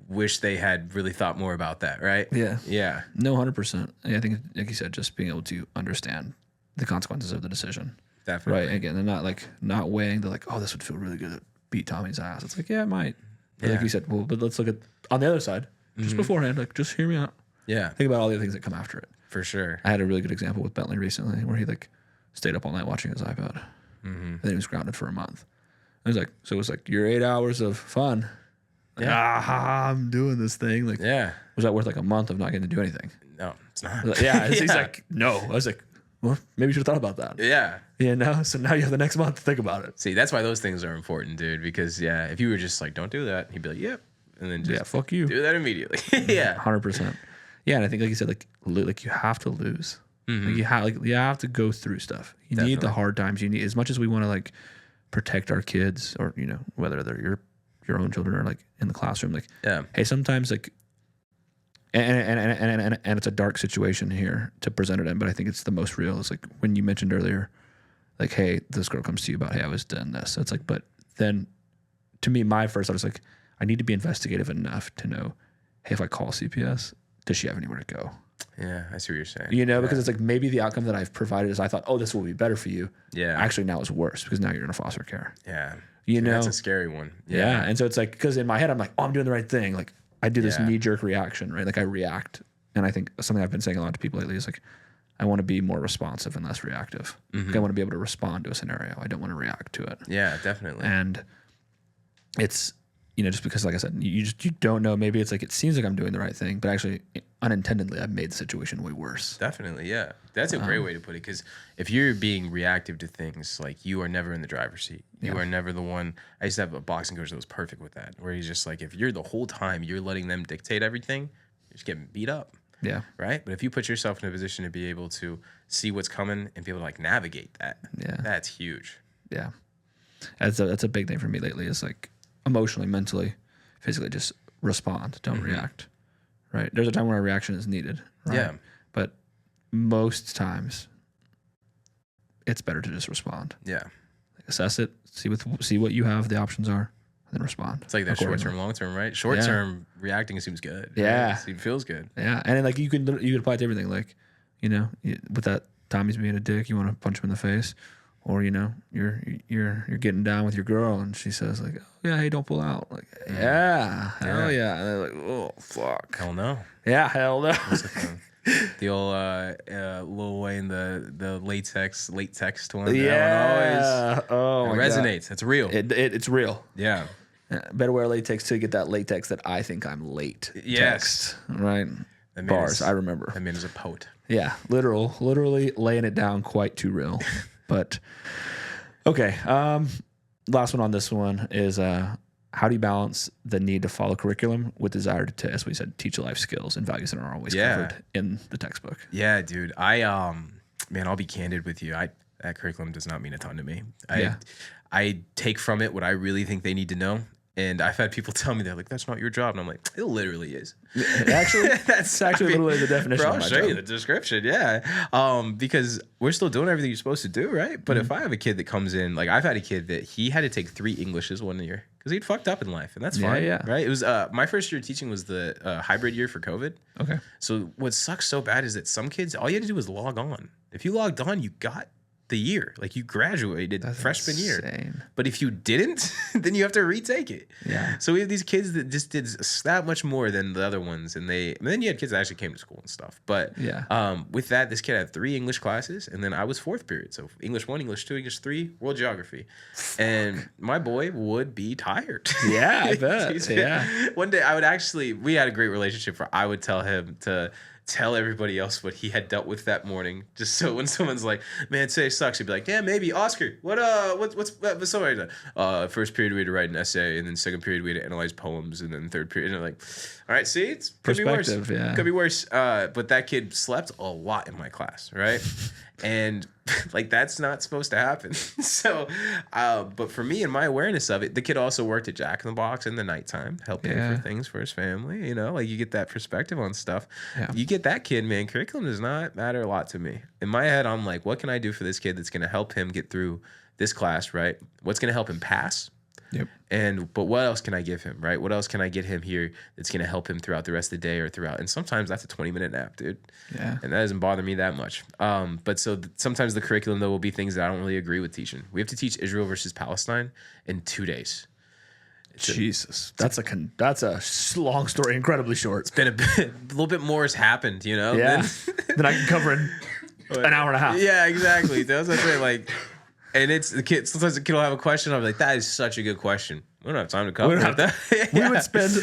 wish they had really thought more about that, right? Yeah. Yeah. No, 100%. Yeah, I think, like you said, just being able to understand the consequences of the decision. Definitely. Right. Again, they're not weighing the like, oh, this would feel really good to beat Tommy's ass. It's like, yeah, it might. But like you said, well, but let's look at on the other side, just beforehand, like just hear me out. Yeah. Think about all the other things that come after it. For sure. I had a really good example with Bentley recently where he like stayed up all night watching his iPad. And then he was grounded for a month. I was like, so it was like your 8 hours of fun. Like, I'm doing this thing. Like, Yeah. was that worth like a month of not getting to do anything? No, it's not. Like, yeah. He's like, no. I was like, well, maybe you should have thought about that. Yeah. Yeah. No. So now you have the next month to think about it. See, that's why those things are important, dude. Because if you were just like, don't do that, he'd be like, yep, and then just Fuck you. do that immediately. Yeah. 100%. Yeah, and I think like you said, like you have to lose. Like you have to go through stuff. You need the hard times. You need, as much as we want to like protect our kids, or whether they're your own children or like in the classroom. Like, hey, sometimes like, and it's a dark situation here to present it in, but I think it's the most real. It's like when you mentioned earlier, like, hey, this girl comes to you about, hey, I was doing this. It's like, but then to me, my first thought was like, I need to be investigative enough to know, hey, if I call CPS, does she have anywhere to go? Yeah, I see what you're saying. Because it's like maybe the outcome that I've provided is I thought, oh, this will be better for you. Yeah. Actually, now it's worse because now you're in a foster care. Yeah. You know? That's a scary one. Yeah. And so it's like, because in my head, I'm like, oh, I'm doing the right thing. Like I do this knee-jerk reaction, right? Like I react. And I think something I've been saying a lot to people lately is like, I want to be more responsive and less reactive. Like I want to be able to respond to a scenario. I don't want to react to it. Yeah, definitely. And it's, just because, like I said, you don't know. Maybe it's like it seems like I'm doing the right thing, but actually, unintendedly, I've made the situation way worse. Definitely, yeah. That's a great way to put it. Because if you're being reactive to things, like you are never in the driver's seat. You are never the one. I used to have a boxing coach that was perfect with that, where he's just like, if you're the whole time you're letting them dictate everything, you're just getting beat up. Yeah. Right. But if you put yourself in a position to be able to see what's coming and be able to like navigate that, that's huge. Yeah. That's a big thing for me lately. Is like emotionally, mentally, physically, just respond. Don't react. Right. There's a time where a reaction is needed. Right? Yeah. But most times, it's better to just respond. Yeah. Like assess it. See what you have. The options are. And then respond. It's like that short term, long term, right? Short term reacting seems good. Yeah. Right? It feels good. Yeah. And then like you can apply it to everything. Like, with that Tommy's being a dick, you want to punch him in the face. Or, you're getting down with your girl and she says like, oh, yeah, hey, don't pull out. Like, yeah. Hell yeah. And they're like, oh, fuck. Hell no. Yeah, hell no. The old Lil Wayne, the latex one. Yeah. That one always resonates. It's real. It's real. Yeah. Better wear latex to get that latex that I think I'm late. Yes. Text, right? Bars. I remember. That man is a poet. Yeah. Literally laying it down quite too real. But okay. Last one on this one is how do you balance the need to follow curriculum with desire to, as we said, teach life skills and values that aren't always covered in the textbook? Yeah, dude. Man, I'll be candid with you. That curriculum does not mean a ton to me. I take from it what I really think they need to know, And I've had people tell me, they're like, that's not your job. And I'm like, it literally is. Actually, that's actually literally the definition Bro, of I'll my show you job. the description. Yeah. Because we're still doing everything you're supposed to do, right? But if I have a kid that comes in, like I've had a kid that he had to take 3 Englishes one year because he'd fucked up in life. And that's fine. Yeah. Right. It was my first year teaching was the hybrid year for COVID. Okay. So what sucks so bad is that some kids, all you had to do was log on. If you logged on, you got the year. Like you graduated freshman year. But if you didn't, then you have to retake it. Yeah. So we have these kids that just did that much more than the other ones. And then you had kids that actually came to school and stuff. But with that, this kid had 3 English classes, and then I was 4th period. So English 1, English 2, English 3, world geography. And my boy would be tired. Yeah, I bet. Yeah. One day we had a great relationship where I would tell him to tell everybody else what he had dealt with that morning, just so when someone's like, man, today sucks, he'd be like, yeah, maybe. Oscar, what's so first period we had to write an essay, and then second period we had to analyze poems, and then third period, and I'm like, all right, see, it's could be worse. Yeah. Could be worse. But that kid slept a lot in my class, right? And like that's not supposed to happen. So but for me and my awareness of it, the kid also worked at Jack in the Box in the nighttime, helped pay for things for his family, you know, like you get that perspective on stuff. You get that kid, man, curriculum does not matter a lot to me. In my head, I'm like, what can I do for this kid that's going to help him get through this class, right? What's going to help him pass? But what else can I give him, right? What else can I get him here that's going to help him throughout the rest of the day or throughout? And sometimes that's a 20-minute nap, dude. Yeah. And that doesn't bother me that much. But sometimes the curriculum, though, will be things that I don't really agree with teaching. We have to teach Israel versus Palestine in 2 days. Jesus. That's a long story, incredibly short. It's been a little bit more has happened, you know? Yeah. Then I can cover in an hour and a half. Yeah, exactly. That's what I'm saying. Like, and it's the kid. Sometimes the kid will have a question. I'm like, that is such a good question. We don't have time to cover that. We would spend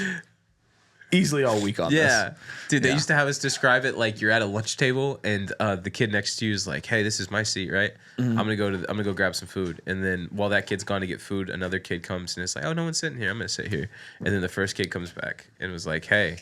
easily all week on this. Yeah. Dude, they used to have us describe it like you're at a lunch table and the kid next to you is like, hey, this is my seat, right? I'm gonna go grab some food. And then while that kid's gone to get food, another kid comes and it's like, oh, no one's sitting here. I'm gonna sit here. And then the first kid comes back and was like, hey,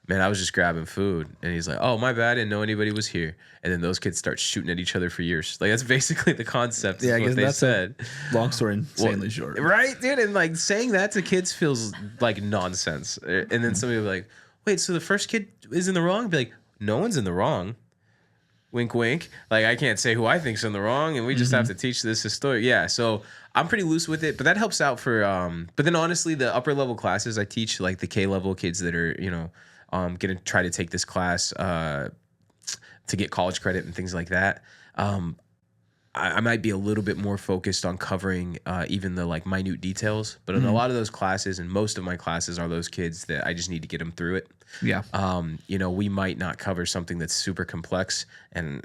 man, I was just grabbing food. And he's like, oh, my bad. I didn't know anybody was here. And then those kids start shooting at each other for years. Like, that's basically the concept. Yeah, what they said. Long story, insanely short. Right, dude? And like saying that to kids feels like nonsense. And then somebody will be like, wait, so the first kid is in the wrong? Be like, no one's in the wrong. Wink, wink. Like, I can't say who I think's in the wrong. And we just have to teach this history. Yeah, so I'm pretty loose with it. But that helps out for, but then honestly, the upper level classes I teach, like the K level kids that are, you know, going to try to take this class to get college credit and things like that. I might be a little bit more focused on covering even the like minute details, but in a lot of those classes, and most of my classes are those kids that I just need to get them through it. Yeah. You know, we might not cover something that's super complex, and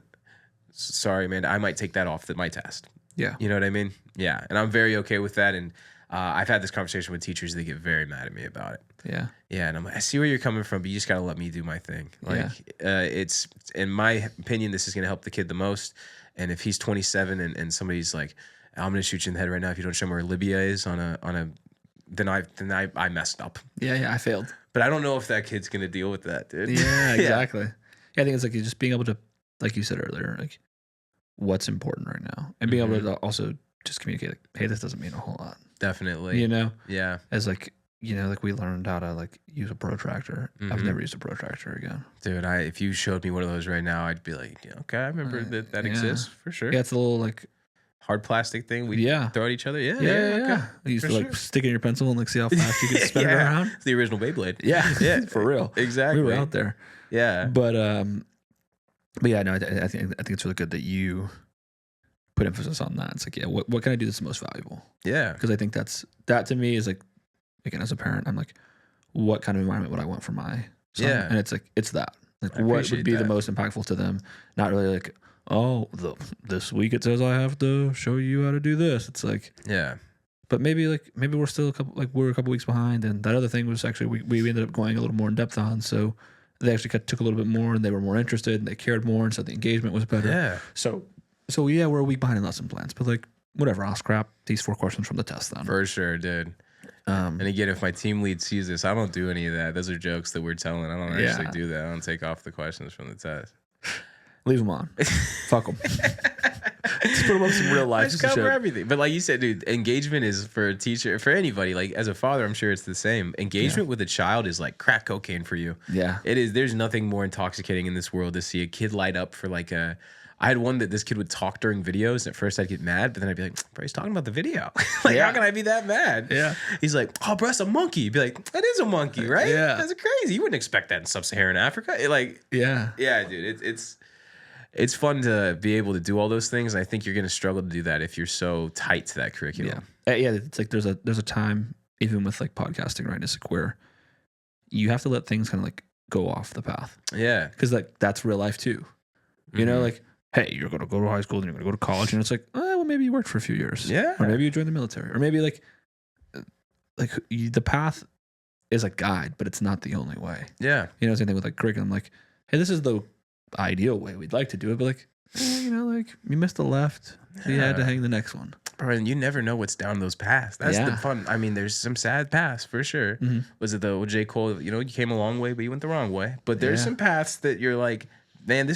sorry, man, I might take that off my test. Yeah. You know what I mean? Yeah. And I'm very okay with that. And I've had this conversation with teachers. They get very mad at me about it. Yeah. Yeah. And I'm like, I see where you're coming from, but you just got to let me do my thing. Like, it's, in my opinion, this is going to help the kid the most. And if he's 27 and somebody's like, I'm going to shoot you in the head right now if you don't show me where Libya is then I messed up. Yeah, I failed. But I don't know if that kid's going to deal with that, dude. Yeah, exactly. Yeah, I think it's like just being able to, like you said earlier, like what's important right now. And being able to also just communicate, like, hey, this doesn't mean a whole lot. Definitely. You know? Yeah. As like, you know, like we learned how to like use a protractor. I've never used a protractor again. Dude, if you showed me one of those right now, I'd be like, yeah, okay, I remember that exists for sure. Yeah, it's a little like hard plastic thing we throw at each other. Yeah. Okay. You used to like stick in your pencil and like see how fast you could spin it around. It's the original Beyblade. Yeah, for real. Exactly. We were out there. Yeah. But yeah, no, I think it's really good that you put emphasis on that. It's like, yeah, what can I do that's the most valuable? Yeah. Because I think that to me is like, again, as a parent, I'm like, what kind of environment would I want for my son? Yeah. And it's like, it's that. Like, what would be the most impactful to them? Not really like, oh, this week it says I have to show you how to do this. It's like, yeah. But maybe we're still a couple weeks behind, and that other thing was actually we ended up going a little more in depth on. So they actually took a little bit more, and they were more interested, and they cared more, and so the engagement was better. Yeah. So yeah, we're a week behind in lesson plans, but like whatever, I'll scrap these 4 questions from the test then. For sure, dude. And again, if my team lead sees this, I don't do any of that. Those are jokes that we're telling. I don't actually do that. I don't take off the questions from the test. Leave them on. Fuck them. Just put them up some real life. Let's cover everything. But like you said, dude, engagement is for a teacher, for anybody. Like as a father, I'm sure it's the same. Engagement with a child is like crack cocaine for you. Yeah. It is. There's nothing more intoxicating in this world to see a kid light up for like a. I had one that this kid would talk during videos. At first, I'd get mad, but then I'd be like, bro, he's talking about the video. Like, how can I be that mad? Yeah. He's like, oh, bro, that's a monkey. You'd be like, that is a monkey, right? Yeah. That's crazy. You wouldn't expect that in sub-Saharan Africa. Yeah, dude. It's fun to be able to do all those things. And I think you're going to struggle to do that if you're so tight to that curriculum. Yeah. It's like there's a time, even with like podcasting, right? It's like where you have to let things kind of like go off the path. Yeah. Because like that's real life too. You know, like, hey, you're going to go to high school and you're going to go to college. And it's like, oh, well, maybe you worked for a few years. Yeah. Or maybe you joined the military. Or maybe the path is a guide, but it's not the only way. Yeah. You know, same thing with like curriculum. Like, hey, this is the ideal way we'd like to do it. But like, you know, like you missed the left. So you had to hang the next one. Bro, and you never know what's down those paths. That's the fun. I mean, there's some sad paths for sure. Mm-hmm. Was it the J. Cole, you know, you came a long way, but you went the wrong way. But there's some paths that you're like, man,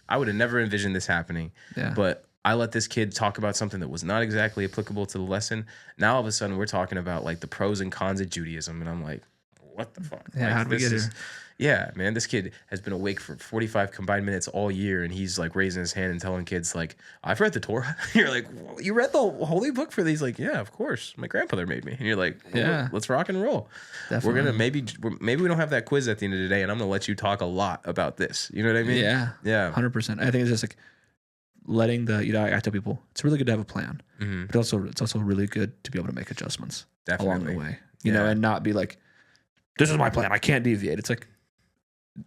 I would have never envisioned this happening. Yeah. But I let this kid talk about something that was not exactly applicable to the lesson. Now all of a sudden we're talking about like the pros and cons of Judaism. And I'm like, what the fuck? Yeah, like, how did we get here? Yeah, man, this kid has been awake for 45 combined minutes all year, and he's like raising his hand and telling kids like, I've read the Torah. You're like, you read the holy book for these? Like, yeah, of course. My grandfather made me. And you're like, well, let's rock and roll. Definitely. We're gonna maybe we don't have that quiz at the end of the day, and I'm gonna let you talk a lot about this. You know what I mean? Yeah, 100%. I think it's just like letting I tell people it's really good to have a plan, but it's also really good to be able to make adjustments along the way. You know, and not be like, this is my plan, I can't deviate. It's like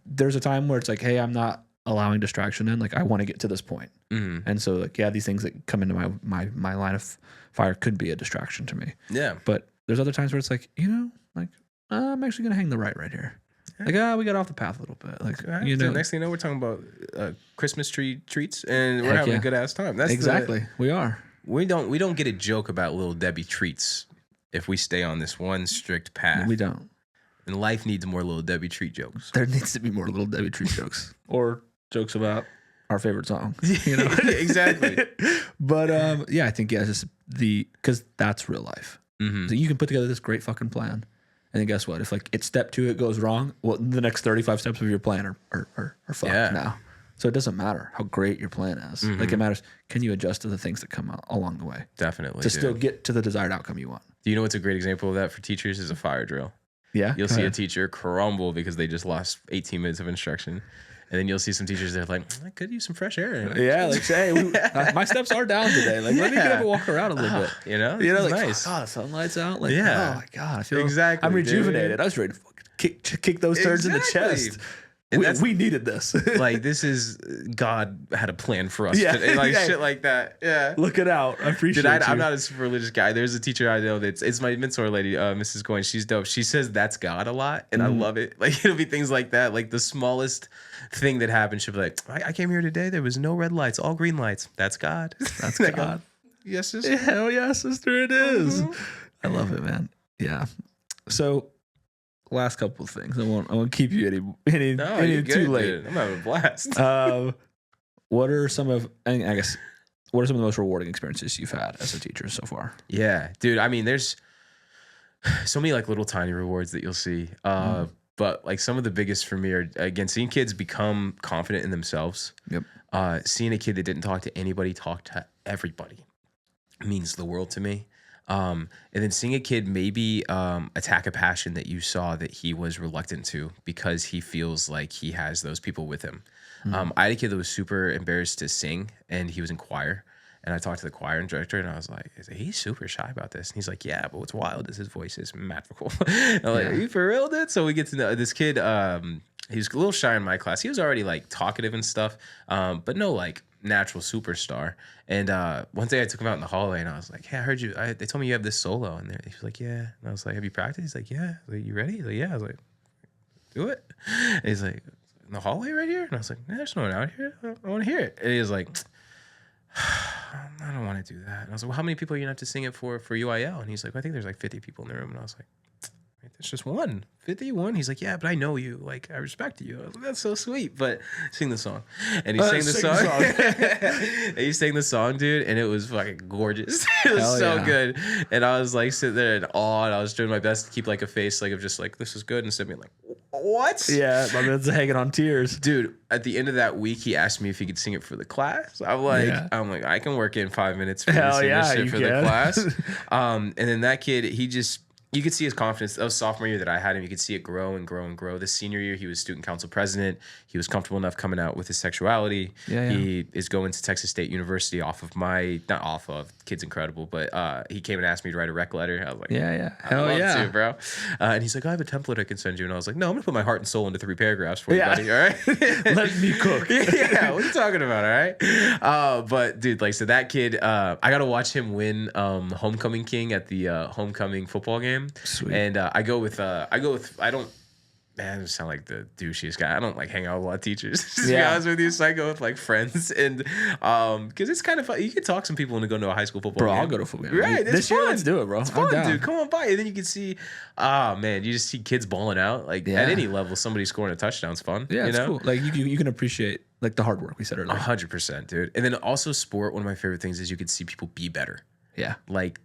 there's a time where it's like, hey, I'm not allowing distraction in. Like I want to get to this point, and so like these things that come into my line of fire could be a distraction to me. Yeah, but there's other times where it's like, you know, like I'm actually gonna hang the right here. Like, we got off the path a little bit. Like, you know, next thing you know, we're talking about Christmas tree treats, and we're having a good ass time. That's exactly we are. We don't get a joke about Little Debbie treats if we stay on this one strict path. We don't. And life needs more Little Debbie treat jokes. There needs to be more Little Debbie treat jokes, or jokes about our favorite song. You know, exactly. But I think just because that's real life. So you can put together this great fucking plan. And then guess what? If like it's step 2, it goes wrong. Well, the next 35 steps of your plan are fucked now. So it doesn't matter how great your plan is. Like it matters, can you adjust to the things that come along the way? Definitely. To still get to the desired outcome you want. Do you know what's a great example of that for teachers is a fire drill? Yeah. You'll see a teacher crumble because they just lost 18 minutes of instruction. And then you'll see some teachers that are like, I could use some fresh air. Yeah, like say, my steps are down today. Like, let me get up and walk around a little bit. You know, like, nice. Oh, God, the sunlight's out. Like, oh my God, I feel exactly. I'm rejuvenated. Dude. I was ready to fucking kick those turds in the chest. And we needed this. Like, this is God had a plan for us today. Like shit like that. Yeah. Look it out. I appreciate it. I'm not a super religious guy. There's a teacher I know it's my mentor lady, Mrs. Goins. She's dope. She says that's God a lot, and I love it. Like it'll be things like that. Like the smallest thing that happens, she'll be like, I came here today. There was no red lights, all green lights. That's God. That's God. Yes, sister. Hell yeah, sister, it is. I love it, man. Yeah. So last couple of things. I won't keep you any too late. Dude. I'm having a blast. What are some of the most rewarding experiences you've had as a teacher so far? Yeah, dude. I mean, there's so many like little tiny rewards that you'll see. But like some of the biggest for me are, again, seeing kids become confident in themselves. Yep. Seeing a kid that didn't talk to anybody talk to everybody means the world to me. And then seeing a kid maybe attack a passion that you saw that he was reluctant to because he feels like he has those people with him. I had a kid that was super embarrassed to sing, and he was in choir. And I talked to the choir director, and I was like, he's super shy about this. And he's like, yeah, but what's wild is his voice is magical. I'm like, are you for real, dude? So we get to know this kid. He was a little shy in my class. He was already like talkative and stuff, but no like natural superstar. And one day I took him out in the hallway, and I was like, hey, I heard you. They told me you have this solo. And he was like, yeah. And I was like, have you practiced? He's like, yeah. I was like, you ready? He's like, yeah. I was like, do it. And he's like, in the hallway right here? And I was like, there's no one out here. I want to hear it. And he was like, I don't want to do that. And I was like, well, how many people are you going to have to sing it for UIL? And he's like, well, I think there's like 50 people in the room. And I was like, It's just one. 51. He's like, yeah, but I know you. Like, I respect you. I was like, that's so sweet. But sing the song. And he sang the song. And he sang the song, dude. And it was fucking gorgeous. It was so good. And I was like sitting there in awe. And I was doing my best to keep like a face like of just like, this is good. Instead of being like, what? Yeah, my man's hanging on tears. Dude, at the end of that week, he asked me if he could sing it for the class. I'm like, I can work in 5 minutes for you to sing this shit for the class. And then that kid, you could see his confidence. That was sophomore year that I had him. You could see it grow and grow and grow. This senior year, he was student council president. He was comfortable enough coming out with his sexuality. He is going to Texas State University kid's incredible, but he came and asked me to write a rec letter. I was like, hell yeah, to, bro. And he's like, I have a template I can send you. And I was like, no, I'm gonna put my heart and soul into 3 paragraphs for you, buddy. All right, let me cook. Yeah, what are you talking about? All right, but dude, like, so that kid, I got to watch him win homecoming king at the homecoming football game. Sweet. And I don't, man, I just sound like the douchiest guy. I don't like hang out with a lot of teachers, to be honest with you. So I go with like friends, and because it's kind of fun. You can talk some people into going to a high school football game. I'll go to a football game. Right, this year, let's do it, bro. It's fun, dude. Come on by, and then you can see, man, you just see kids balling out. Like at any level, somebody scoring a touchdown's fun. Yeah, it's cool. Like you can appreciate like the hard work we said earlier. 100%, dude. And then also sport. One of my favorite things is you could see people be better. Yeah. Like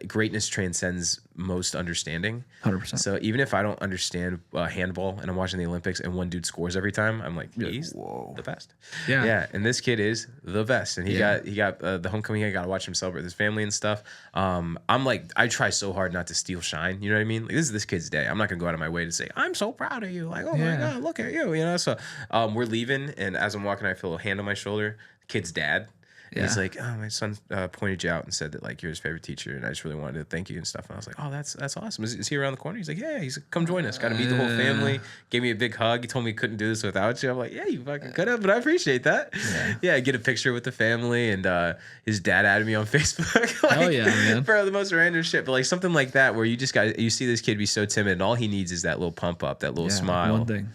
greatness transcends most understanding. 100%. So even if I don't understand handball and I'm watching the Olympics and one dude scores every time, I'm like, he's the best. Yeah. Yeah. And this kid is the best. And he got the homecoming. I got to watch him celebrate with his family and stuff. I'm like, I try so hard not to steal shine. You know what I mean? Like, this is this kid's day. I'm not going to go out of my way to say, I'm so proud of you. Like, oh my God, look at you. You know? So we're leaving. And as I'm walking, I feel a hand on my shoulder. The kid's dad. And he's like, oh, my son pointed you out and said that like you're his favorite teacher, and I just really wanted to thank you and stuff. And I was like, oh, that's awesome. Is he around the corner? He's like, yeah. He's like, come join us. Got to meet the whole family. Gave me a big hug. He told me he couldn't do this without you. I'm like, yeah, you fucking could have, but I appreciate that. Yeah, get a picture with the family, and his dad added me on Facebook. Like, oh yeah, man. Bro, the most random shit. But like something like that where you see this kid be so timid, and all he needs is that little pump up, that little smile. One thing.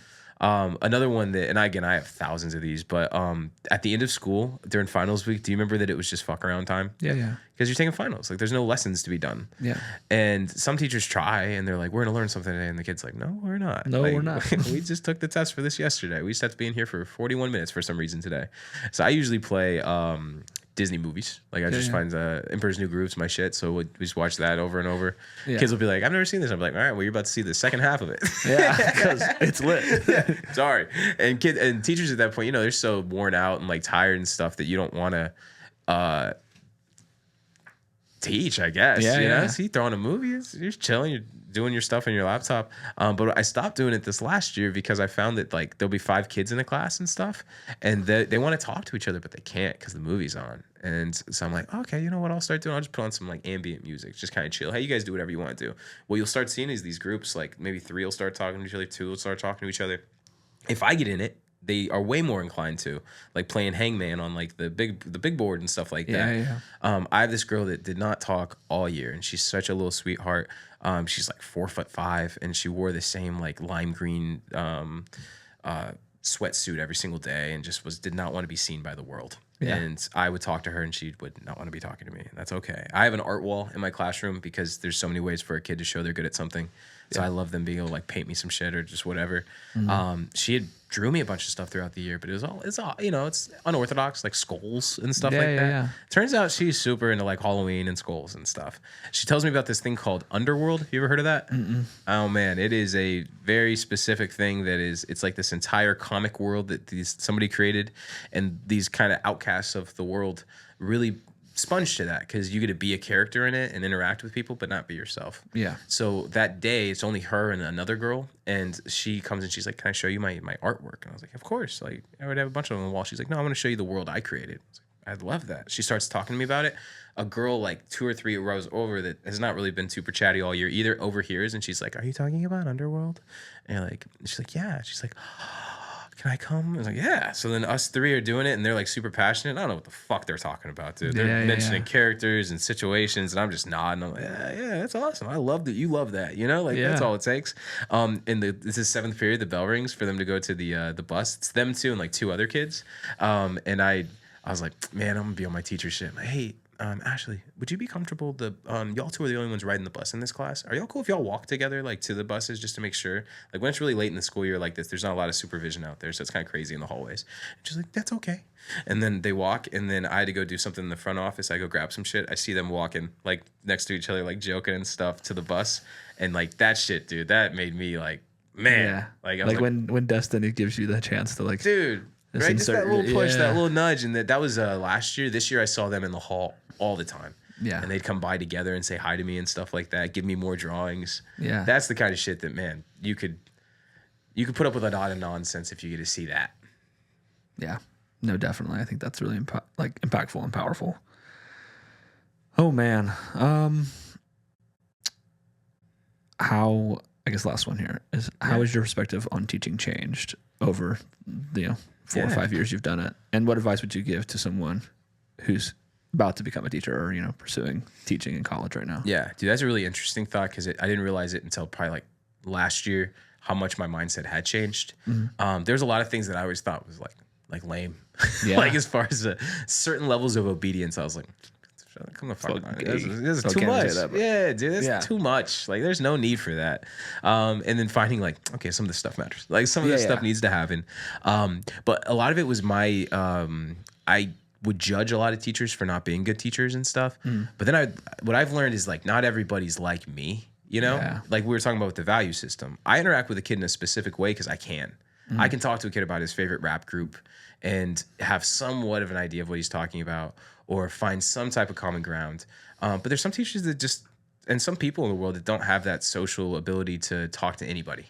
Another one that, and again, I have thousands of these, but at the end of school during finals week, do you remember that it was just fuck around time? Yeah. Because you're taking finals. Like, there's no lessons to be done. Yeah. And some teachers try, and they're like, we're going to learn something today. And the kid's like, no, we're not. No, like, we're not. We just took the test for this yesterday. We just have to be in here for 41 minutes for some reason today. So I usually play Disney movies. Like I just find Emperor's New Groove's my shit. So we just watch that over and over. Yeah. Kids will be like, I've never seen this. I'm like, all right, well, you're about to see the second half of it. Yeah, because it's lit. Sorry. And teachers at that point, you know, they're so worn out and like tired and stuff that you don't want to teach, I guess. Yeah, you know? So you throw on a movie, you're just chilling, you're doing your stuff on your laptop. But I stopped doing it this last year because I found that like there'll be 5 kids in a class and stuff, and they want to talk to each other, but they can't because the movie's on. And so I'm like, okay, you know what I'll start doing? I'll just put on some like ambient music, just kind of chill. Hey, you guys do whatever you want to do. What you'll start seeing is these groups, like maybe 3 will start talking to each other, 2 will start talking to each other. If I get in it, they are way more inclined to like playing hangman on like the big board and stuff like that. Yeah. I have this girl that did not talk all year, and she's such a little sweetheart. She's like 4'5", and she wore the same like lime green sweatsuit every single day, and just did not want to be seen by the world. Yeah. And I would talk to her, and she would not want to be talking to me. And that's okay. I have an art wall in my classroom because there's so many ways for a kid to show they're good at something. So I love them being able to like paint me some shit or just whatever. Mm-hmm. She had drew me a bunch of stuff throughout the year, but it's all you know, it's unorthodox, like skulls and stuff like that. Yeah. Turns out she's super into like Halloween and skulls and stuff. She tells me about this thing called Underworld. Have you ever heard of that? Mm-mm. Oh man, it is a very specific thing it's like this entire comic world that somebody created, and these kind of outcasts of the world really sponge to that because you get to be a character in it and interact with people but not be yourself. Yeah. So that day it's only her and another girl, and she comes and she's like, can I show you my artwork? And I was like, of course. Like I would have a bunch of them on the wall. She's like, no, I want to show you the world I created. I was like, I'd love that. She starts talking to me about it. A girl like 2 or 3 rows over that has not really been super chatty all year either overhears, and she's like, are you talking about Underworld? And like she's like, yeah. She's like, can I come? I was like, yeah. So then us 3 are doing it, and they're like super passionate. I don't know what the fuck they're talking about, dude. They're mentioning characters and situations, and I'm just nodding. I'm like, yeah, that's awesome. I love that. You love that, you know? Like that's all it takes. This is 7th period. The bell rings for them to go to the bus. It's them 2 and like 2 other kids. And I was like, man, I'm gonna be on my teacher shit. I'm like, hey, Ashley, would you be comfortable? Y'all two are the only ones riding the bus in this class. Are y'all cool if y'all walk together like to the buses just to make sure? Like when it's really late in the school year like this, there's not a lot of supervision out there, so it's kind of crazy in the hallways. And she's like, that's okay. And then they walk, and then I had to go do something in the front office. I go grab some shit. I see them walking like next to each other, like joking and stuff to the bus, and like that shit, dude, that made me like, man, like when destiny gives you the chance to like, dude. Right, just that little push, that little nudge, and that was last year. This year, I saw them in the hall all the time. Yeah, and they'd come by together and say hi to me and stuff like that. Give me more drawings. Yeah, that's the kind of shit that, man, you could put up with a lot of nonsense if you get to see that. Yeah, no, definitely. I think that's really impactful and powerful. Oh man, how? I guess last one here is how has your perspective on teaching changed over 4 or 5 years you've done it, and what advice would you give to someone who's about to become a teacher or pursuing teaching in college right now? Yeah, dude, that's a really interesting thought because I didn't realize it until probably like last year how much my mindset had changed. There's a lot of things that I always thought was like lame, like as far as certain levels of obedience. I was like, come the fuck on. This is too much. Yeah, dude, that's too much. Like, there's no need for that. And then finding like, okay, some of this stuff matters. Like, some of this stuff needs to happen. But a lot of it was my, I would judge a lot of teachers for not being good teachers and stuff. But then what I've learned is like, not everybody's like me, Like we were talking about with the value system. I interact with a kid in a specific way because I can. I can talk to a kid about his favorite rap group and have somewhat of an idea of what he's talking about, or find some type of common ground. But there's some teachers that just, and some people in the world that don't have that social ability to talk to anybody.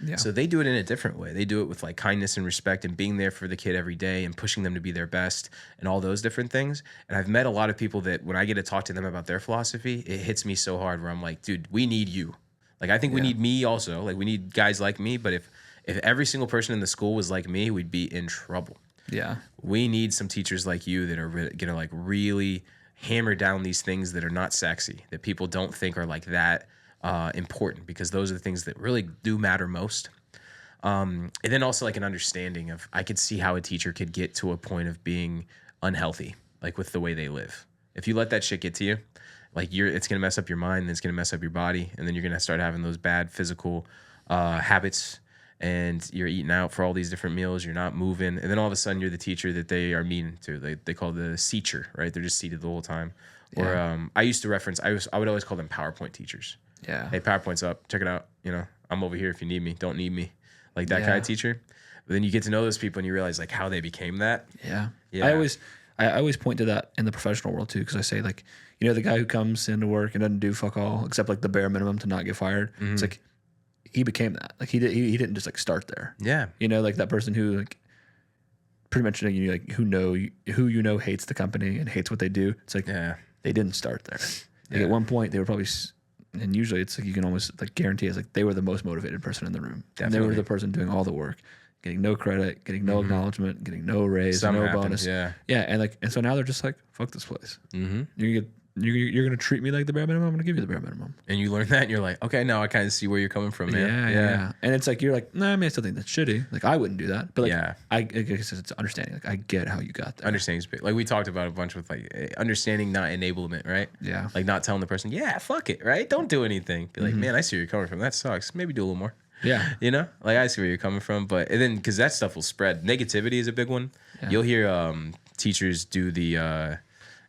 Yeah. So they do it in a different way. They do it with like kindness and respect and being there for the kid every day and pushing them to be their best and all those different things. And I've met a lot of people that when I get to talk to them about their philosophy, it hits me so hard where I'm like, dude, we need you. Like, I think we need me also. Like, we need guys like me. But if every single person in the school was like me, we'd be in trouble. Yeah. We need some teachers like you that are going to like really hammer down these things that are not sexy, that people don't think are like that important, because those are the things that really do matter most. And then also like an understanding of, I could see how a teacher could get to a point of being unhealthy, like with the way they live. If you let that shit get to you, like it's going to mess up your mind, and it's going to mess up your body. And then you're going to start having those bad physical habits, and you're eating out for all these different meals. You're not moving. And then all of a sudden you're the teacher that they are mean to. They call the seacher, right? They're just seated the whole time. Yeah. Or I used to reference, I would always call them PowerPoint teachers. Yeah. Hey, PowerPoint's up. Check it out. I'm over here if you need me. Don't need me. Like that kind of teacher. But then you get to know those people and you realize like how they became that. Yeah. I always point to that in the professional world too, because I say like, the guy who comes into work and doesn't do fuck all except like the bare minimum to not get fired. Mm-hmm. It's like he became that. Like he didn't just like start there. Yeah. Like that person who like pretty much who hates the company and hates what they do. It's like they didn't start there. Like at one point they were probably, and usually it's like you can almost like guarantee it's like they were the most motivated person in the room. Definitely. And they were the person doing all the work, getting no credit, getting no acknowledgement, getting no raise, no bonus. Yeah. And so now they're just like, fuck this place. Mm-hmm. You're gonna treat me like the bare minimum. I'm gonna give you the bare minimum. And you learn that, and you're like, okay, now I kind of see where you're coming from, man. Yeah. And it's like you're like, nah, I mean, I still think that's shitty. Like I wouldn't do that, but like, I guess it's understanding. Like I get how you got there. Understanding's big. Like we talked about a bunch with like understanding, not enablement, right? Yeah. Like not telling the person, fuck it, right? Don't do anything. Be like, man, I see where you're coming from. That sucks. Maybe do a little more. Yeah. Like I see where you're coming from, and then because that stuff will spread. Negativity is a big one. Yeah. You'll hear teachers do the.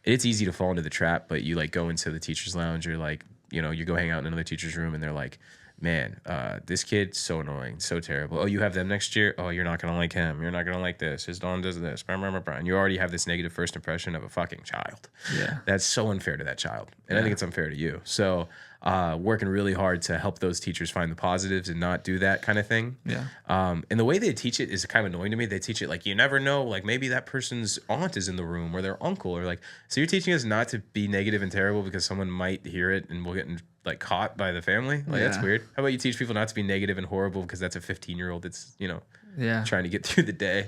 It's easy to fall into the trap, but you like go into the teacher's lounge, or like, you go hang out in another teacher's room and they're like, man, this kid's so annoying, so terrible. Oh, you have them next year? Oh, you're not going to like him. You're not going to like this. His Dawn does this. And you already have this negative first impression of a fucking child. Yeah. That's so unfair to that child. And I think it's unfair to you. So working really hard to help those teachers find the positives and not do that kind of thing. Yeah. And the way they teach it is kind of annoying to me. They teach it like, you never know, like maybe that person's aunt is in the room or their uncle, or like, so you're teaching us not to be negative and terrible because someone might hear it and we'll get like caught by the family. Like that's weird. How about you teach people not to be negative and horrible because that's a 15-year-old that's, trying to get through the day.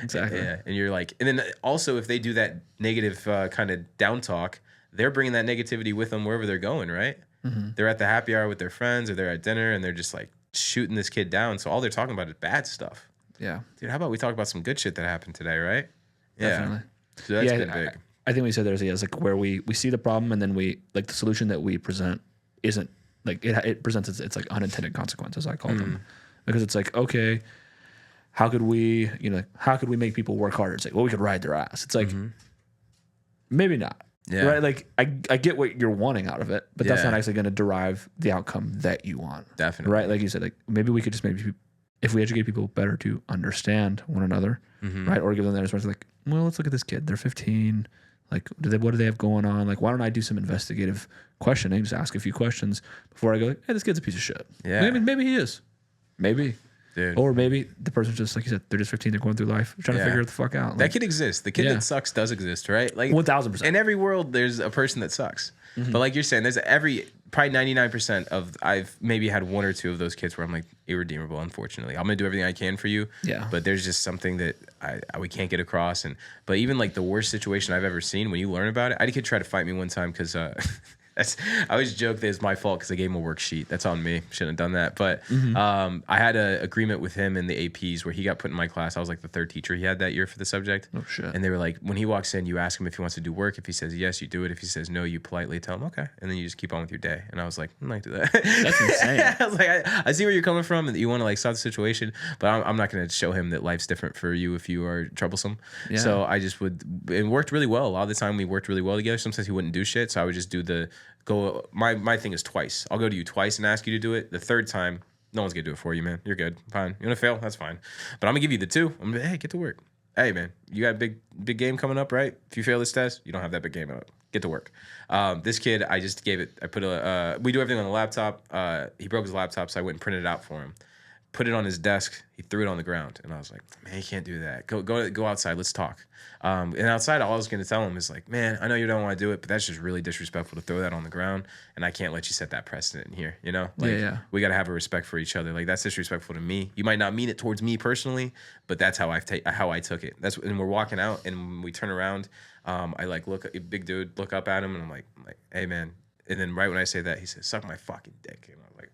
Exactly. Yeah. And you're like, and then also if they do that negative kind of down talk, they're bringing that negativity with them wherever they're going, right? Mm-hmm. They're at the happy hour with their friends, or they're at dinner, and they're just like shooting this kid down. So all they're talking about is bad stuff. Yeah. Dude, how about we talk about some good shit that happened today, right? Definitely. So that's been big. I think we said there's like where we see the problem and then we like the solution that we present isn't like it presents it's like unintended consequences, I call them, because it's like, okay, how could we make people work harder? It's like, well, we could ride their ass. It's like maybe not. Yeah. Right. Like I get what you're wanting out of it, but that's not actually going to derive the outcome that you want. Definitely. Right. Like you said, like maybe we could just if we educate people better to understand one another, right? Or give them that response like, well, let's look at this kid. They're 15. Like, what do they have going on? Like, why don't I do some investigative questioning? Just ask a few questions before I go, hey, this kid's a piece of shit. Yeah. Maybe he is. Maybe. Dude. Or maybe the person's just, like you said, they're just 15. They're going through life trying to figure it the fuck out. Like, that kid exists. The kid that sucks does exist, right? Like 1000%. In every world, there's a person that sucks. But like you're saying, there's probably 99% of, I've maybe had one or two of those kids where I'm like, irredeemable, unfortunately. I'm going to do everything I can for you. Yeah. But there's just something that we can't get across. But even like the worst situation I've ever seen, when you learn about it, I had a kid try to fight me one time because I always joke that it's my fault because I gave him a worksheet. That's on me. Shouldn't have done that. But I had an agreement with him in the APs where he got put in my class. I was like the third teacher he had that year for the subject. Oh, shit. And they were like, when he walks in, you ask him if he wants to do work. If he says yes, you do it. If he says no, you politely tell him, okay. And then you just keep on with your day. And I was like, I'm not going to do that. That's insane. I was like, I see where you're coming from and that you want to like solve the situation, but I'm not going to show him that life's different for you if you are troublesome. Yeah. So I just it worked really well. A lot of the time we worked really well together. Sometimes he wouldn't do shit. So I would just do my thing is twice. I'll go to you twice and ask you to do it. The third time, no one's gonna do it for you, man. You're good. Fine. You wanna fail? That's fine. But I'm gonna give you the two. I'm gonna, hey, get to work. Hey, man, you got a big game coming up, right? If you fail this test, you don't have that big game up. Get to work. This kid, I just gave it. I put we do everything on the laptop. He broke his laptop, so I went and printed it out for him. Put it on his desk. He threw it on the ground, and I was like, "Man, you can't do that. Go outside. Let's talk." And outside, all I was gonna tell him is like, "Man, I know you don't want to do it, but that's just really disrespectful to throw that on the ground, and I can't let you set that precedent in here. You know, like we gotta have a respect for each other. Like that's disrespectful to me. You might not mean it towards me personally, but that's how I took it. And we're walking out, and when we turn around, I like look at a big dude, look up at him, and I'm like, "Hey, man." And then right when I say that, he says, "Suck my fucking dick." And I'm like,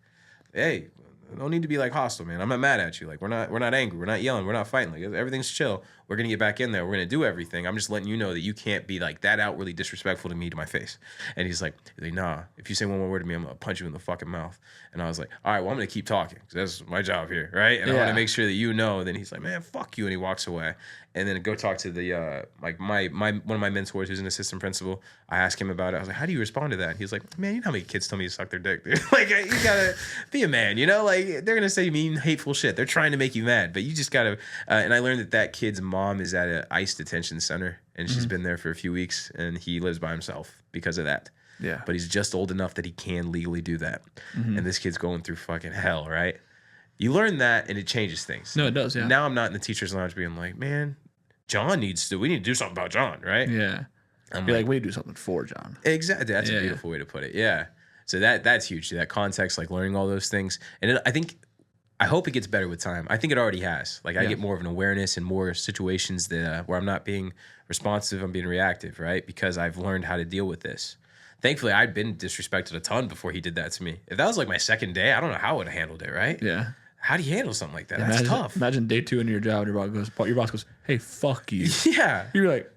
"Hey. No need to be like hostile, man. I'm not mad at you. Like we're not angry. We're not yelling. We're not fighting. Like everything's chill. We're gonna get back in there. We're gonna do everything. I'm just letting you know that you can't be like that outwardly disrespectful to me to my face." And he's like, "Nah. If you say one more word to me, I'm gonna punch you in the fucking mouth." And I was like, "All right, well I'm gonna keep talking because that's my job here, right? And I want to make sure that you know." Then he's like, "Man, fuck you," and he walks away. And then go talk to the like my one of my mentors who's an assistant principal. I asked him about it. I was like, "How do you respond to that?" And he's like, "Man, you know how many kids tell me to suck their dick, dude? Like you gotta be a man, you know? Like they're gonna say mean, hateful shit. They're trying to make you mad, but you just gotta." And I learned that kid's mom is at an ICE detention center, and she's been there for a few weeks, and he lives by himself because of that. Yeah. But he's just old enough that he can legally do that. And this kid's going through fucking hell, right? You learn that, and it changes things. No, it does. Yeah. Now I'm not in the teacher's lounge being like, "Man, we need to do something about John," right? Yeah. You're like, we need to do something for John. Exactly. That's a beautiful way to put it. Yeah. So that's huge. That context, like learning all those things. And I hope it gets better with time. I think it already has. Like I get more of an awareness and more situations that where I'm not being responsive, I'm being reactive, right? Because I've learned how to deal with this. Thankfully, I'd been disrespected a ton before he did that to me. If that was like my second day, I don't know how I would have handled it, right? Yeah. How do you handle something like that? That's tough. Imagine day 2 into your job, and your boss goes, "Hey, fuck you." Yeah. You're like,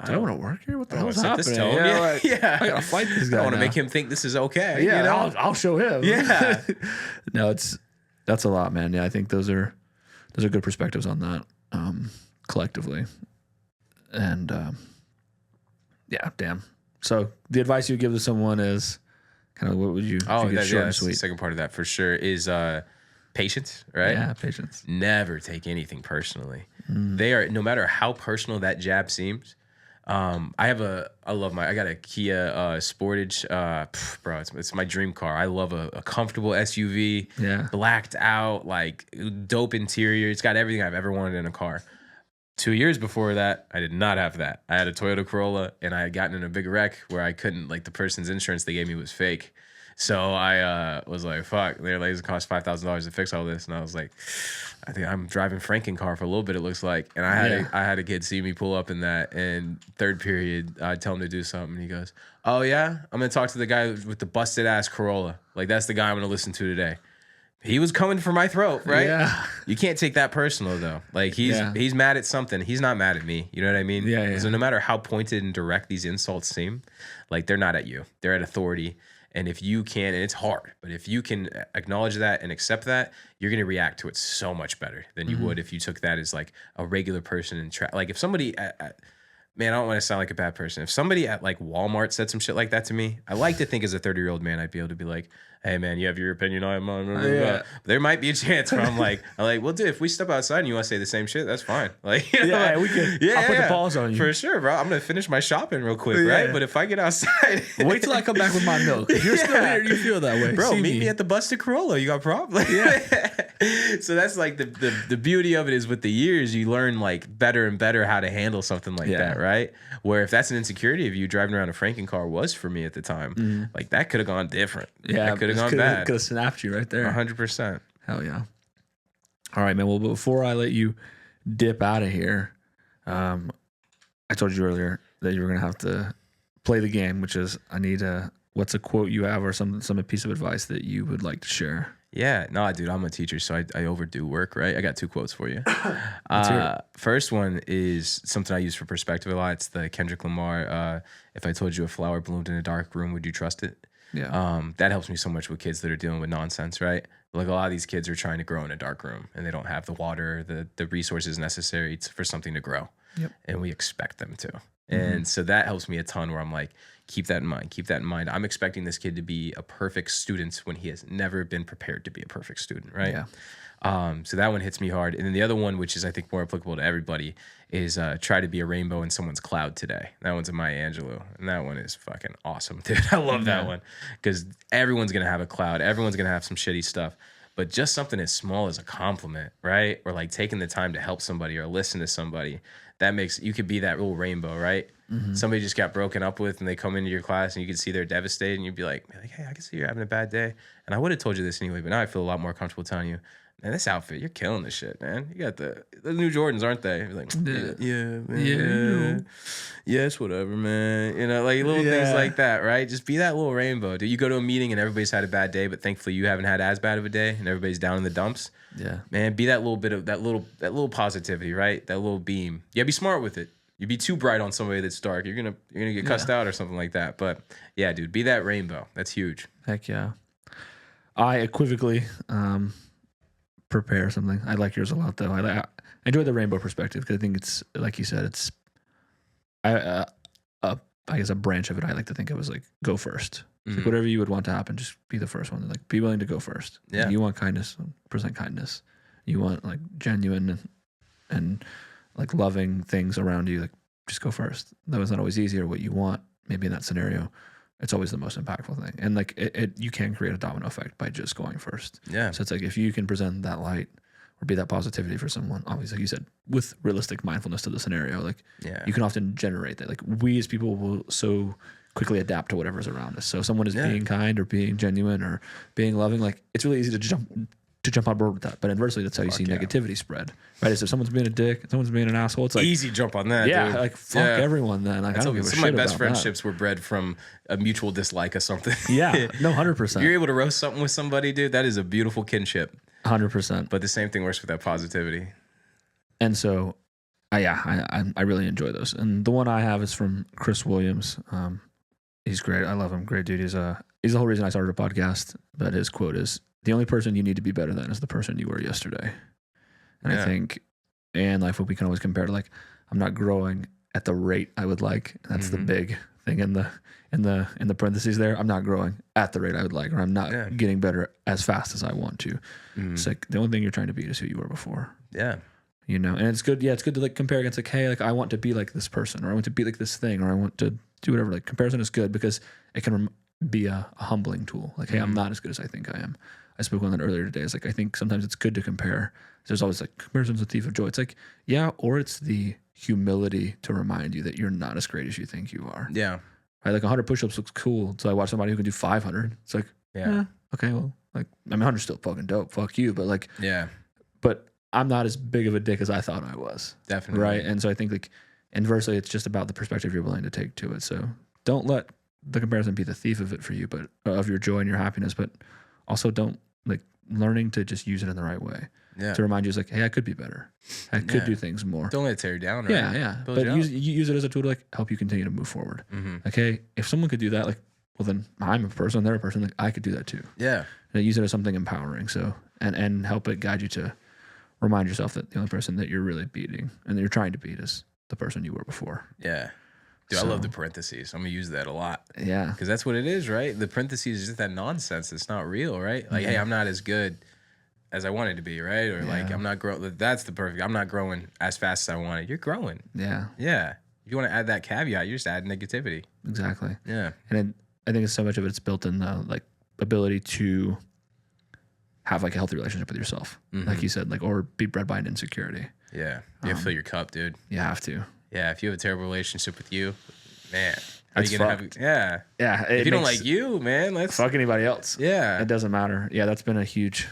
"I don't want to work here. What the hell's happening?" I gotta fight this guy. I want to make him think this is okay. Yeah, you know? I'll show him. Yeah. No, that's a lot, man. Yeah, I think those are good perspectives on that collectively, and yeah, damn. So the advice you give to someone is kind of what would you? Oh, short and sweet. The second part of that for sure is patience, right? Yeah, patience. Never take anything personally. They are, no matter how personal that jab seems. I got a Kia Sportage, bro. It's my dream car. I love a comfortable SUV. Yeah, blacked out, like dope interior. It's got everything I've ever wanted in a car. 2 years before that, I did not have that. I had a Toyota Corolla, and I had gotten in a big wreck where I couldn't, like, the person's insurance they gave me was fake. So I was like, fuck. They're like, it cost $5,000 to fix all this. And I was like, I think I'm driving Franken car for a little bit, it looks like. And I had a kid see me pull up in that. And third period, I tell him to do something. And he goes, "Oh, yeah? I'm going to talk to the guy with the busted-ass Corolla. Like, that's the guy I'm going to listen to today." he was coming for my throat, right? Yeah. You can't take that personal though. Like he's mad at something. He's not mad at me. You know what I mean? Yeah. So no matter how pointed and direct these insults seem, like they're not at you. They're at authority. And if you can, and it's hard, but if you can acknowledge that and accept that, you're going to react to it so much better than you would if you took that as like a regular person and like if somebody man, I don't want to sound like a bad person. If somebody at like Walmart said some shit like that to me, I like to think as a 30-year-old man, I'd be able to be like, hey man, you have your opinion on mine. But there might be a chance where I'm like, well, dude, if we step outside and you want to say the same shit, that's fine. Like, you know, we can. I'll put the balls on you for sure, bro. I'm gonna finish my shopping real quick, right? But if I get outside, wait till I come back with my milk. If you're still here, you feel that way, bro. Meet me at the busted Corolla. You got problems? So that's like the beauty of it is with the years you learn like better and better how to handle something like that, right? Where if that's an insecurity of you driving around a Franken car was for me at the time, like that could have gone different. Yeah, that could have gone bad. Could have snapped you right there. 100%. Hell yeah. All right, man. Well, before I let you dip out of here, I told you earlier that you were gonna have to play the game, which is I need what's a quote you have or some piece of advice that you would like to share. Yeah, no, dude, I'm a teacher, so I overdo work, right? I got 2 quotes for you. First one is something I use for perspective a lot. It's the Kendrick Lamar, if I told you a flower bloomed in a dark room, would you trust it? Yeah. That helps me so much with kids that are dealing with nonsense, right? Like a lot of these kids are trying to grow in a dark room and they don't have the water, the resources necessary for something to grow. Yep. And we expect them to. And so that helps me a ton where I'm like, keep that in mind. Keep that in mind. I'm expecting this kid to be a perfect student when he has never been prepared to be a perfect student, right? Yeah. So that one hits me hard. And then the other one, which is I think more applicable to everybody, is try to be a rainbow in someone's cloud today. That one's a Maya Angelou. And that one is fucking awesome, dude. I love that one. Because everyone's going to have a cloud. Everyone's going to have some shitty stuff. But just something as small as a compliment, right? Or like taking the time to help somebody or listen to somebody, that makes, you could be that little rainbow, right? Somebody just got broken up with and they come into your class and you can see they're devastated and you'd be like, hey, I can see you're having a bad day. And I would have told you this anyway, but now I feel a lot more comfortable telling you, man, this outfit, you're killing this shit, man. You got the new Jordans, aren't they? You're like, man, it's whatever, man. You know, like little things like that, right? Just be that little rainbow. Do you go to a meeting and everybody's had a bad day, but thankfully you haven't had as bad of a day and everybody's down in the dumps? Yeah, man, be that little bit of that little positivity, right? That little beam. Yeah, be smart with it. You be too bright on somebody that's dark, you're gonna get cussed out or something like that. But yeah, dude, be that rainbow. That's huge. Heck yeah. I equivocally prepare something. I like yours a lot though. I enjoy the rainbow perspective because I think it's like you said. It's I guess a branch of it. I like to think it was like go first. Like whatever you would want to happen, just be the first one. Like be willing to go first. Yeah. Like, you want kindness, present kindness. You want like genuine and like loving things around you. Like just go first. That was not always easy or what you want. Maybe in that scenario, it's always the most impactful thing. And like you can create a domino effect by just going first. Yeah. So it's like if you can present that light or be that positivity for someone, obviously, like you said, with realistic mindfulness to the scenario, like you can often generate that. Like we as people will so quickly adapt to whatever's around us. So if someone is being kind or being genuine or being loving, like it's really easy to jump on board with that. But inversely, that's how you see negativity spread, right? Is if someone's being a dick, someone's being an asshole, it's like easy jump on that. Yeah, dude. like fuck everyone. Then like I don't give a shit. Some of my best about friendships were bred from a mutual dislike of something. Yeah, no, 100%. You're able to roast something with somebody, dude. That is a beautiful kinship. 100%. But the same thing works with that positivity. And so, I really enjoy those. And the one I have is from Chris Williams. He's great. I love him. Great dude. He's the whole reason I started a podcast. But his quote is, "The only person you need to be better than is the person you were yesterday." And I think in life, what we can always compare to, like, I'm not growing at the rate I would like. And that's the big thing in the parentheses there. I'm not growing at the rate I would like, or I'm not getting better as fast as I want to. It's like the only thing you're trying to beat is who you were before. Yeah. You know, and it's good. Yeah, it's good to like compare against like, hey, like I want to be like this person, or I want to be like this thing, or I want to do whatever. Like comparison is good because it can be a humbling tool. Like, hey, I'm not as good as I think I am. I spoke on that earlier today. It's like I think sometimes it's good to compare. There's always like comparison's a thief of joy. It's like or it's the humility to remind you that you're not as great as you think you are. Yeah. Right, like 100 push-ups looks cool. So I watch somebody who can do 500. It's like, okay, well, like I mean, 100's still fucking dope. Fuck you, but like, but I'm not as big of a dick as I thought I was. Definitely. Right. And so I think like inversely, it's just about the perspective you're willing to take to it. So don't let the comparison be the thief of it for you, but of your joy and your happiness, but also don't like learning to just use it in the right way. Yeah. To remind you, it's like, hey, I could be better. I could do things more. Don't let it tear you down. Right? Yeah. Build But you use it as a tool to like help you continue to move forward. Like, hey, if someone could do that, like, well, then I'm a person, they're a person, like I could do that too. Yeah. And use it as something empowering. So, and help it guide you to remind yourself that the only person that you're really beating and that you're trying to beat is the person you were before. Yeah. Dude, I love the parentheses. I'm going to use that a lot. Yeah. Because that's what it is, right? The parentheses is just that nonsense. It's not real, right? Like, hey, I'm not as good as I wanted to be, right? Or like, I'm not growing. That's the perfect. I'm not growing as fast as I wanted. You're growing. Yeah. Yeah. If you want to add that caveat, you're just adding negativity. Exactly. Yeah. And I think it's so much of it's built in the like ability to have like a healthy relationship with yourself, like you said, like, or be bred by an insecurity. Yeah. You have to fill your cup, dude. You have to. Yeah. If you have a terrible relationship with you, man, how That's you gonna fucked. have? Yeah. Yeah. If you don't like you, man, let's fuck anybody else. Yeah. It doesn't matter. Yeah. That's been a huge